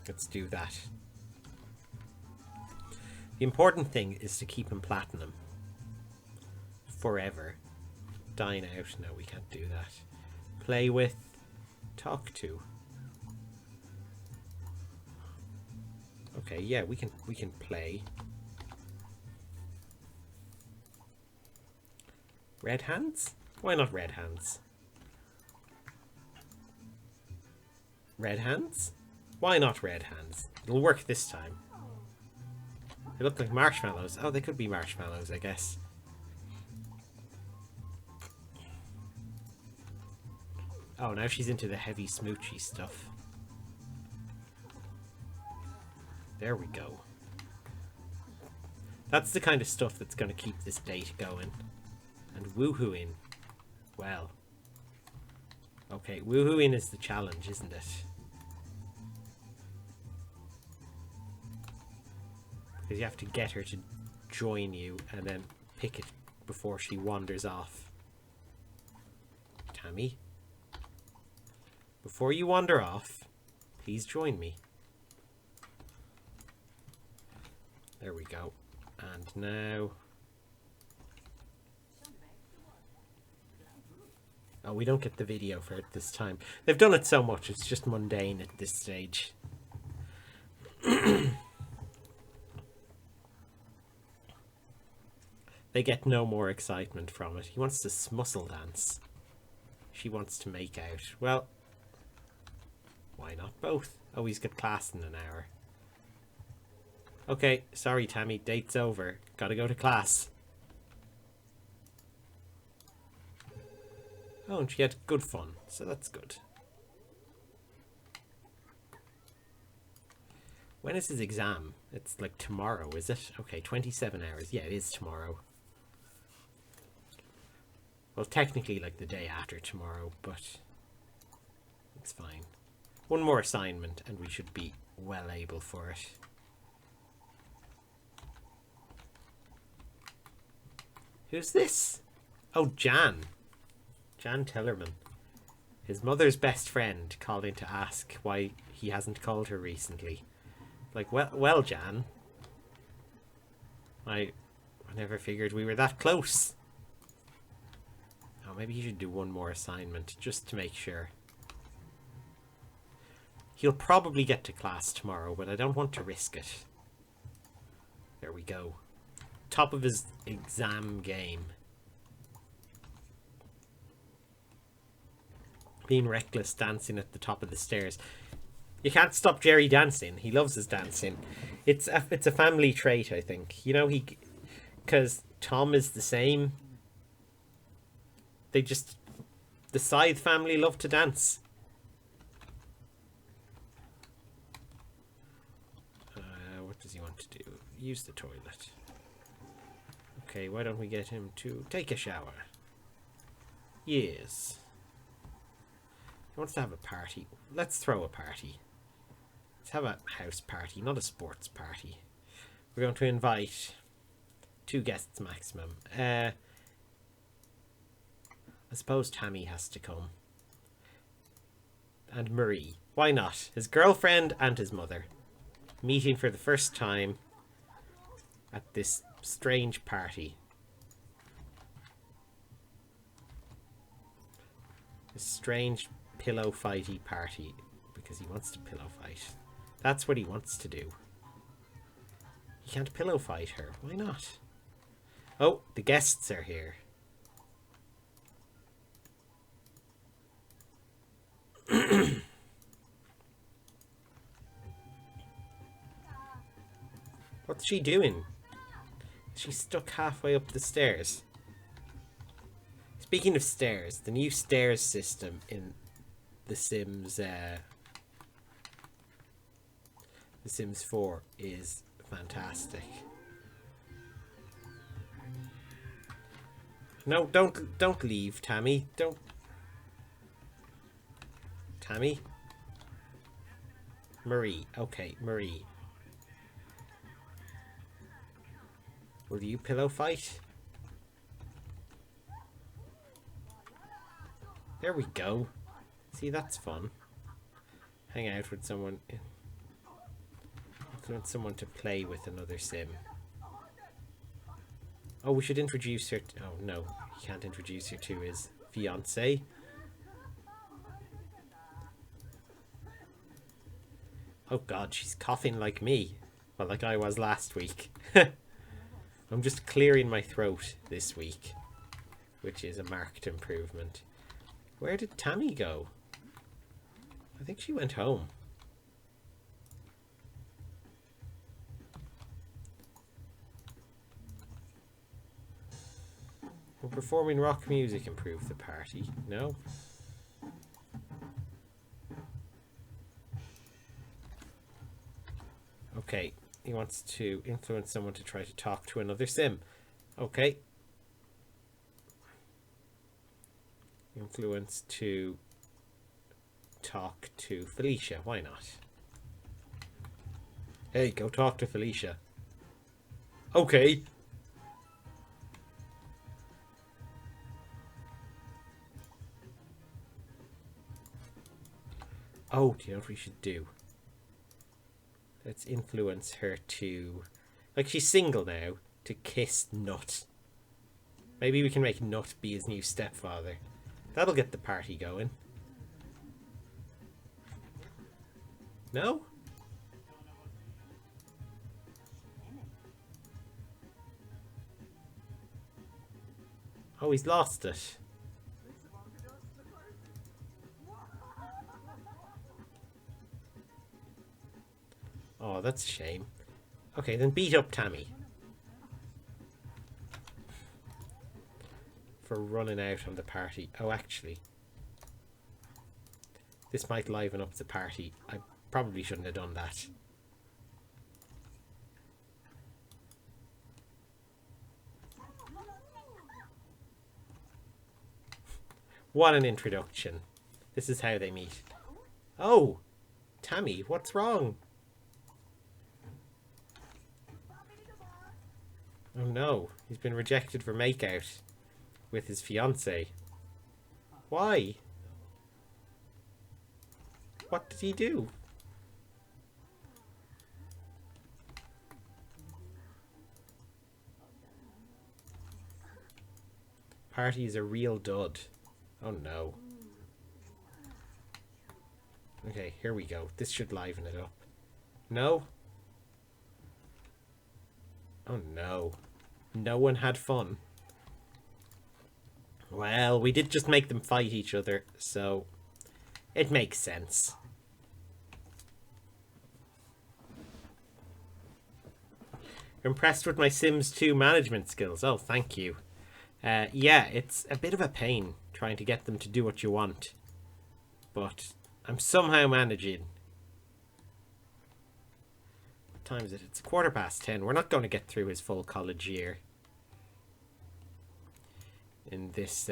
Let's do that. The important thing is to keep him platinum. Forever. Dine out. No, we can't do that. Play with. Talk to. Okay, yeah, we can play. Red hands? Why not red hands? Red hands? Why not red hands? It'll work this time. They look like marshmallows. Oh, they could be marshmallows, I guess. Oh, now she's into the heavy smoochy stuff. There we go. That's the kind of stuff that's going to keep this date going. And woohooing. Well. Okay, woohooing is the challenge, isn't it? Because you have to get her to join you and then pick it before she wanders off. Tammy? Before you wander off, please join me. There we go. And now... Oh, we don't get the video for it this time. They've done it so much, it's just mundane at this stage. They get no more excitement from it. He wants to muscle dance. She wants to make out. Well, why not both? Oh, he's got class in an hour. Okay, sorry Tammy, date's over. Gotta go to class. Oh, and she had good fun, so that's good. When is his exam? It's like tomorrow, is it? Okay, 27 hours. Yeah, it is tomorrow. Well, technically like the day after tomorrow, but it's fine. One more assignment and we should be well able for it. Who's this? Oh, Jan. Jan Tellerman. His mother's best friend called in to ask why he hasn't called her recently. Like, well, Jan. I never figured we were that close. Oh, maybe he should do one more assignment just to make sure. He'll probably get to class tomorrow, but I don't want to risk it. There we go. Top of his exam game. Being reckless, dancing at the top of the stairs. You can't stop Jerry dancing. He loves his dancing. It's a family trait, I think. You know, because Tom is the same. The Scythe family love to dance. What does he want to do? Use the toilet. Okay, why don't we get him to take a shower? Yes. He wants to have a party. Let's throw a party. Let's have a house party, not a sports party. We're going to invite 2 guests maximum. I suppose Tammy has to come. And Marie. Why not? His girlfriend and his mother. Meeting for the first time at this strange party. This strange pillow fighty party. Because he wants to pillow fight. That's what he wants to do. He can't pillow fight her. Why not? Oh, the guests are here. What's she doing? She's stuck halfway up the stairs. Speaking of stairs, the new stairs system in The Sims 4 is fantastic. No, don't leave, Tammy. Don't. Tammy? Marie. Okay, Marie. Will you pillow fight? There we go. See, that's fun. Hang out with someone. Influence someone to play with another sim. Oh, we should introduce her. Oh, no. You can't introduce her to his fiancé. Oh, God. She's coughing like me. Well, like I was last week. I'm just clearing my throat this week, which is a marked improvement. Where did Tammy go? I think she went home. Will performing rock music improve the party? No? Okay, he wants to influence someone to try to talk to another sim. Okay. Influence to talk to Felicia. Why not? Hey, go talk to Felicia. Okay. Oh, do you know what we should do? Let's influence her to... Like, she's single now. To kiss Nut. Maybe we can make Nut be his new stepfather. That'll get the party going. No? Oh, he's lost it. Oh, that's a shame. Okay, then beat up Tammy. For running out on the party. Oh, actually. This might liven up the party. I probably shouldn't have done that. What an introduction. This is how they meet. Oh! Tammy, what's wrong? Oh no, he's been rejected for makeout with his fiancée. Why? What did he do? Party is a real dud. Oh no. Okay, here we go. This should liven it up. No? Oh no. No one had fun. Well, we did just make them fight each other, so it makes sense. Impressed with my Sims 2 management skills. Oh, thank you. Yeah, it's a bit of a pain trying to get them to do what you want. But I'm somehow managing. What time is it? It's 10:15. We're not going to get through his full college year in this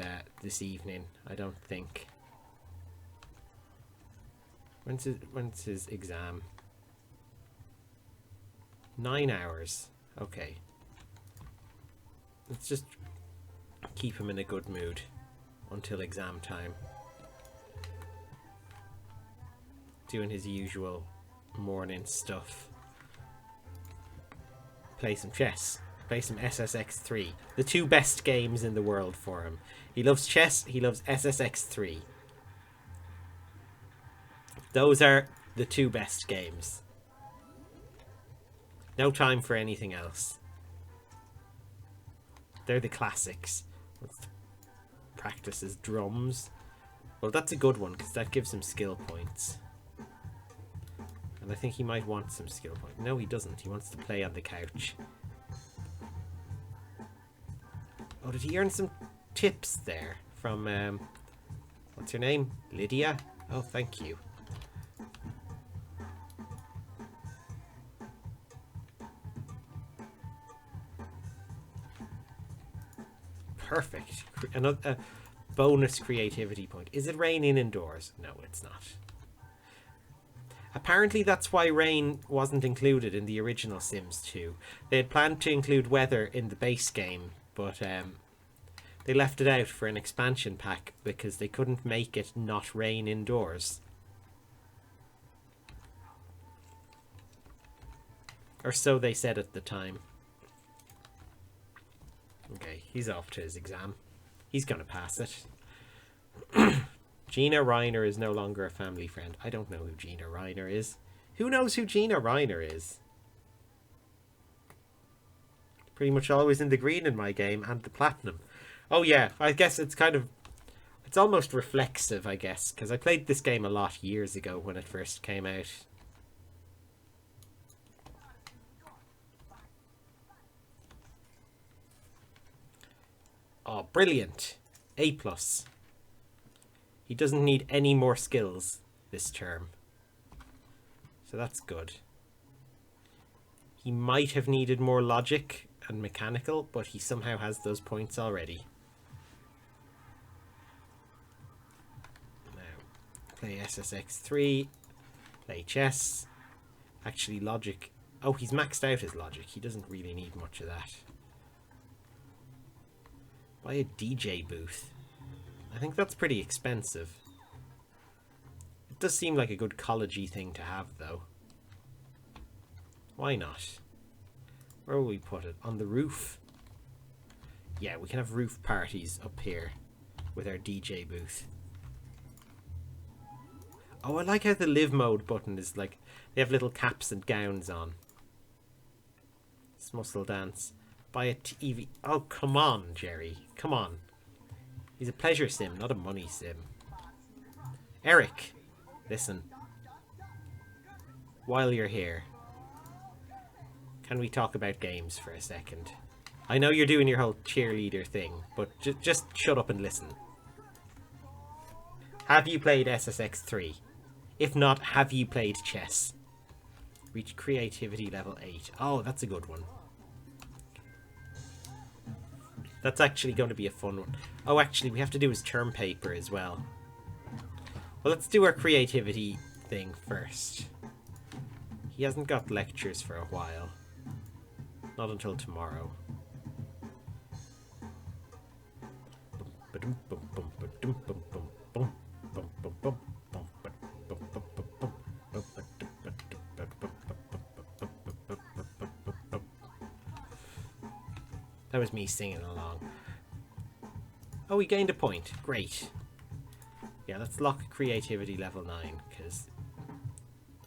evening, I don't think. When's his exam? 9 hours. Okay. Let's just keep him in a good mood until exam time. Doing his usual morning stuff. Play some chess. Play some SSX3. The two best games in the world for him. He loves chess, he loves SSX3. Those are the two best games. No time for anything else. They're the classics. Let's practice his drums. Well, that's a good one because that gives him skill points. And I think he might want some skill points. No, he doesn't. He wants to play on the couch. Oh, did he earn some tips there from, what's her name? Lydia? Oh, thank you. Perfect. Another bonus creativity point. Is it raining indoors? No, it's not. Apparently that's why rain wasn't included in the original Sims 2. They had planned to include weather in the base game, but they left it out for an expansion pack because they couldn't make it not rain indoors. Or so they said at the time. Okay, he's off to his exam. He's gonna pass it. Gina Reiner is no longer a family friend. I don't know who Gina Reiner is. Who knows who Gina Reiner is? Pretty much always in the green in my game and the platinum. Oh yeah, I guess it's kind of... It's almost reflexive, I guess, because I played this game a lot years ago when it first came out. Oh, brilliant. A+. He doesn't need any more skills this term. So that's good. He might have needed more logic and mechanical, but he somehow has those points already. Now, play SSX3. Play chess. Actually, logic. Oh, he's maxed out his logic. He doesn't really need much of that. Buy a DJ booth. I think that's pretty expensive. It does seem like a good college-y thing to have, though. Why not? Where will we put it? On the roof? Yeah, we can have roof parties up here with our DJ booth. Oh, I like how the live mode button is like... They have little caps and gowns on. Muscle dance. Buy a TV. Oh, come on, Jerry. Come on. He's a pleasure sim, not a money sim. Eric, listen. While you're here, can we talk about games for a second? I know you're doing your whole cheerleader thing, but just shut up and listen. Have you played SSX3? If not, have you played chess? Reach creativity level 8. Oh, that's a good one. That's actually going to be a fun one. Oh, actually, we have to do his term paper as well. Well, let's do our creativity thing first. He hasn't got lectures for a while. Not until tomorrow. That was me singing along. Oh, we gained a point. Great. Yeah, let's lock creativity level 9, because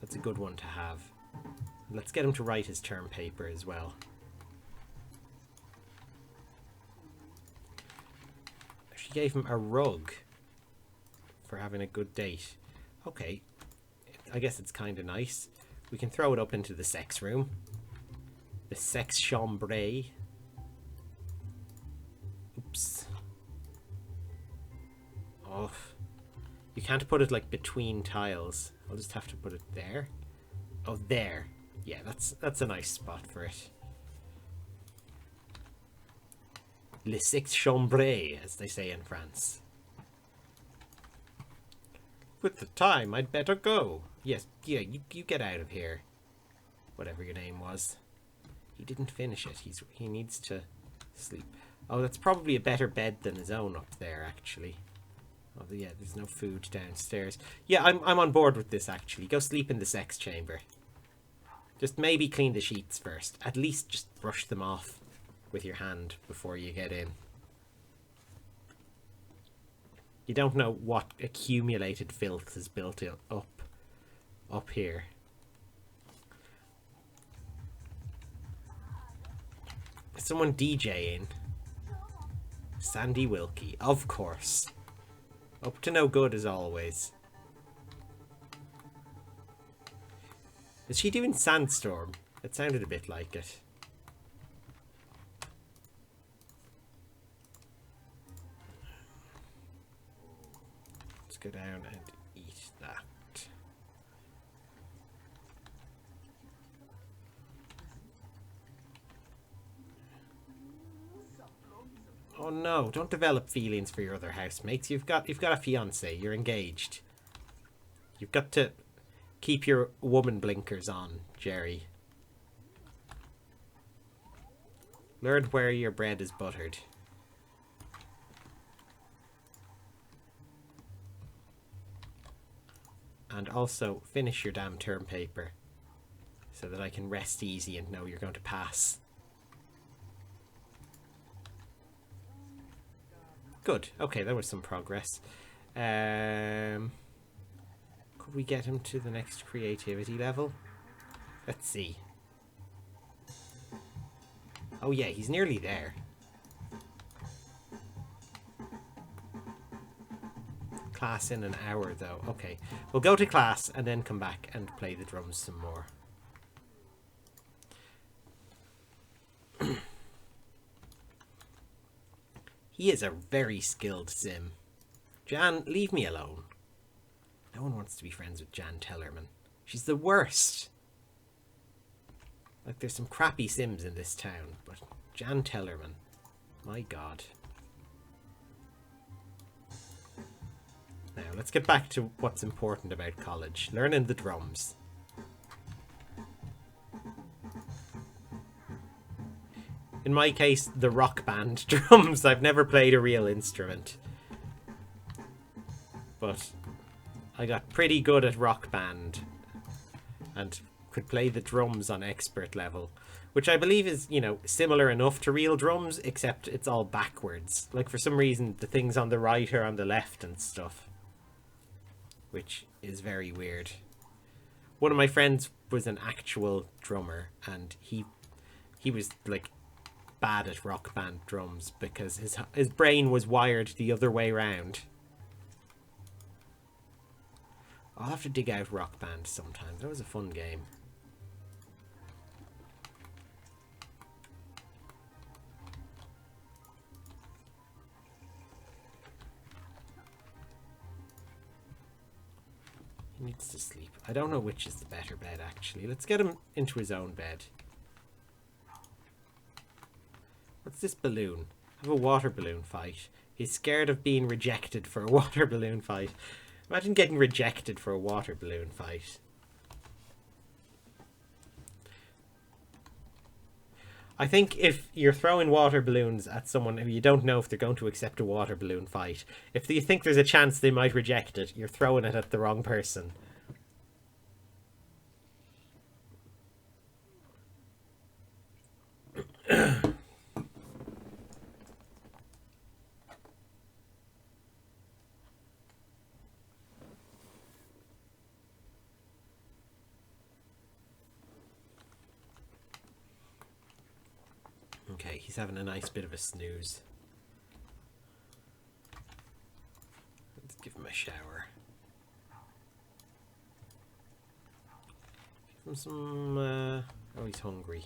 that's a good one to have. Let's get him to write his term paper as well. She gave him a rug for having a good date. Okay, I guess it's kind of nice. We can throw it up into the sex room. The sex chambre. Oops. Oh. You can't put it like between tiles. I'll just have to put it there. Oh, there. Yeah, that's a nice spot for it. Le sex chambre, as they say in France. With the time, I'd better go. Yes, yeah, you get out of here. Whatever your name was. He didn't finish it. He needs to sleep. Oh, that's probably a better bed than his own up there, actually. Oh, yeah, there's no food downstairs. Yeah, I'm on board with this, actually. Go sleep in the sex chamber. Just maybe clean the sheets first. At least just brush them off with your hand before you get in. You don't know what accumulated filth has built up here. Is someone DJing? Sandy Wilkie, of course. Up to no good as always. Is she doing Sandstorm? It sounded a bit like it. Let's go down and eat that. Oh no, don't develop feelings for your other housemates. You've got a fiance, you're engaged. You've got to keep your woman blinkers on, Jerry. Learn where your bread is buttered. And also finish your damn term paper so that I can rest easy and know you're going to pass. Good. Okay, there was some progress. Could we get him to the next creativity level? Let's see. Oh yeah, he's nearly there. Class in an hour though. Okay, we'll go to class and then come back and play the drums some more. He is a very skilled sim. Jan, leave me alone. No one wants to be friends with Jan Tellerman. She's the worst. Like, there's some crappy sims in this town, but Jan Tellerman, my god. Now, let's get back to what's important about college. Learning the drums. In my case, the rock band drums. I've never played a real instrument. But I got pretty good at rock band. And could play the drums on expert level. Which I believe is, you know, similar enough to real drums, except it's all backwards. Like, for some reason, the things on the right are on the left and stuff. Which is very weird. One of my friends was an actual drummer, and he was, like, bad at rock band drums because his brain was wired the other way round. I'll have to dig out Rock Band sometime. That was a fun game. He needs to sleep. I don't know which is the better bed, actually. Let's get him into his own bed. What's this balloon? Have a water balloon fight. He's scared of being rejected for a water balloon fight. Imagine getting rejected for a water balloon fight. I think if you're throwing water balloons at someone who you don't know if they're going to accept a water balloon fight, if you think there's a chance they might reject it, you're throwing it at the wrong person. Okay, he's having a nice bit of a snooze. Let's give him a shower. Give him some... oh, he's hungry.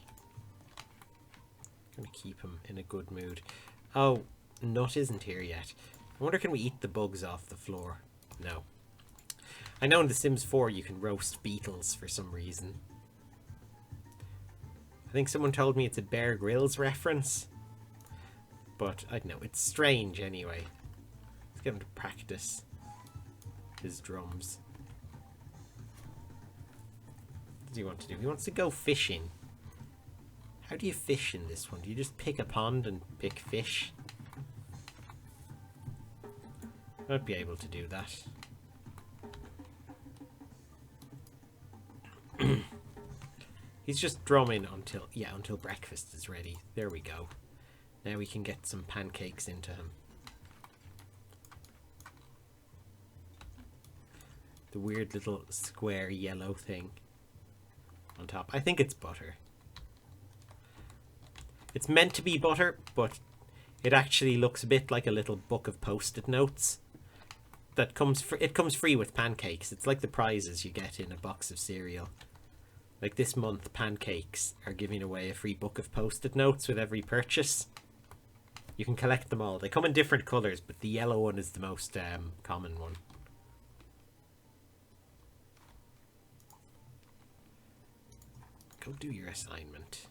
Gonna keep him in a good mood. Oh, Nut isn't here yet. I wonder, can we eat the bugs off the floor? No. I know in The Sims 4 you can roast beetles for some reason. I think someone told me it's a Bear Grylls reference. But, I don't know, it's strange anyway. Let's get him to practice his drums. What does he want to do? He wants to go fishing. How do you fish in this one? Do you just pick a pond and pick fish? I won't be able to do that. He's just drumming until breakfast is ready. There we go. Now we can get some pancakes into him. The weird little square yellow thing on top. I think it's butter. It's meant to be butter, but it actually looks a bit like a little book of post-it notes. That comes free with pancakes. It's like the prizes you get in a box of cereal. Like this month, Pancakes are giving away a free book of post-it notes with every purchase. You can collect them all. They come in different colours, but the yellow one is the most common one. Go do your assignment.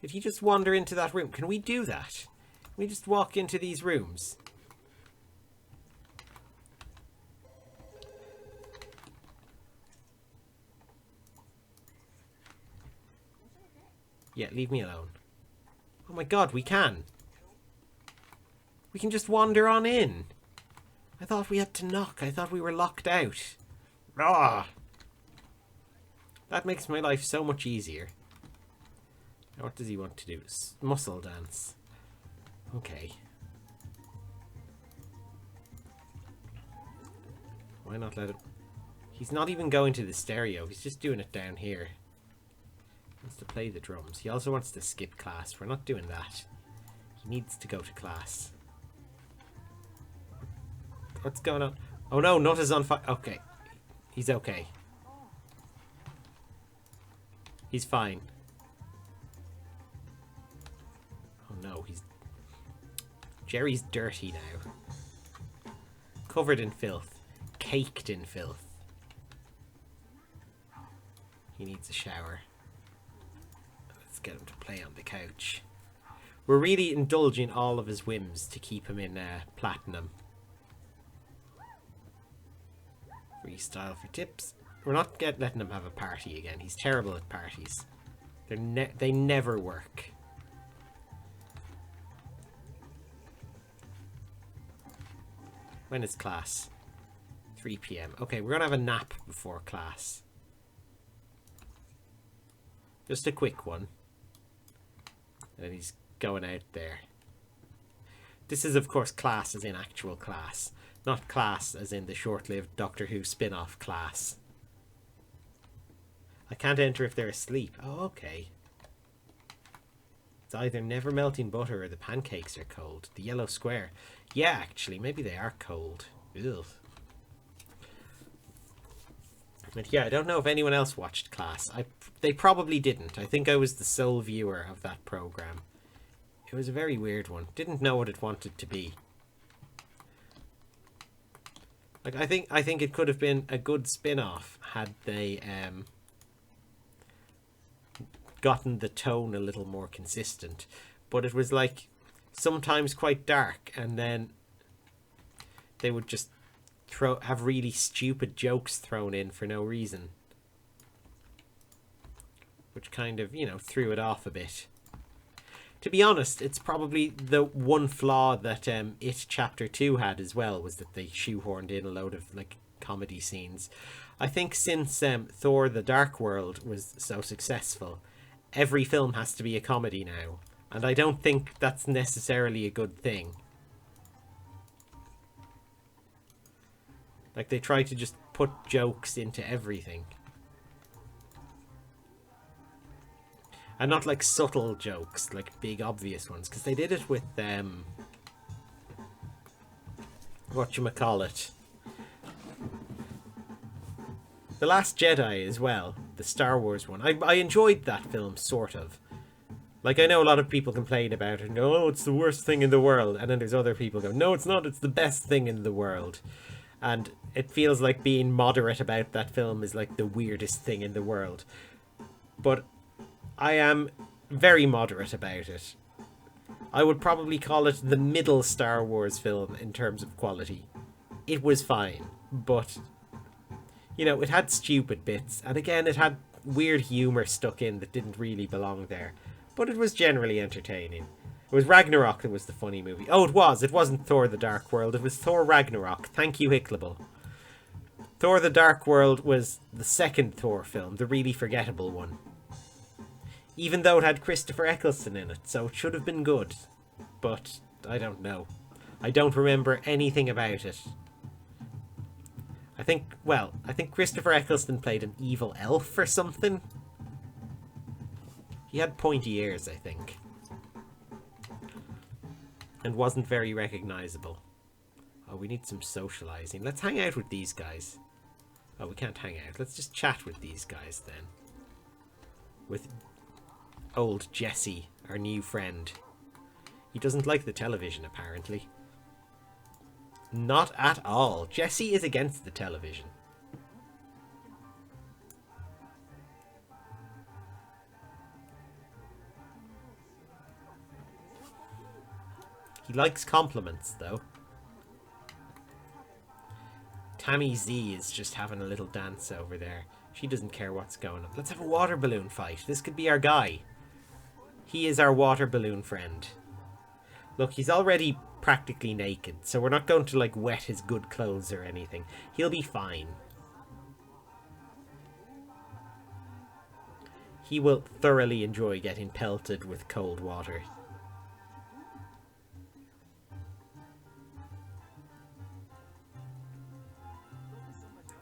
If you just wander into that room, can we do that? Can we just walk into these rooms? Yeah, leave me alone. Oh my god, we can. We can just wander on in. I thought we had to knock. I thought we were locked out. Ah! That makes my life so much easier. Now what does he want to do? Muscle dance. Okay. Why not let it... He's not even going to the stereo. He's just doing it down here. He wants to play the drums. He also wants to skip class. We're not doing that. He needs to go to class. What's going on? Oh no, Nut is on fire. Okay. He's okay. He's fine. Oh no, Jerry's dirty now. Covered in filth. Caked in filth. He needs a shower. Let's get him to play on the couch. We're really indulging all of his whims to keep him in platinum. Freestyle for tips. We're not letting him have a party again. He's terrible at parties. They never work. When is class? 3 PM. Okay, we're gonna have a nap before class. Just a quick one. And then he's going out there. This is, of course, class as in actual class. Not class as in the short-lived Doctor Who spin-off Class. I can't enter if they're asleep. Oh, okay. It's either never melting butter or the pancakes are cold. The yellow square. Yeah, actually, maybe they are cold. Ugh. But yeah, I don't know if anyone else watched Class. They probably didn't. I think I was the sole viewer of that program. It was a very weird one. Didn't know what it wanted to be. Like, I think it could have been a good spin-off had they gotten the tone a little more consistent. But it was like sometimes quite dark, and then they would just have really stupid jokes thrown in for no reason, which kind of, you know, threw it off a bit. To be honest, it's probably the one flaw that It Chapter 2 had as well, was that they shoehorned in a load of like comedy scenes. I think since Thor: The Dark World was so successful, every film has to be a comedy now, and I don't think that's necessarily a good thing. Like, they try to just put jokes into everything. And not like subtle jokes, like big obvious ones, because they did it with whatchamacallit, The Last Jedi as well, the Star Wars one. I enjoyed that film, sort of. Like, I know a lot of people complain about it. No, it's the worst thing in the world. And then there's other people go, no, it's not. It's the best thing in the world. And it feels like being moderate about that film is like the weirdest thing in the world. But I am very moderate about it. I would probably call it the middle Star Wars film in terms of quality. It was fine, but, you know, it had stupid bits. And again, it had weird humour stuck in that didn't really belong there. But it was generally entertaining. It was Ragnarok that was the funny movie. Oh, it was. It wasn't Thor the Dark World. It was Thor Ragnarok. Thank you, Hicklable. Thor the Dark World was the second Thor film, the really forgettable one. Even though it had Christopher Eccleston in it, so it should have been good. But I don't know. I don't remember anything about it. I think Christopher Eccleston played an evil elf or something. He had pointy ears, I think. And wasn't very recognisable. Oh, we need some socialising. Let's hang out with these guys. Oh, we can't hang out. Let's just chat with these guys then. With old Jesse, our new friend. He doesn't like the television, apparently. Not at all. Jesse is against the television. He likes compliments, though. Tammy Z is just having a little dance over there. She doesn't care what's going on. Let's have a water balloon fight. This could be our guy. He is our water balloon friend. Look, he's already practically naked, so we're not going to, like, wet his good clothes or anything. He'll be fine. He will thoroughly enjoy getting pelted with cold water.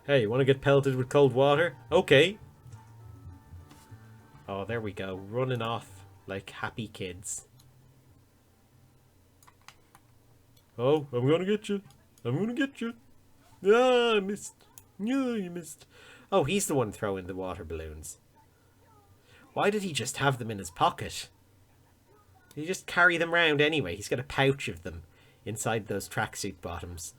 Hey, you want to get pelted with cold water? Okay. Oh, there we go. Running off like happy kids. Oh, I'm gonna get you. I'm gonna get you. Ah, I missed. Yeah, you missed. Oh, he's the one throwing the water balloons. Why did he just have them in his pocket? Did he just carry them round anyway? He's got a pouch of them inside those tracksuit bottoms.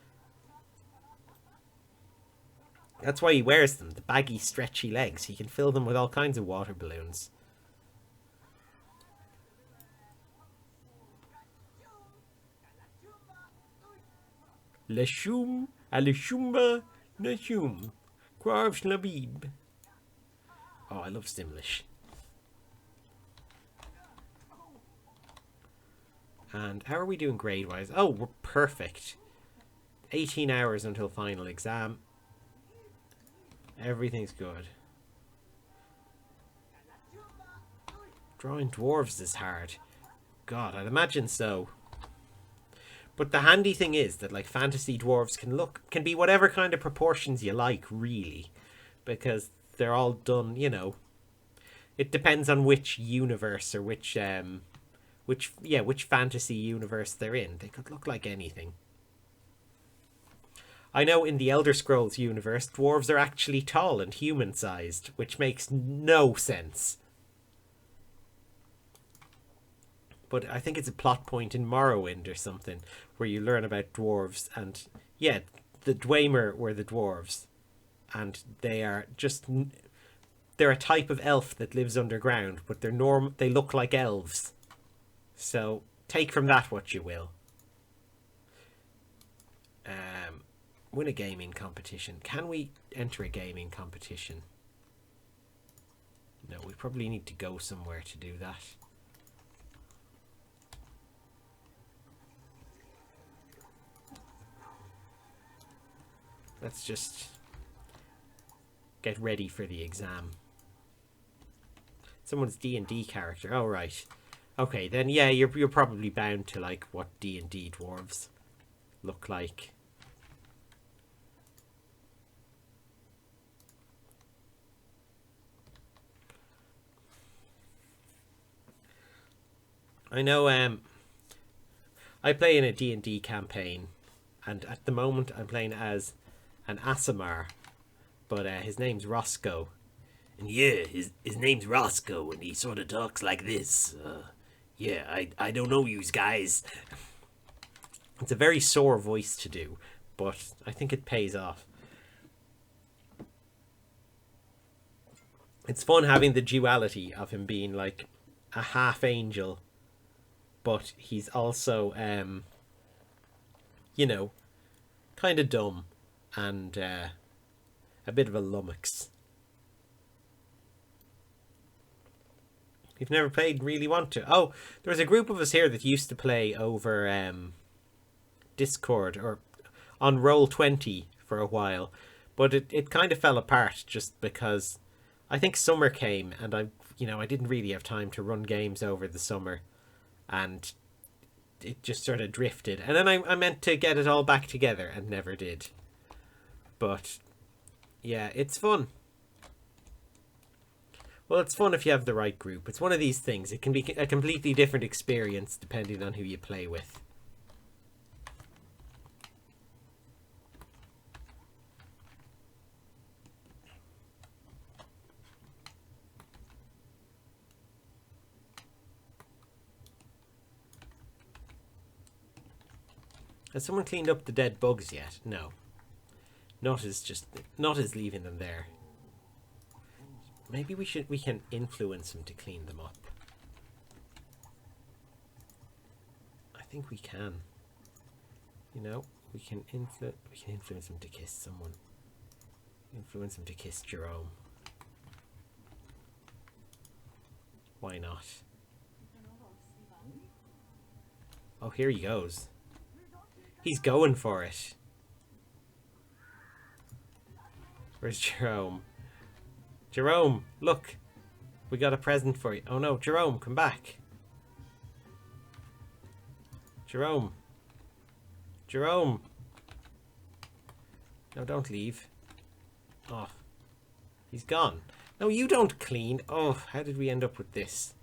That's why he wears them, the baggy, stretchy legs. He can fill them with all kinds of water balloons. Le shum, a le shumba, le shum. Quav shlabib. Oh, I love Stimlish. And how are we doing grade-wise? Oh, we're perfect. 18 hours until final exam. Everything's good. Drawing dwarves is hard. God, I'd imagine so. But the handy thing is that, like, fantasy dwarves can be whatever kind of proportions you like, really. Because they're all done, you know. It depends on which universe or which fantasy universe they're in. They could look like anything. I know in the Elder Scrolls universe, dwarves are actually tall and human-sized, which makes no sense. But I think it's a plot point in Morrowind or something, where you learn about dwarves, and yeah, the Dwemer were the dwarves. And they're a type of elf that lives underground, but they look like elves. So, take from that what you will. Win a gaming competition. Can we enter a gaming competition? No, we probably need to go somewhere to do that. Let's just get ready for the exam. Someone's D&D character. Oh, right. Okay, then yeah, you're probably bound to like what D&D dwarves look like. I know I play in a D&D campaign, and at the moment I'm playing as an Aasimar, but his name's Roscoe. And yeah, his name's Roscoe, and he sort of talks like this. Yeah, I don't know you guys. It's a very sore voice to do, but I think it pays off. It's fun having the duality of him being like a half angel, but he's also, you know, kind of dumb and a bit of a lummox. You've never played and really want to? Oh, there was a group of us here that used to play over Discord or on Roll20 for a while, but it kind of fell apart just because I think summer came and I didn't really have time to run games over the summer, and it just sort of drifted. And then I meant to get it all back together and never did. But yeah, it's fun. Well, it's fun if you have the right group. It's one of these things. It can be a completely different experience depending on who you play with. Has someone cleaned up the dead bugs yet? No. Not as leaving them there. Maybe we can influence him to clean them up. I think we can. You know, we can influence him to kiss someone. Influence him to kiss Jerome. Why not? Oh, here he goes. He's going for it. Where's Jerome? Jerome, look. We got a present for you. Oh no, Jerome, come back. Jerome. Jerome. No, don't leave. Oh. He's gone. No, you don't clean. Oh, how did we end up with this?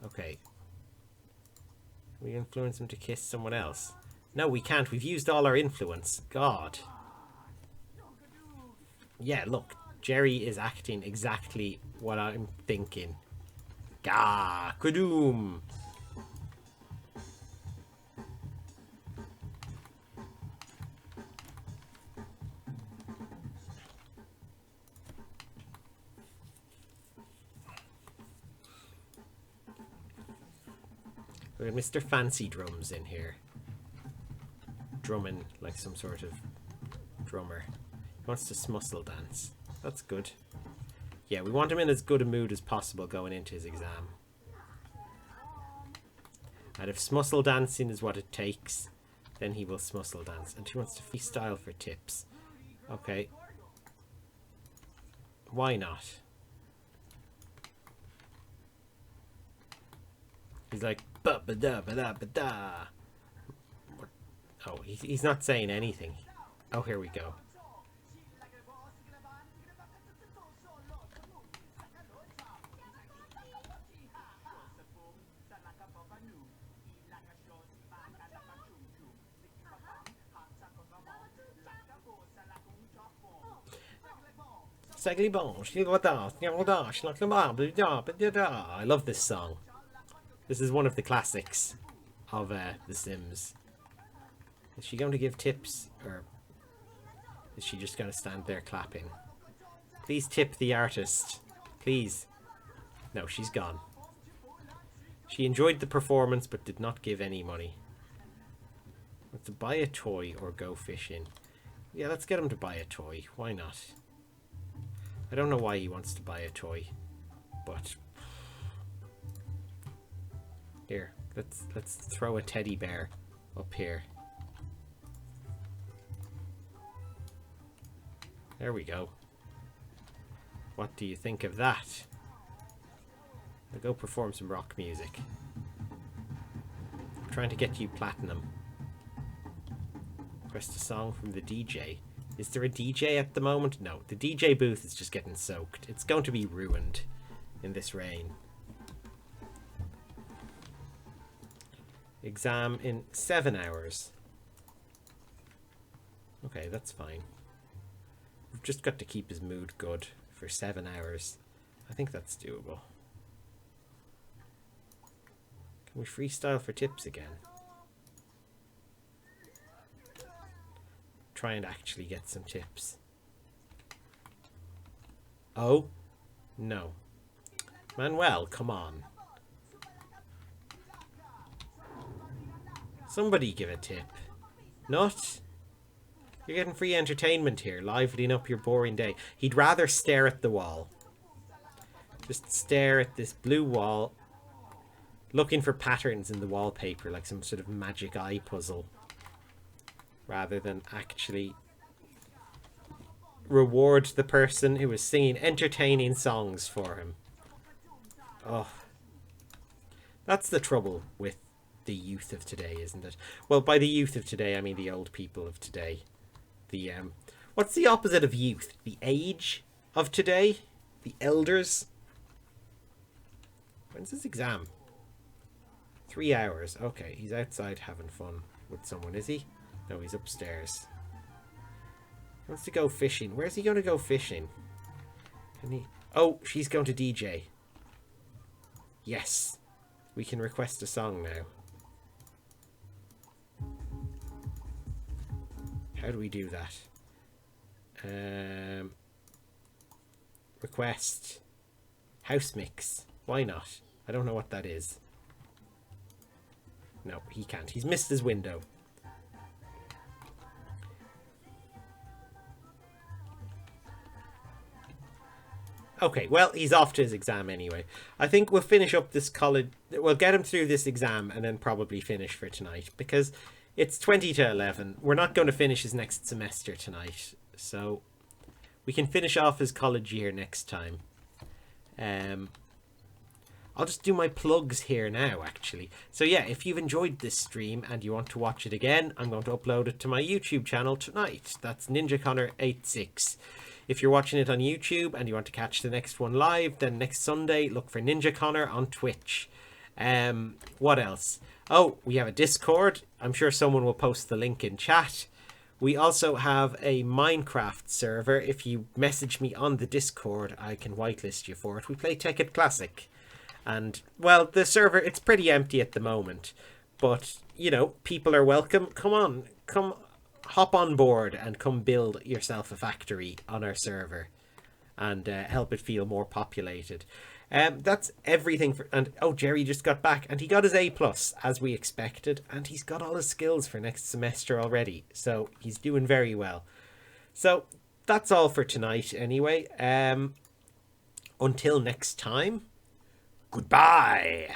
Okay. Can we influence him to kiss someone else? No, we can't. We've used all our influence. God. Yeah, look. Jerry is acting exactly what I'm thinking. Gah, Kadoom. We got Mr. Fancy Drums in here. Drumming like some sort of drummer. He wants to smussle dance. That's good. Yeah, we want him in as good a mood as possible going into his exam. And if smussle dancing is what it takes, then he will smussle dance. And he wants to freestyle for tips. Okay. Why not? He's like, ba-ba-da-ba-da-ba-da. Oh, he's not saying anything. Oh, here we go. I love this song. This is one of the classics of The Sims. Is she going to give tips, or is she just going to stand there clapping? Please tip the artist. Please. No, she's gone. She enjoyed the performance but did not give any money. Wants to buy a toy or go fishing. Yeah, let's get him to buy a toy. Why not? I don't know why he wants to buy a toy, but here, let's throw a teddy bear up here. There we go. What do you think of that? I'll go perform some rock music. I'm trying to get you platinum. Request a song from the DJ. Is there a DJ at the moment? No, the DJ booth is just getting soaked. It's going to be ruined in this rain. Exam in 7 hours. Okay, that's fine. We've just got to keep his mood good for for 7 hours. I think that's doable. Can we freestyle for tips again? Try and actually get some tips. Oh, no. Manuel, come on. Somebody give a tip. Not? You're getting free entertainment here, livening up your boring day. He'd rather stare at the wall. Just stare at this blue wall, looking for patterns in the wallpaper, like some sort of magic eye puzzle, rather than actually reward the person who is singing entertaining songs for him. Oh, that's the trouble with the youth of today, isn't it? Well, by the youth of today, I mean the old people of today. The what's the opposite of youth? The age of today? The elders? When's his exam? 3 hours. Okay, he's outside having fun with someone, is he? No, he's upstairs. He wants to go fishing. Where's he going to go fishing? Can he... Oh, she's going to DJ. Yes. We can request a song now. How do we do that? Request house mix. Why not? I don't know what that is. No, he can't. He's missed his window. Okay, well, he's off to his exam anyway. I think we'll finish up this college... We'll get him through this exam and then probably finish for tonight. Because it's 20 to 11. We're not going to finish his next semester tonight. So we can finish off his college year next time. I'll just do my plugs here now, actually. So yeah, if you've enjoyed this stream and you want to watch it again, I'm going to upload it to my YouTube channel tonight. That's NinjaConnor86. If you're watching it on YouTube and you want to catch the next one live, then next Sunday, look for Ninja Connor on Twitch. What else? Oh, we have a Discord. I'm sure someone will post the link in chat. We also have a Minecraft server. If you message me on the Discord, I can whitelist you for it. We play Tekkit Classic. And, well, the server, it's pretty empty at the moment. But, you know, people are welcome. Come on, come hop on board and come build yourself a factory on our server and help it feel more populated. That's everything for... And oh, Jerry just got back and he got his A+, as we expected, and he's got all his skills for next semester already, so he's doing very well. So that's all for tonight anyway. Until next time, goodbye.